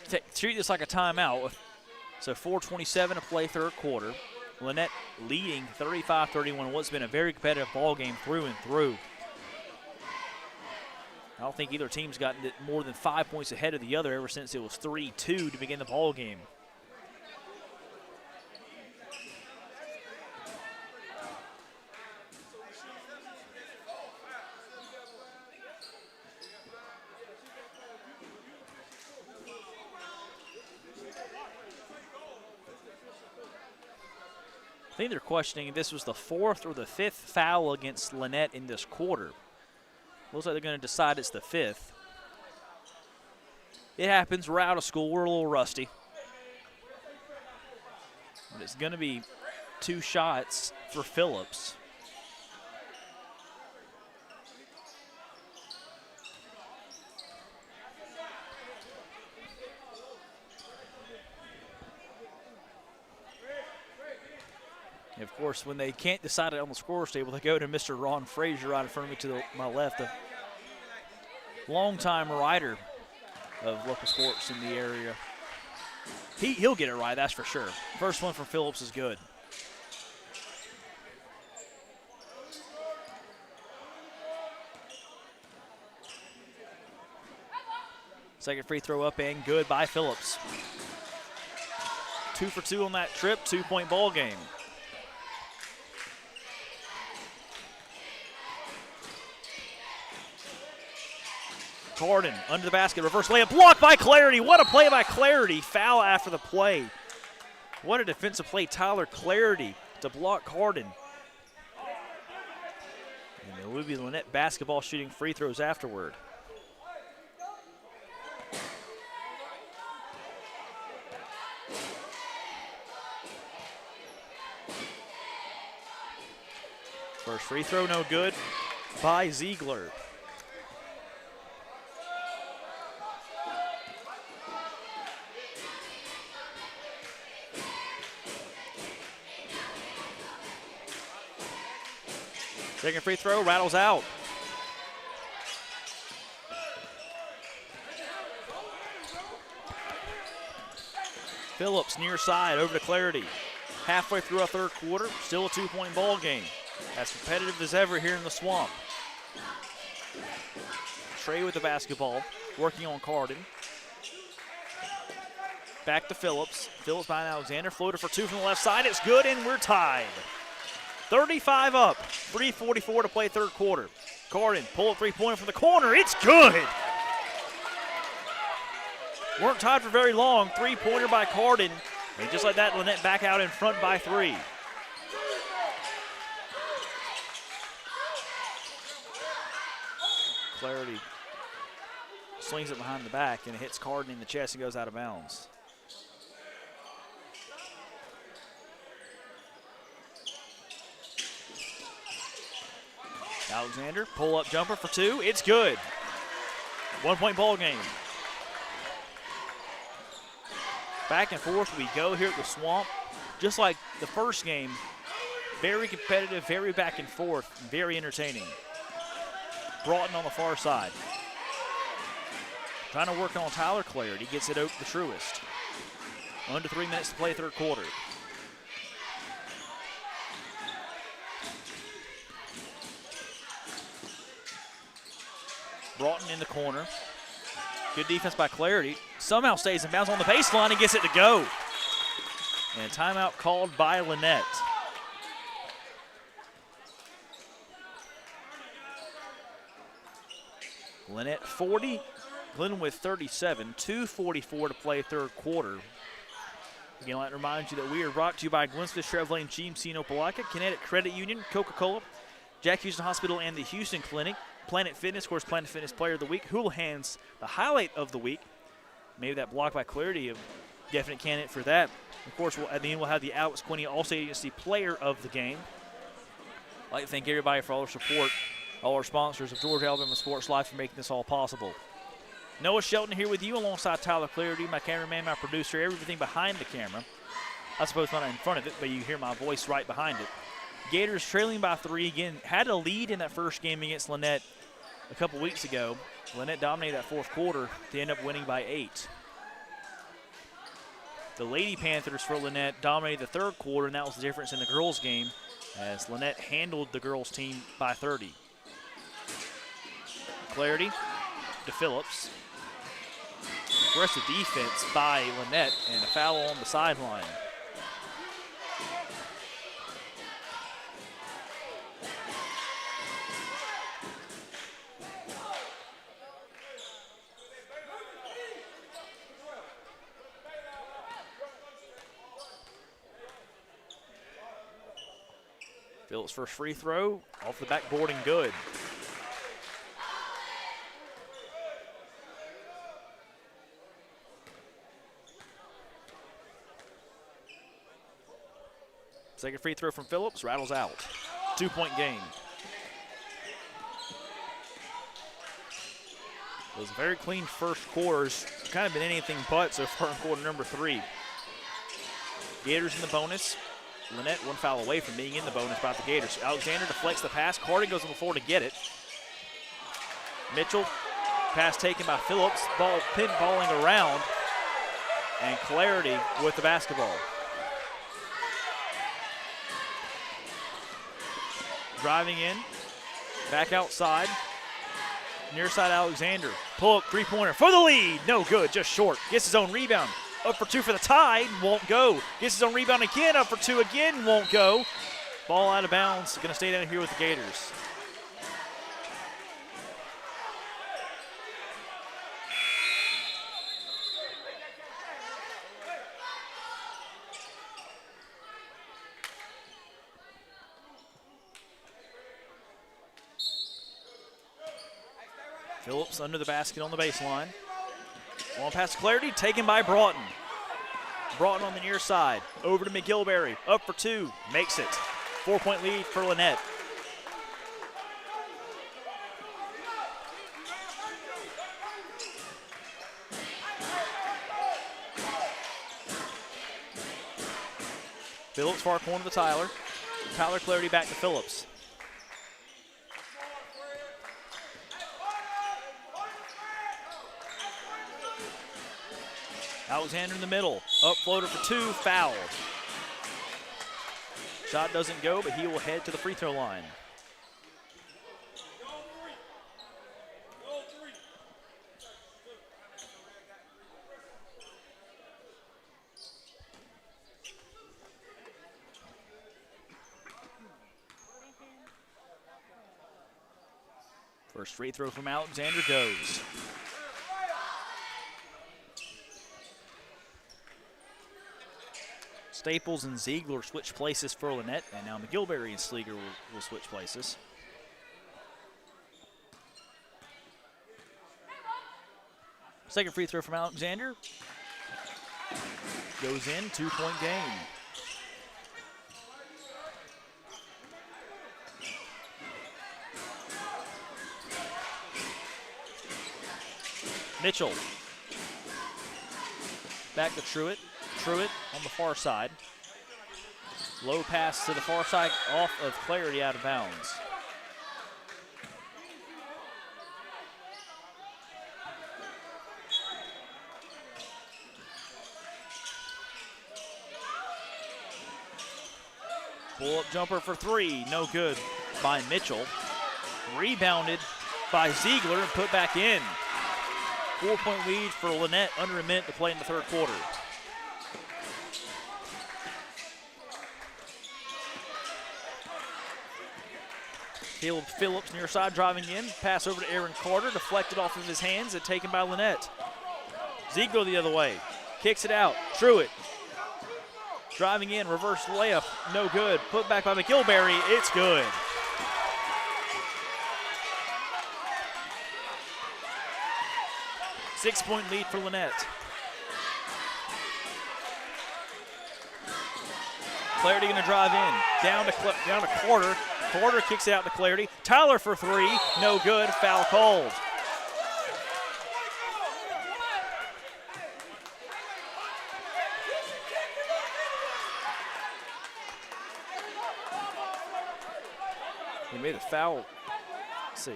to treat this like a timeout. So 4:27 to play third quarter. Lanett leading 35-31. What's been a very competitive ball game through and through. I don't think either team's gotten more than 5 points ahead of the other ever since it was 3-2 to begin the ball game. I think they're questioning if this was the 4th or the 5th foul against Lanett in this quarter. Looks like they're going to decide it's the 5th. It happens. We're out of school. We're a little rusty. But it's going to be 2 shots for Phillips. And of course, when they can't decide it on the scorer's table, they go to Mr. Ron Frazier right in front of me to my left, a longtime writer of local sports in the area. He'll get it right, that's for sure. First one from Phillips is good. Second free throw up and good by Phillips. 2 for 2 on that trip, 2-point ball game. Carden under the basket, reverse layup, blocked by Clarity. What a play by Clarity. Foul after the play. What a defensive play, Tyler Clarity to block Carden. And it will be Lanett basketball shooting free throws afterward. First free throw, no good by Ziegler. Second free throw, rattles out. Phillips near side, over to Clarity. Halfway through our third quarter, still a 2-point ball game. As competitive as ever here in the Swamp. Trey with the basketball, working on Carden. Back to Phillips. Phillips behind Alexander, floater for 2 from the left side. It's good, and we're tied. 35 up, 3:44 to play third quarter. Carden, pull up three-pointer from the corner. It's good. Weren't tied for very long. Three-pointer by Carden. And just like that, Lanett back out in front by 3. Clarity slings it behind the back, and it hits Carden in the chest and goes out of bounds. Alexander, pull-up jumper for 2. It's good. 1-point ball game. Back and forth we go here at the Swamp. Just like the first game, very competitive, very back and forth, very entertaining. Broughton on the far side. Trying to work on Tyler Clarity. Gets it out the truest. Under 3 minutes to play third quarter. Broughton in the corner. Good defense by Clarity. Somehow stays in bounds on the baseline and gets it to go. And a timeout called by Lanett. Lanett 40, Glenwood 37, 2:44 to play third quarter. Again, I'd like to remind you that we are brought to you by Glenwood Chevrolet and GMC in Opelika, Kinetic Credit Union, Coca-Cola, Jack Houston Hospital, and the Houston Clinic. Planet Fitness, of course, Planet Fitness Player of the Week. Houlihan's, the highlight of the week. Maybe that block by Clarity, a definite candidate for that. Of course, at the end, we'll have the Alex Quinney All-State Agency Player of the Game. I'd like to thank everybody for all their support, all our sponsors of Georgia Alabama Sports Live for making this all possible. Noah Shelton here with you alongside Tyler Clarity, my cameraman, my producer, everything behind the camera. I suppose not in front of it, but you hear my voice right behind it. Gators trailing by 3 again. Had a lead in that first game against Lanett a couple weeks ago. Lanett dominated that fourth quarter to end up winning by 8. The Lady Panthers for Lanett dominated the third quarter, and that was the difference in the girls' game as Lanett handled the girls' team by 30. Clarity to Phillips. Aggressive defense by Lanett and a foul on the sideline. Phillips' first free throw off the backboard and good. Second free throw from Phillips, rattles out. 2-point game. It was a very clean first quarter. It's kind of been anything but so far in quarter number 3. Gators in the bonus. Lanett one foul away from being in the bonus by the Gators. Alexander deflects the pass. Carter goes on the floor to get it. Mitchell, pass taken by Phillips. Ball pinballing around. And Clarity with the basketball. Driving in. Back outside. Near side Alexander. Pull up three-pointer for the lead. No good, just short. Gets his own rebound. Up for 2 for the tie, won't go. Gets his own rebound again, up for 2 again, won't go. Ball out of bounds, gonna stay down here with the Gators. Phillips under the basket on the baseline. Long pass to Clarity, taken by Broughton. Broughton on the near side. Over to McGilberry. Up for 2. Makes it. 4-point lead for Lanett. Phillips far corner to Tyler. Tyler Clarity back to Phillips. Alexander in the middle, up floater for 2, fouled. Shot doesn't go, but he will head to the free throw line. First free throw from Alexander goes. Staples and Ziegler switch places for Lanett, and now McGilberry and Sleeger will switch places. Second free throw from Alexander. Goes in, 2-point game. Mitchell. Back to Truitt. Truitt on the far side. Low pass to the far side off of Clarity out of bounds. Pull-up jumper for 3, no good by Mitchell. Rebounded by Ziegler and put back in. 4-point lead for Lanett, under a minute to play in the third quarter. Caleb Phillips near side driving in. Pass over to Aaron Carter, deflected off of his hands and taken by Lanett. Ziegler the other way. Kicks it out. Truitt. Driving in, reverse layup, no good. Put back by McGilberry, it's good. Six-point lead for Lanett. Clarity gonna drive in. Down to Carter. Carter kicks it out to Clarity. Tyler for 3, no good, foul called. He made a foul. Let's see.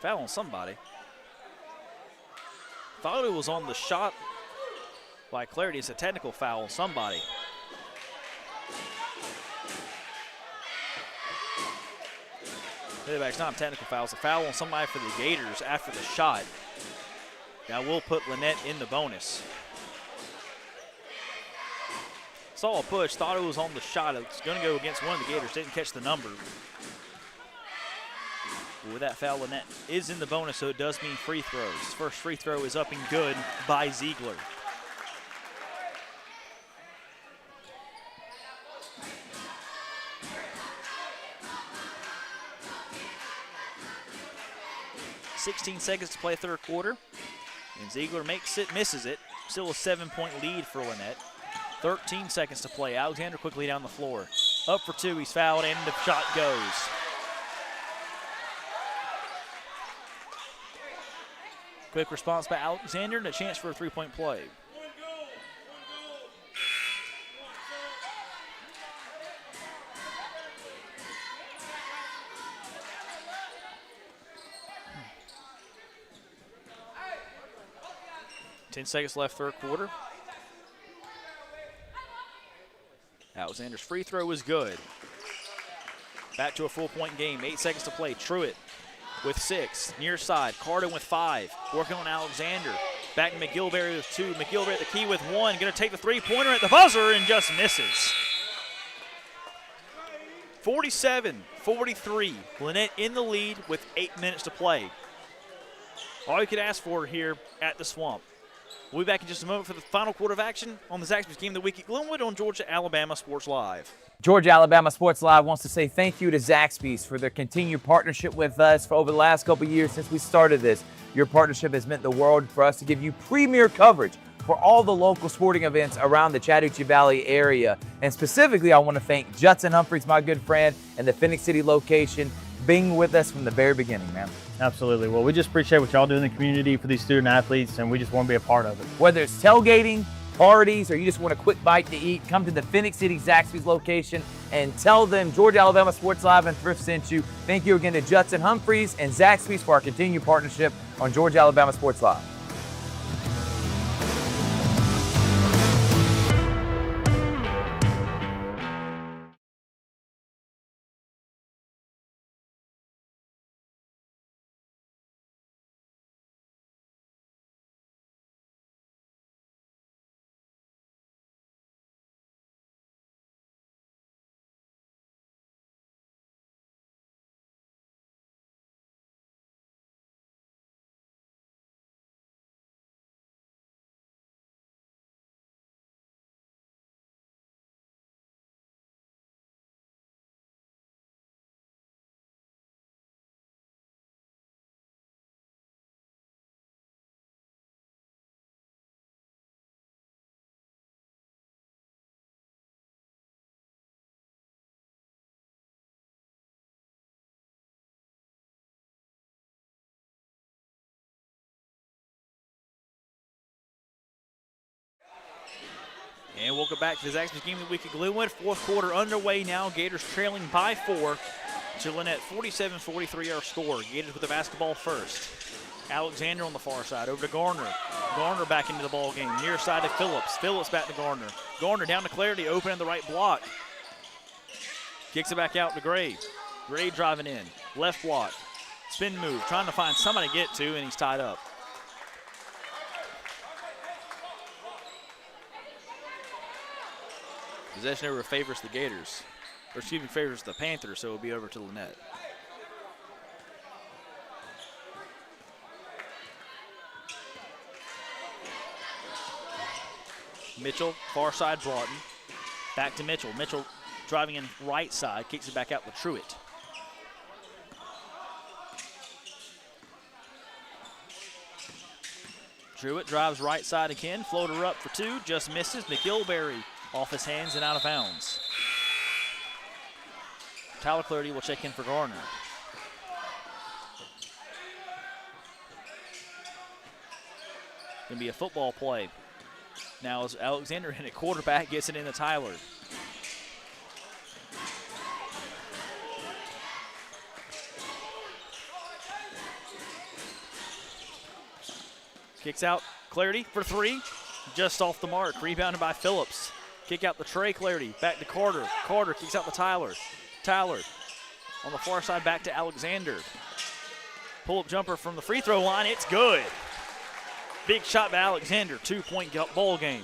Foul on somebody. Thought it was on the shot by Clarity. It's a technical foul on somebody. It's not a technical foul. It's a foul on somebody for the Gators after the shot. Now we'll put Lanett in the bonus. Saw a push, thought it was on the shot. It's going to go against one of the Gators. Didn't catch the number. But with that foul, Lanett is in the bonus, so it does mean free throws. First free throw is up and good by Ziegler. .16 seconds to play third quarter. And Ziegler makes it, misses it. Still a 7-point lead for Lanett. 13 seconds to play. Alexander quickly down the floor. Up for two, he's fouled, and the shot goes. Quick response by Alexander and a chance for a three-point play. Ten seconds left third quarter. Alexander's free throw is good. Back to a full-point game. 8 seconds to play. Truitt with 6. Near side. Cardin with 5. Working on Alexander. Back to McGilberry with 2. McGilberry at the key with 1. Going to take the three-pointer at the buzzer and just misses. 47-43. Lanett in the lead with 8 minutes to play. All you could ask for here at the Swamp. We'll be back in just a moment for the final quarter of action on the Zaxby's Game of the Week at Glenwood on Georgia-Alabama Sports Live. Georgia-Alabama Sports Live wants to say thank you to Zaxby's for their continued partnership with us for over the last couple of years since we started this. Your partnership has meant the world for us to give you premier coverage for all the local sporting events around the Chattahoochee Valley area. And specifically, I want to thank Judson Humphreys, my good friend, and the Phoenix City location, being with us from the very beginning, man. Absolutely. Well, we just appreciate what y'all do in the community for these student athletes, and we just want to be a part of it. Whether it's tailgating, parties, or you just want a quick bite to eat, come to the Phoenix City Zaxby's location and tell them Georgia-Alabama Sports Live and Thrift sent you. Thank you again to Judson Humphreys and Zaxby's for our continued partnership on Georgia-Alabama Sports Live. And welcome back to the Zaxby's Game of the Week at Glenwood. Fourth quarter underway now. Gators trailing by 4 to Lanett. 47-43 our score. Gators with the basketball first. Alexander on the far side over to Garner. Garner back into the ball game. Near side to Phillips. Phillips back to Garner. Garner down to Clarity. Open in the right block. Kicks it back out to Gray. Gray driving in. Left block. Spin move. Trying to find somebody to get to, and he's tied up. Possession over favors the Gators. Or excuse me, favors the Panthers, so it'll be over to Lanett. Mitchell, far side Broughton. Back to Mitchell. Mitchell driving in right side, kicks it back out with Truitt. Truitt drives right side again. Floater up for 2, just misses. McGilberry off his hands and out of bounds. Tyler Clarity will check in for Garner. Going to be a football play. Now as Alexander in at quarterback gets it into Tyler. Kicks out Clarity for three. Just off the mark. Rebounded by Phillips. Kick out the Trey Clarity. Back to Carter. Carter kicks out the Tyler. Tyler on the far side back to Alexander. Pull-up jumper from the free throw line. It's good. Big shot by Alexander. 2-point ball game.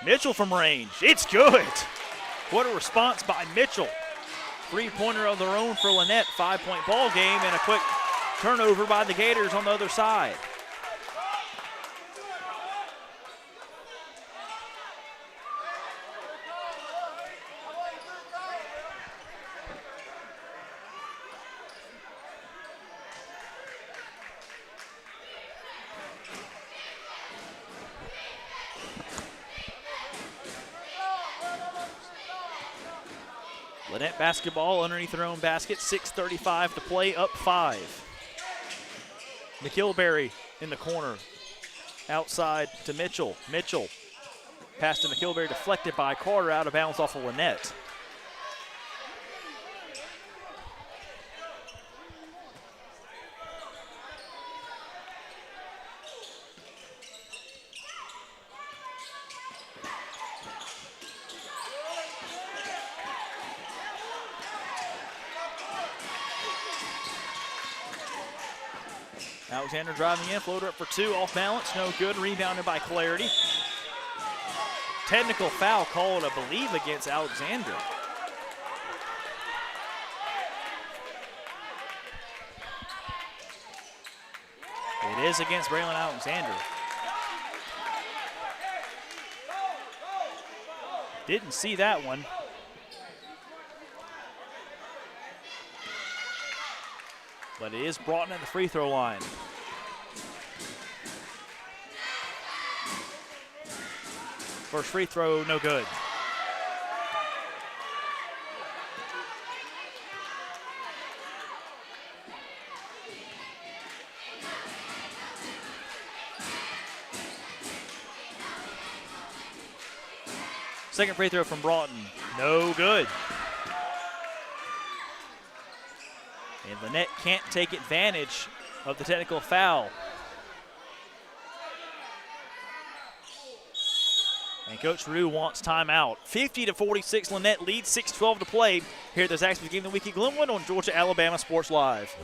Mitchell from range. It's good. What a response by Mitchell. Three-pointer of their own for Lanett. 5-point ball game and a quick turnover by the Gators on the other side. Lanett basketball underneath their own basket. 6:35 to play, up 5. McIlberry in the corner. Outside to Mitchell. Mitchell. Pass to McIlberry, deflected by Carter, out of bounds off of Lanett. Alexander driving in, floater up for two, off balance, no good, rebounded by Clarity. Technical foul called, I believe, against Alexander. It is against Braylon Alexander. Didn't see that one. But it is Broughton at the free throw line. First free throw, no good. Second free throw from Broughton, no good. And Lanett can't take advantage of the technical foul. And Coach Rue wants timeout. 50-46, Lanett leads, 6:12 to play here at the Zaxby's Game of the Week at Glenwood on Georgia Alabama Sports Live.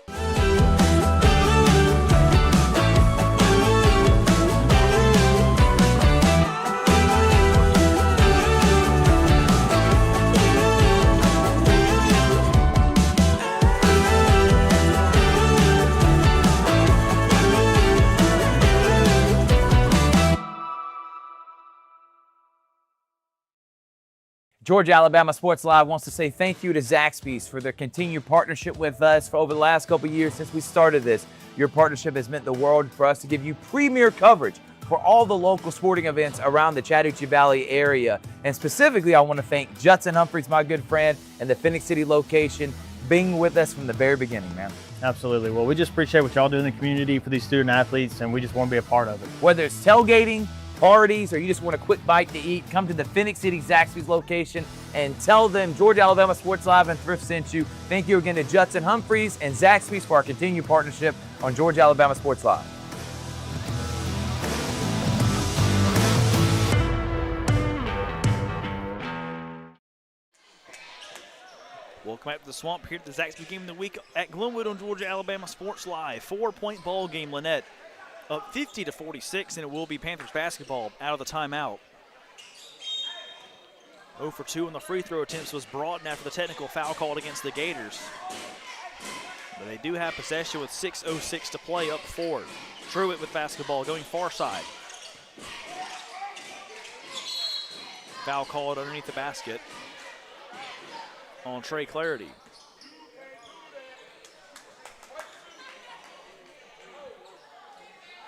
Georgia Alabama Sports Live wants to say thank you to Zaxby's for their continued partnership with us for over the last couple years since we started this. Your partnership has meant the world for us to give you premier coverage for all the local sporting events around the Chattahoochee Valley area. And specifically, I want to thank Judson Humphreys, my good friend, and the Phoenix City location, being with us from the very beginning, man. Absolutely. Well, we just appreciate what y'all do in the community for these student athletes, and we just want to be a part of it. Whether it's tailgating, parties, or you just want a quick bite to eat, come to the Phoenix City Zaxby's location and tell them Georgia Alabama Sports Live and Thrift sent you. Thank you again to Judson Humphreys and Zaxby's for our continued partnership on Georgia Alabama Sports Live. Welcome back to the Swamp here at the Zaxby's Game of the Week at Glenwood on Georgia Alabama Sports Live. 4-point ball game, Lanett up 50-46, and it will be Panthers basketball out of the timeout. 0 for 2 on the free throw attempts was Broughton after the technical foul called against the Gators. But they do have possession with 6:06 to play, up 4. Truitt with basketball going far side. Foul called underneath the basket on Trey Clarity.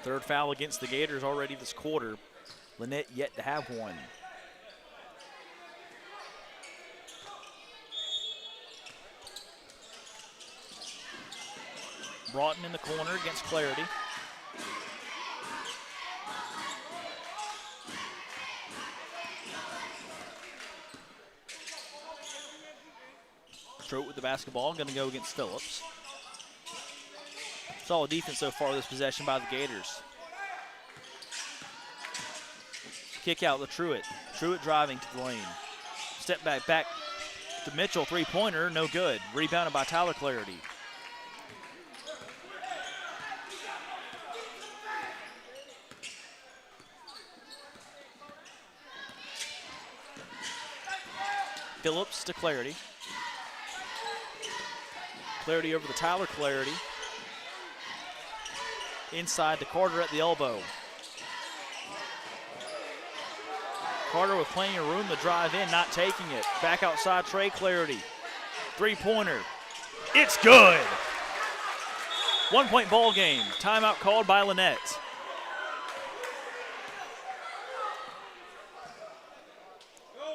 Third foul against the Gators already this quarter. Lanett yet to have one. Broughton in the corner against Clarity. Stroke with the basketball, going to go against Phillips. Solid defense so far this possession by the Gators. Kick out to Truitt. Truitt driving to the lane. Step back to Mitchell. Three-pointer, no good. Rebounded by Tyler Clarity. Phillips to Clarity. Clarity over to Tyler Clarity. Inside to Carter at the elbow. Carter with plenty of room to drive in, not taking it. Back outside, Trey Clarity. Three-pointer. It's good. 1-point ball game. Timeout called by Lanett.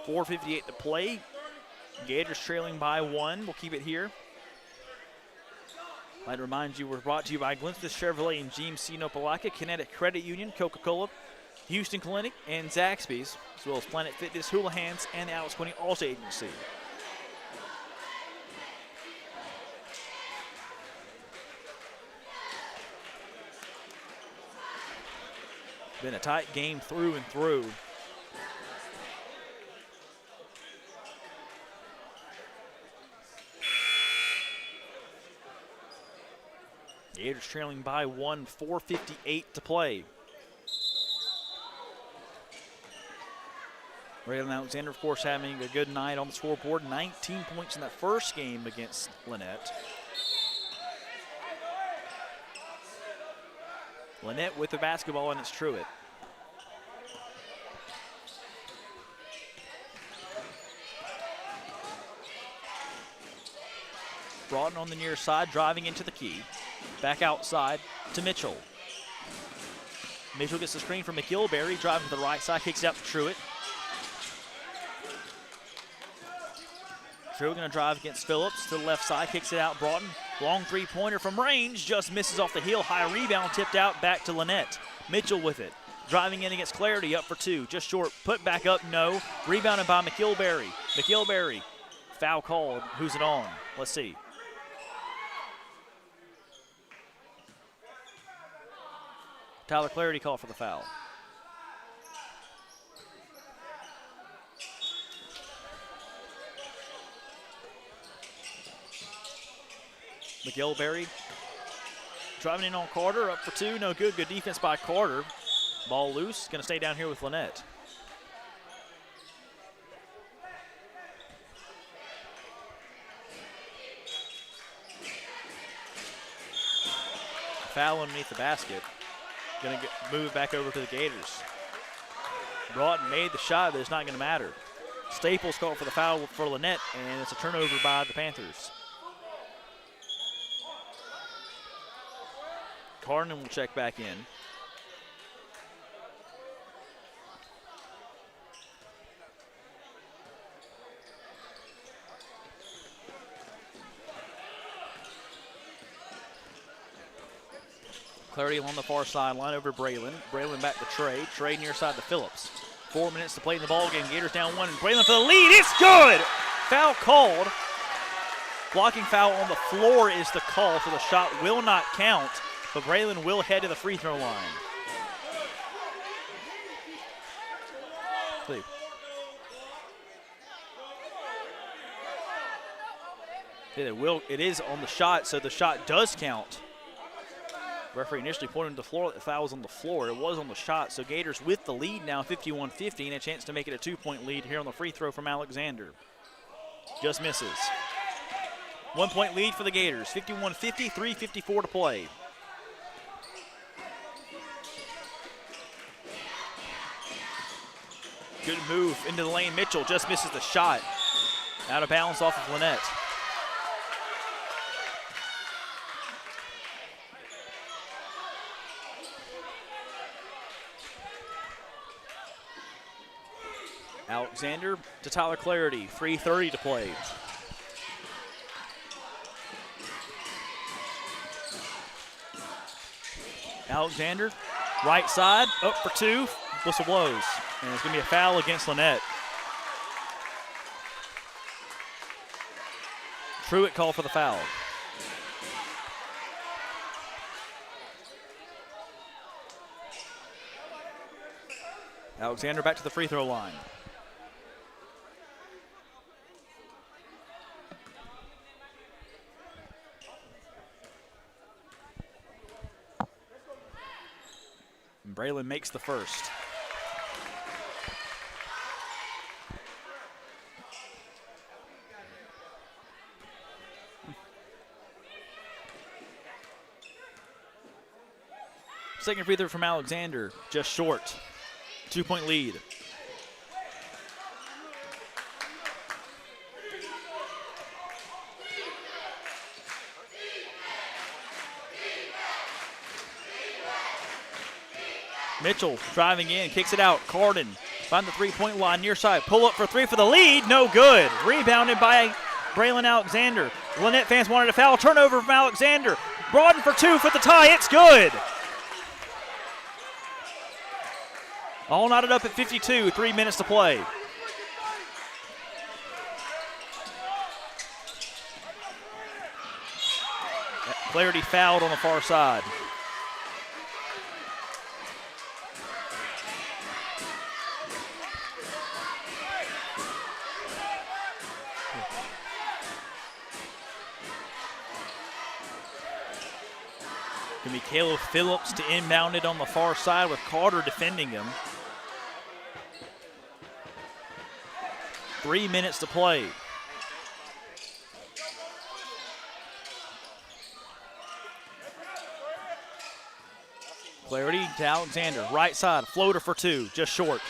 .458 to play. Gators trailing by 1. We'll keep it here. I'd like to remind you, we're brought to you by Glenwood Chevrolet and GMC Opelika, Kinetic Credit Union, Coca-Cola, Houston Clinic, and Zaxby's, as well as Planet Fitness, Hula Hands, and the Alex Quinney Allstate Agency. Been a tight game through and through. Gators trailing by 1, .458 to play. Braylon Alexander, of course, having a good night on the scoreboard. 19 points in that first game against Lanett. Lanett with the basketball, and it's Truitt. Broughton on the near side, driving into the key. Back outside to Mitchell. Mitchell gets the screen from McGilberry, driving to the right side, kicks it out to Truitt. Truitt going to drive against Phillips to the left side, kicks it out. Broughton, long three-pointer from range, just misses off the heel. High rebound, tipped out, back to Lanett. Mitchell with it, driving in against Clarity, up for two, just short, put back up, no. Rebounded by McGilberry. McGilberry, foul called. Who's it on? Let's see. Tyler Clarity called for the foul. McGilberry driving in on Carter, up for two, no good. Good defense by Carter. Ball loose, going to stay down here with Lanett. Foul underneath the basket. Going to move back over to the Gators. Broughton made the shot, but it's not going to matter. Staples called for the foul for Lanett, and it's a turnover by the Panthers. Carnan will check back in. Clarity along the far sideline over Braylon. Braylon back to Trey. Trey near side to Phillips. 4 minutes to play in the ball game. Gators down 1. And Braylon for the lead. It's good! Foul called. Blocking foul on the floor is the call, so the shot will not count, but Braylon will head to the free throw line. Please. It is on the shot, so the shot does count. Referee initially pointed to the floor that the foul was on the floor. It was on the shot, so Gators with the lead now, 51-50, and a chance to make it a 2-point lead here on the free throw from Alexander. Just misses. 1-point lead for the Gators, 51-50, 3:54 to play. Good move into the lane. Mitchell just misses the shot. Out of bounds off of Lanett. Alexander to Tyler Clarity, 3:30 to play. Alexander, right side, up for two, whistle blows. And it's going to be a foul against Lanett. Truitt called for the foul. Alexander back to the free throw line. And Braylon makes the first. Second free throw from Alexander, just short. 2-point lead. Mitchell driving in, kicks it out. Carden find the three-point line near side. Pull up for three for the lead, no good. Rebounded by Braylon Alexander. Lanett fans wanted a foul. Turnover from Alexander. Broaden for two for the tie, it's good. All knotted up at 52, 3 minutes to play. Flaherty fouled on the far side. Gonna be Caleb Phillips to inbound it on the far side with Carter defending him. 3 minutes to play. Flaherty to Alexander, right side, floater for two, just short.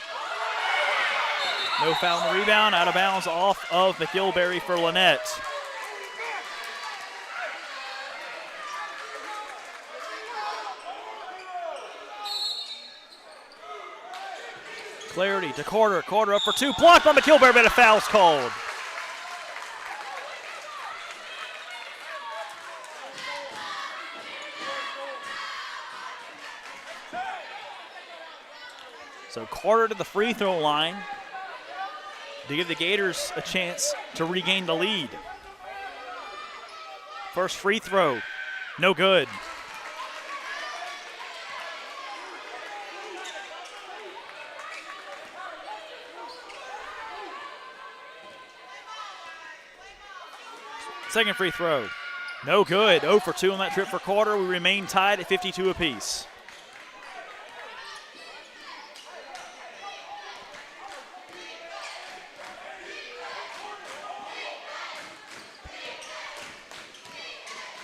No foul on the rebound, out of bounds off of McGilberry for Lanett. Flaherty to Carter, Carter up for two, blocked by McGilberry, but a foul's called. So Carter to the free throw line to give the Gators a chance to regain the lead. First free throw, no good. Second free throw, no good. 0 for 2 on that trip for Carter. We remain tied at 52 apiece.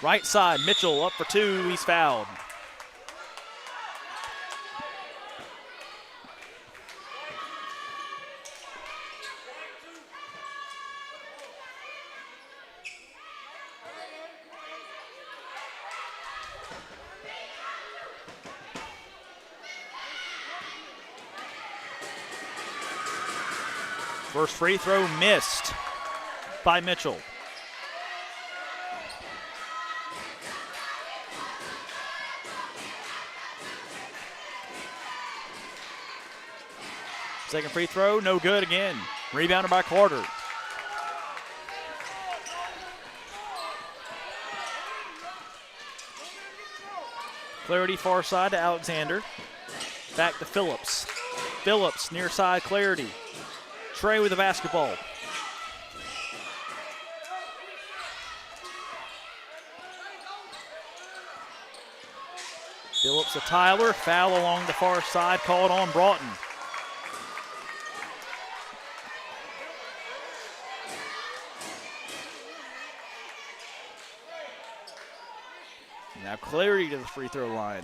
Right side, Mitchell up for two, he's fouled. First free throw missed by Mitchell. Second free throw, no good again. Rebounded by Carter. Clarity far side to Alexander. Back to Phillips. Phillips near side, Clarity. Trey with the basketball. Phillips to Tyler. Foul along the far side called on Broughton. Now Clarity to the free throw line.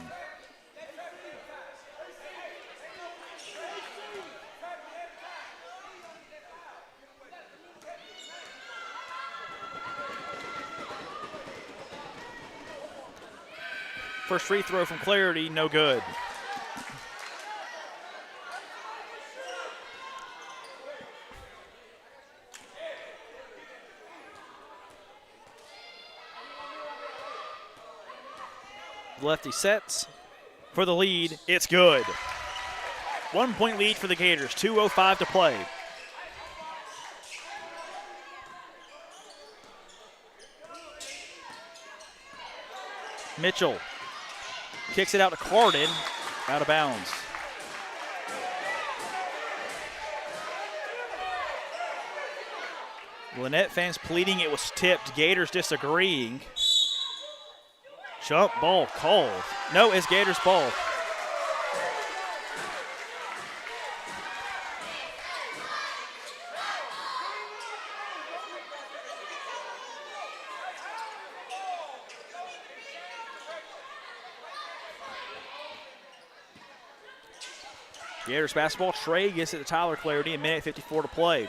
First free throw from Clarity, no good. Lefty sets for the lead, it's good. 1 point lead for the Gators, 2:05 to play. Mitchell kicks it out to Carden, out of bounds. Lanett fans pleading it was tipped. Gators disagreeing. Jump ball called. No, it's Gators ball. Gators basketball. Trey gets it to Tyler Clarity. A minute 54 to play.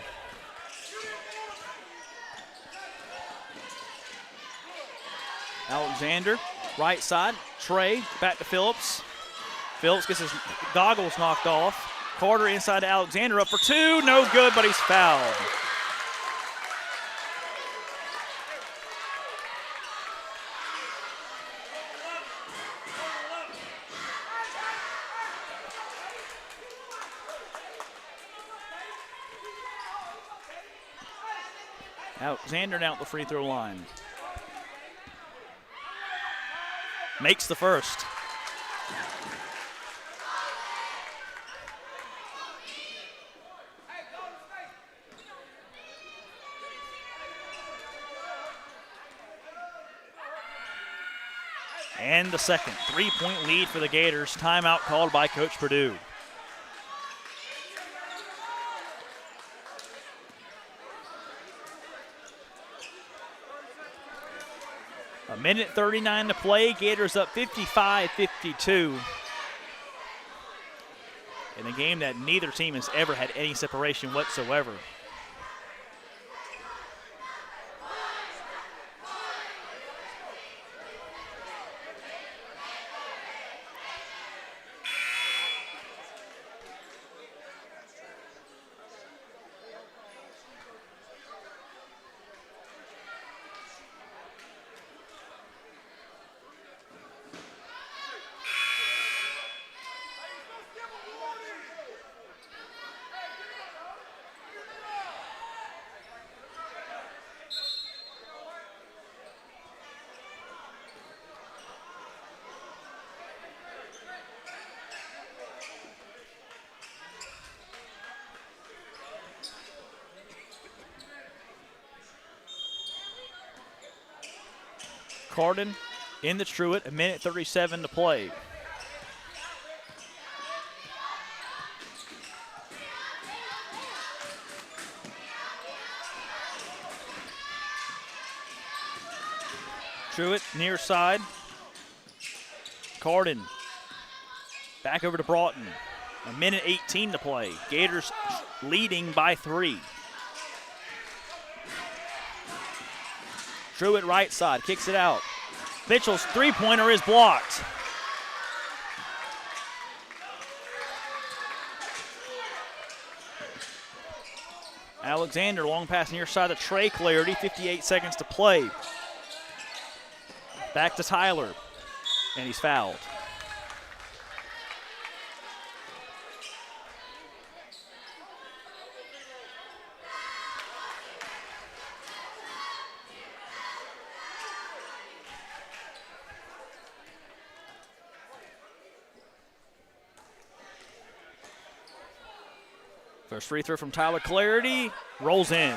Alexander, right side. Trey, back to Phillips. Phillips gets his goggles knocked off. Carter inside to Alexander, up for two. No good, but he's fouled. Alexander now at the free throw line. Makes the first. And the second. 3-point lead for the Gators. Timeout called by Coach Purdue. A minute 39 to play. Gators up 55-52. In a game that neither team has ever had any separation whatsoever. Carden in the Truett, a minute 37 to play. Truett near side. Carden back over to Broughton. A minute 18 to play. Gators leading by 3. Truett right side, kicks it out. Mitchell's three-pointer is blocked. Alexander, long pass near side to Trey Clarity, 58 seconds to play. Back to Tyler, and he's fouled. First free throw from Tyler Clarity, rolls in.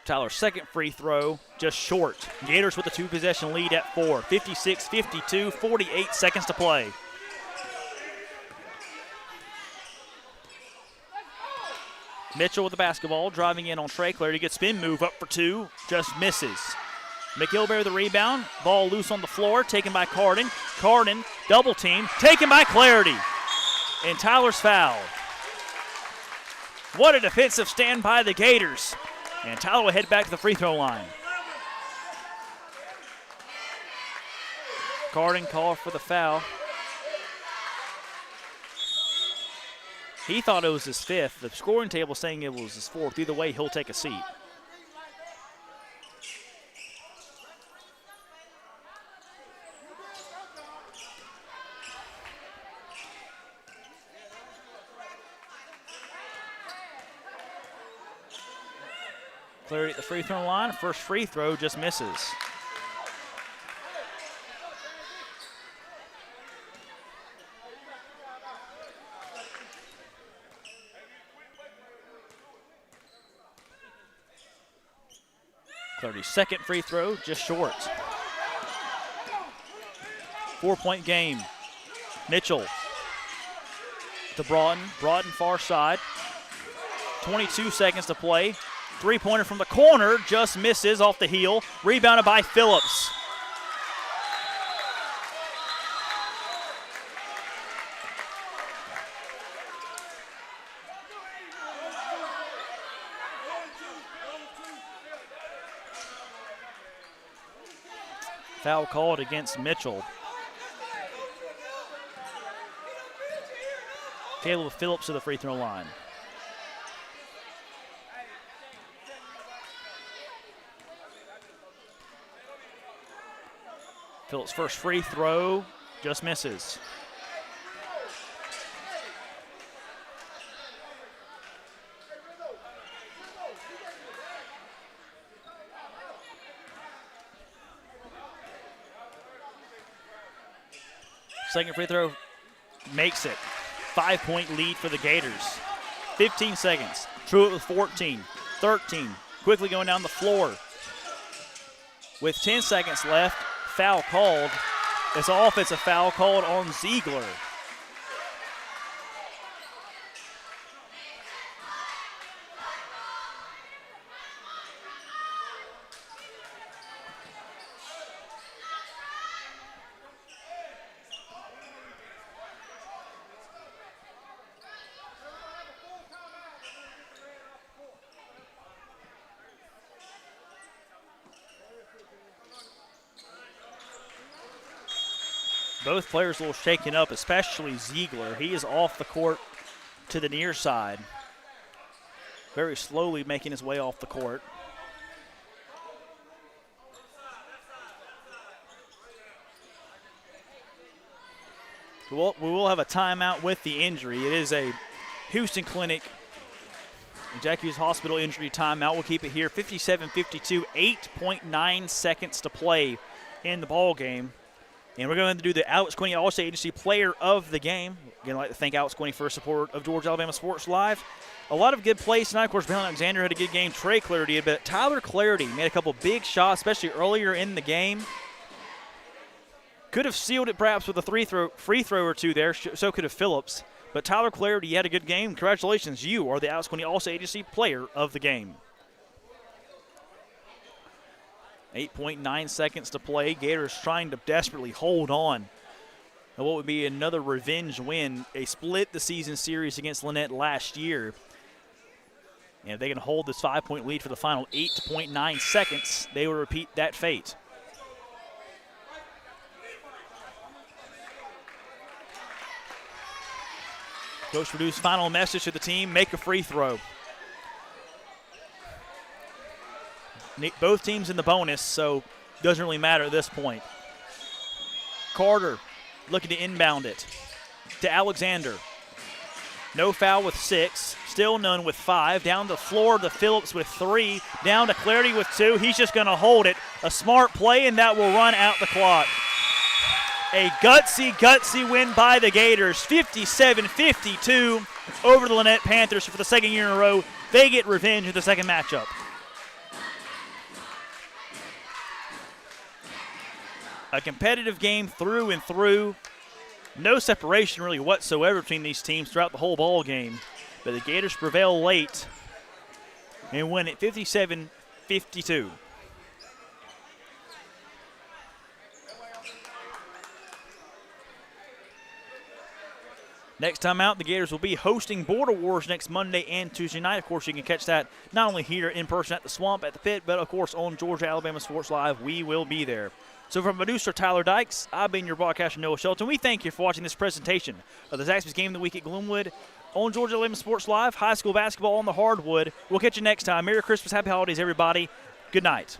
Tyler's second free throw, just short. Gators with a 2-possession lead at 4. 56-52, 48 seconds to play. Mitchell with the basketball, driving in on Trey Clarity, gets spin move up for 2, just misses. McIlberry the rebound, ball loose on the floor, taken by Carden. Carden, double team, taken by Clarity. And Tyler's fouled. What a defensive stand by the Gators. And Tyler will head back to the free throw line. Carden called for the foul. He thought it was his 5th. The scoring table saying it was his 4th. Either way, he'll take a seat. Clarity at the free throw line. First free throw just misses. Clarity's second free throw just short. 4-point game. Mitchell to Broughton. Broughton far side. 22 seconds to play. Three-pointer from the corner just misses off the heel. Rebounded by Phillips. Foul called against Mitchell. Caleb Phillips to the free throw line. Phillips' first free throw just misses. Second free throw makes it. 5-point lead for the Gators. 15 seconds. Truett with 14, 13. Quickly going down the floor. With 10 seconds left, foul called. It's an offensive foul called on Ziegler. Both players a little shaken up, especially Ziegler. He is off the court to the near side. Very slowly making his way off the court. We will have a timeout with the injury. It is a Houston Clinic Jack Hughes Hospital injury timeout. We'll keep it here. 57-52, 8.9 seconds to play in the ball game. And we're going to do the Alex Quinney All-State Agency Player of the Game. Again, I'd like to thank Alex Quinney for his support of Georgia Alabama Sports Live. A lot of good plays tonight. Of course, Braylon Alexander had a good game. Trey Clarity did, but Tyler Clarity made a couple big shots, especially earlier in the game. Could have sealed it perhaps with a free throw or two there. So could have Phillips. But Tyler Clarity had a good game. Congratulations. You are the Alex Quinney All-State Agency Player of the Game. 8.9 seconds to play. Gators trying to desperately hold on. And what would be another revenge win, a split the season series against Lanett last year. And if they can hold this 5-point lead for the final 8.9 seconds, they will repeat that fate. Coach Purdue's final message to the team, make a free throw. Both teams in the bonus, so doesn't really matter at this point. Carter looking to inbound it to Alexander. No foul with 6, still none with 5. Down the floor to Phillips with 3, down to Clarity with 2. He's just going to hold it. A smart play, and that will run out the clock. A gutsy win by the Gators, 57-52 over the Lanett Panthers for the second year in a row. They get revenge in the second matchup. A competitive game through and through. No separation really whatsoever between these teams throughout the whole ball game. But the Gators prevail late and win it 57-52. Next time out, the Gators will be hosting Border Wars next Monday and Tuesday night. Of course, you can catch that not only here in person at the Swamp, at the Pit, but of course on Georgia Alabama Sports Live. We will be there. So from producer Tyler Dykes, I've been your broadcaster Noah Shelton. We thank you for watching this presentation of the Zaxby's Game of the Week at Glenwood on Georgia Alabama Sports Live. High school basketball on the hardwood. We'll catch you next time. Merry Christmas, Happy Holidays, everybody. Good night.